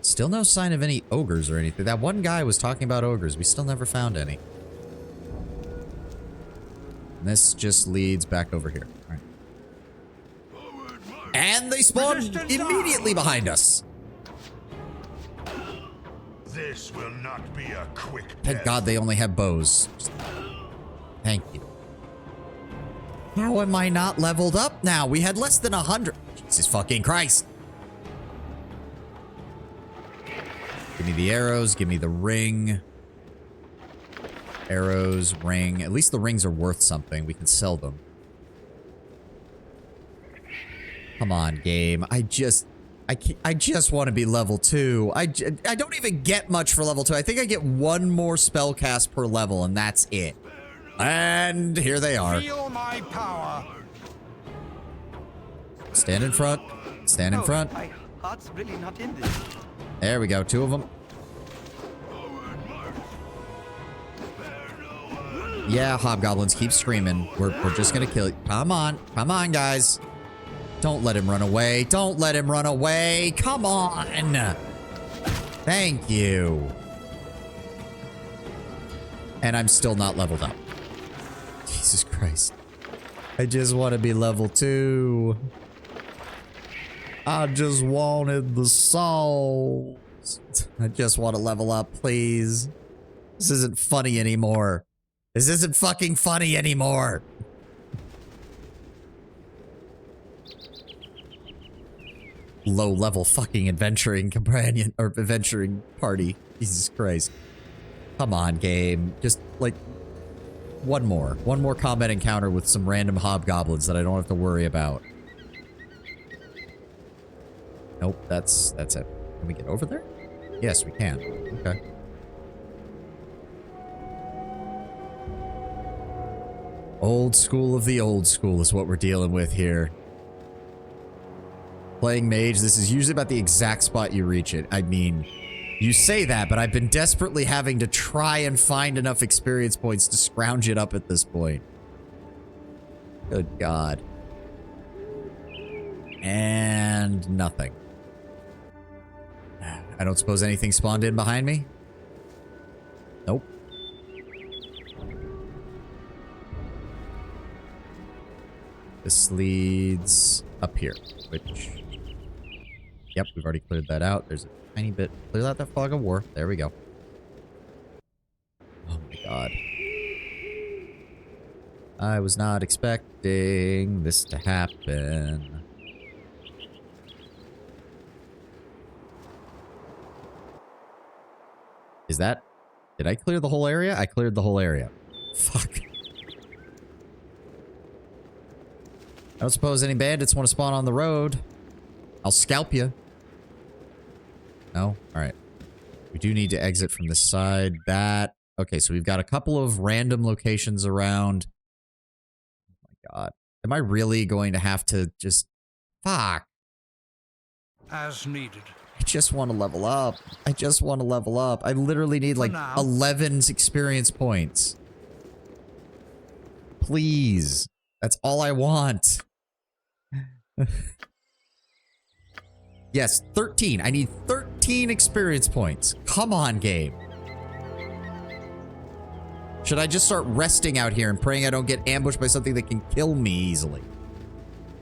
Still no sign of any ogres or anything. That one guy was talking about ogres. We still never found any. And this just leads back over here. All right. And they spawned immediately behind us. This will not be a quick Thank death. God they only have bows. Thank you. How am I not leveled up now? We had less than 100. Jesus fucking Christ. Give me the arrows. Give me the ring. Arrows, ring. At least the rings are worth something. We can sell them. Come on, game. I just want to be level 2. I don't even get much for level 2. I think I get 1 more spell cast per level, and that's it. And here they are. Feel my power. Stand in front. Stand in front. My heart's really not in this. There we go. 2 of them. Yeah, hobgoblins, keep screaming. We're just gonna kill you. Come on. Come on, guys. Don't let him run away. Don't let him run away. Come on. Thank you. And I'm still not leveled up. Jesus Christ. I just want to be level 2. I just wanted the souls. I just want to level up, please. This isn't funny anymore. This isn't fucking funny anymore. Low-level fucking adventuring companion or adventuring party. Jesus Christ. Come on, game. Just, like, one more. One more combat encounter with some random hobgoblins that I don't have to worry about. Nope, that's it. Can we get over there? Yes, we can. Okay. Old school of the old school is what we're dealing with here. Playing mage, this is usually about the exact spot you reach it. I mean, you say that, but I've been desperately having to try and find enough experience points to scrounge it up at this point. Good God. And nothing. I don't suppose anything spawned in behind me? Nope. This leads up here, which... Yep, we've already cleared that out. There's a tiny bit. Clear out that fog of war. There we go. Oh my God. I was not expecting this to happen. Is that... Did I clear the whole area? I cleared the whole area. Fuck. I don't suppose any bandits want to spawn on the road. I'll scalp you. No? Alright. We do need to exit from this side. That... Okay, so we've got a couple of random locations around. Oh my God. Am I really going to have to just... Fuck. As needed. I just want to level up. I just want to level up. I literally need like 11 experience points. Please. That's all I want. Yes, 13. I need 13 experience points. Come on, game. Should I just start resting out here and praying I don't get ambushed by something that can kill me easily?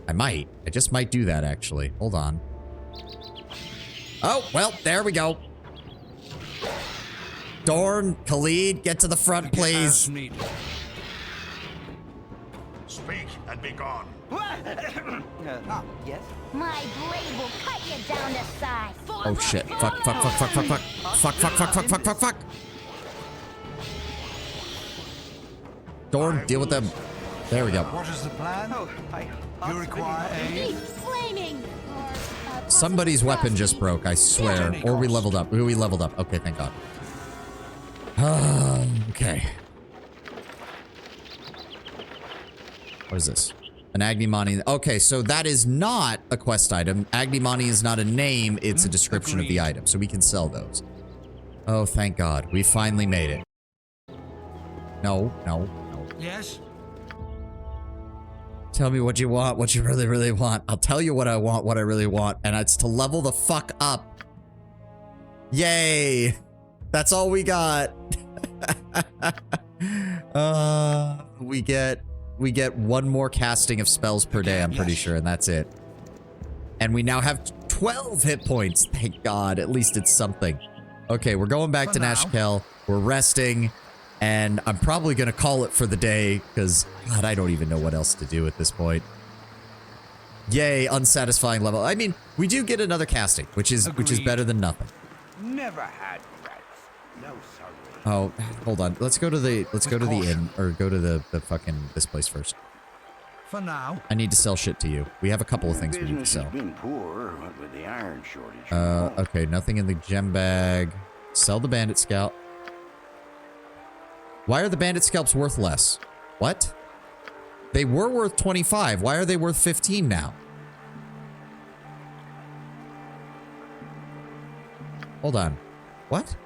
I might. I just might do that, actually. Hold on. Oh, well, there we go. Dorn, Khalid, get to the front, please. Speak and be gone. Yes? My blade will cut you down to size. Oh shit. Fuck, fuck, fuck, fuck, fuck, fuck. Fuck, fuck, fuck, fuck, fuck, fuck, fuck. Dorn, deal with them. There we go. What is the plan? You require aid? Flaming. Somebody's weapon just broke, I swear. Or we leveled up. We leveled up. Okay, thank God. Okay. What is this? An Agnimani. Okay, so that is not a quest item. Agnimani is not a name, it's a description of the item. So we can sell those. Oh, thank God. We finally made it. No, no, no. Yes? Tell me what you want, what you really, really want. I'll tell you what I want, what I really want. And it's to level the fuck up. Yay. That's all we got. We get one more casting of spells per day, I'm pretty sure, and that's it. And we now have 12 hit points. Thank God. At least it's something. Okay, we're going back to Nashkel. We're resting. And I'm probably going to call it for the day because, God, I don't even know what else to do at this point. Yay, unsatisfying level. I mean, we do get another casting, which is better than nothing. Never had rats. No, sorry. Oh, hold on. Let's go to the inn, or go to the fucking this place first. For now. I need to sell shit to you. We have a couple of things we need to sell. Business has been poor, what with the iron shortage. Okay, nothing in the gem bag. Sell the bandit scalp. Why are the bandit scalps worth less? What? They were worth 25. Why are they worth 15 now? Hold on. What?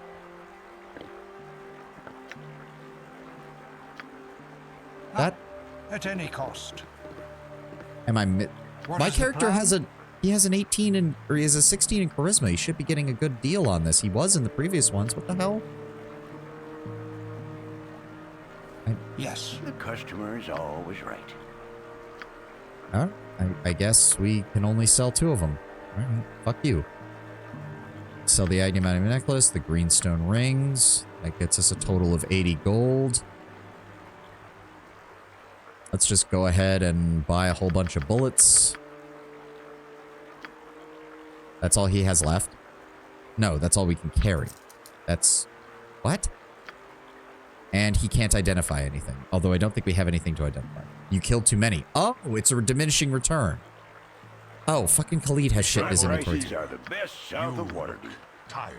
That? At any cost. Am I What my is the character plan? he has an 18 in, or he has a 16 in charisma. He should be getting a good deal on this. He was in the previous ones. What the hell? Yes. The customer is always right. I guess we can only sell 2 of them. Alright, fuck you. Sell the Agni necklace, the greenstone rings. That gets us a total of 80 gold. Let's just go ahead and buy a whole bunch of bullets. That's all he has left? No, that's all we can carry. That's... What? And he can't identify anything. Although I don't think we have anything to identify. You killed too many. Oh, it's a diminishing return. Oh, fucking Khalid has shit in his inventory. Prices are the best south of Waterdeep. Tired.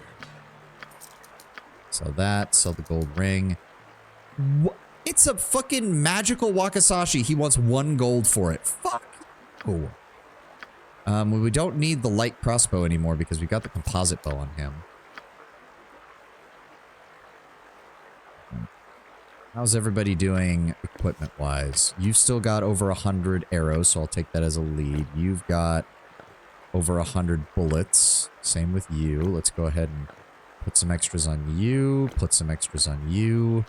Sell that. Sell the gold ring. It's a fucking magical Wakasashi. He wants 1 gold for it. Fuck. Cool. We don't need the light crossbow anymore because we got the composite bow on him. How's everybody doing equipment-wise? You've still got over 100 arrows, so I'll take that as a lead. You've got over 100 bullets. Same with you. Let's go ahead and put some extras on you. Put some extras on you.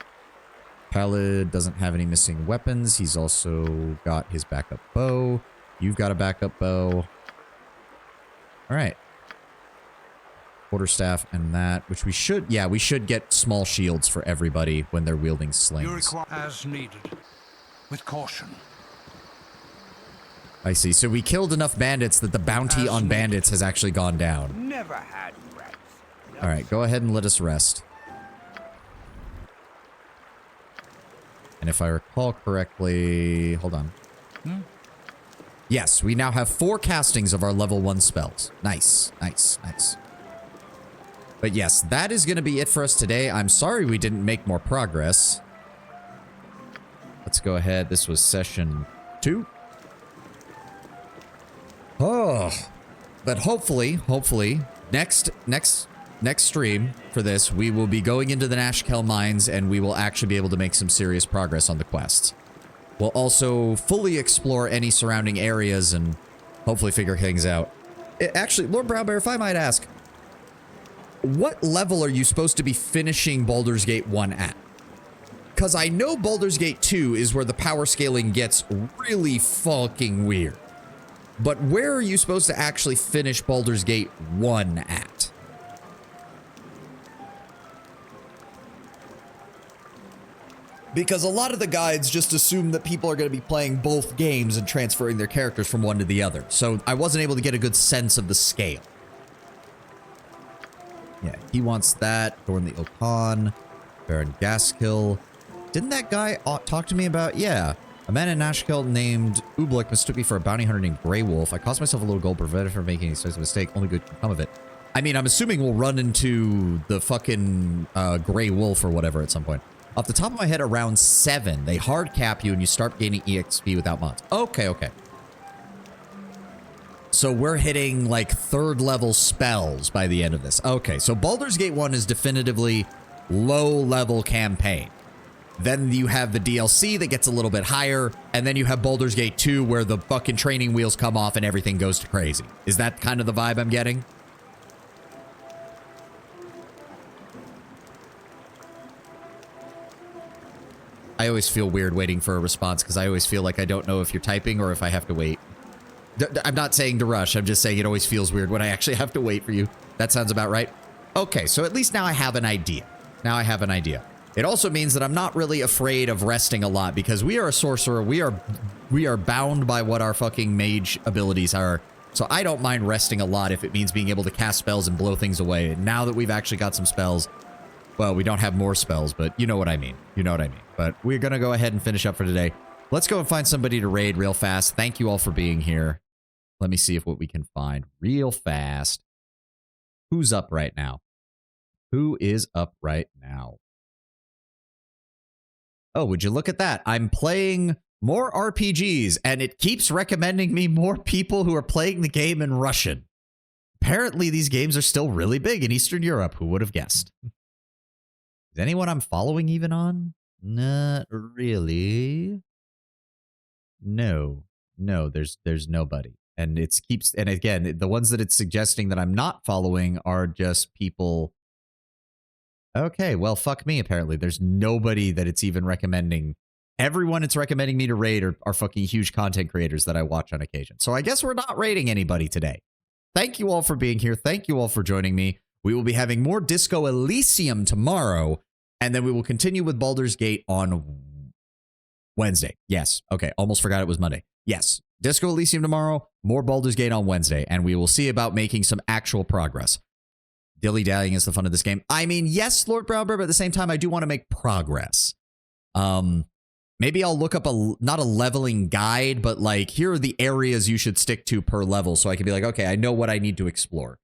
Khalid doesn't have any missing weapons. He's also got his backup bow. You've got a backup bow. Alright. Quarterstaff and that, which we should, yeah, we should get small shields for everybody when they're wielding slings. You require as needed. With caution. I see. So we killed enough bandits that the bounty on bandits has actually gone down. Never had rats. Alright, go ahead and let us rest. And if I recall correctly, hold on. Yes, we now have 4 castings of our level 1 spells. Nice, nice, nice. But yes, that is going to be it for us today. I'm sorry we didn't make more progress. Let's go ahead. This was session 2. Oh, but hopefully, next stream for this, we will be going into the Nashkel mines and we will actually be able to make some serious progress on the quests. We'll also fully explore any surrounding areas and hopefully figure things out. Actually, Lord Brownbear, if I might ask, what level are you supposed to be finishing Baldur's Gate 1 at? Because I know Baldur's Gate 2 is where the power scaling gets really fucking weird. But where are you supposed to actually finish Baldur's Gate 1 at? Because a lot of the guides just assume that people are going to be playing both games and transferring their characters from one to the other. So I wasn't able to get a good sense of the scale. Yeah, he wants that. Thorn the Okan, Baron Gaskill. Didn't that guy talk to me about? Yeah. A man in Nashkel named Ublik mistook me for a bounty hunter named Grey Wolf. I cost myself a little gold, prevented from making any sort of mistake. Only good can come of it. I mean, I'm assuming we'll run into the fucking Grey Wolf or whatever at some point. Off the top of my head, around 7. They hard cap you and you start gaining EXP without mods. Okay, okay. So we're hitting like 3rd level spells by the end of this. Okay, so Baldur's Gate 1 is definitively low level campaign. Then you have the DLC that gets a little bit higher, and then you have Baldur's Gate 2 where the fucking training wheels come off and everything goes to crazy. Is that kind of the vibe I'm getting? I always feel weird waiting for a response because I always feel like I don't know if you're typing or if I have to wait. I'm not saying to rush. I'm just saying it always feels weird when I actually have to wait for you. That sounds about right. Okay, so at least now I have an idea. Now I have an idea. It also means that I'm not really afraid of resting a lot because we are a sorcerer. We are bound by what our fucking mage abilities are. So I don't mind resting a lot if it means being able to cast spells and blow things away. Now that we've actually got some spells, well, we don't have more spells, but you know what I mean. You know what I mean. But we're going to go ahead and finish up for today. Let's go and find somebody to raid real fast. Thank you all for being here. Let me see if what we can find real fast. Who's up right now? Who is up right now? Oh, would you look at that? I'm playing more RPGs, and it keeps recommending me more people who are playing the game in Russian. Apparently, these games are still really big in Eastern Europe. Who would have guessed? Is anyone I'm following even on? Not really. No, there's nobody. And and again, the ones that it's suggesting that I'm not following are just people. Okay, well, fuck me, apparently. There's nobody that it's even recommending. Everyone it's recommending me to raid are fucking huge content creators that I watch on occasion. So I guess we're not raiding anybody today. Thank you all for being here. Thank you all for joining me. We will be having more Disco Elysium tomorrow, and then we will continue with Baldur's Gate on Wednesday. Yes. Okay, almost forgot it was Monday. Yes. Disco Elysium tomorrow, more Baldur's Gate on Wednesday, and we will see about making some actual progress. Dilly-dallying is the fun of this game. I mean, yes, Lord Brownbird, but at the same time, I do want to make progress. Maybe I'll look up not a leveling guide, but like, here are the areas you should stick to per level, so I can be like, okay, I know what I need to explore.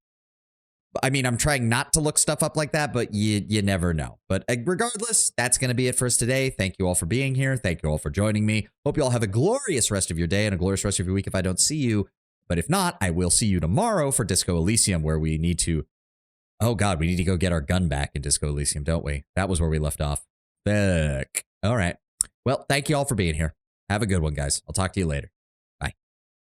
I mean, I'm trying not to look stuff up like that, but you never know. But regardless, that's going to be it for us today. Thank you all for being here. Thank you all for joining me. Hope you all have a glorious rest of your day and a glorious rest of your week if I don't see you. But if not, I will see you tomorrow for Disco Elysium, where we need to... Oh, God, we need to go get our gun back in Disco Elysium, don't we? That was where we left off. Fuck. All right. Well, thank you all for being here. Have a good one, guys. I'll talk to you later.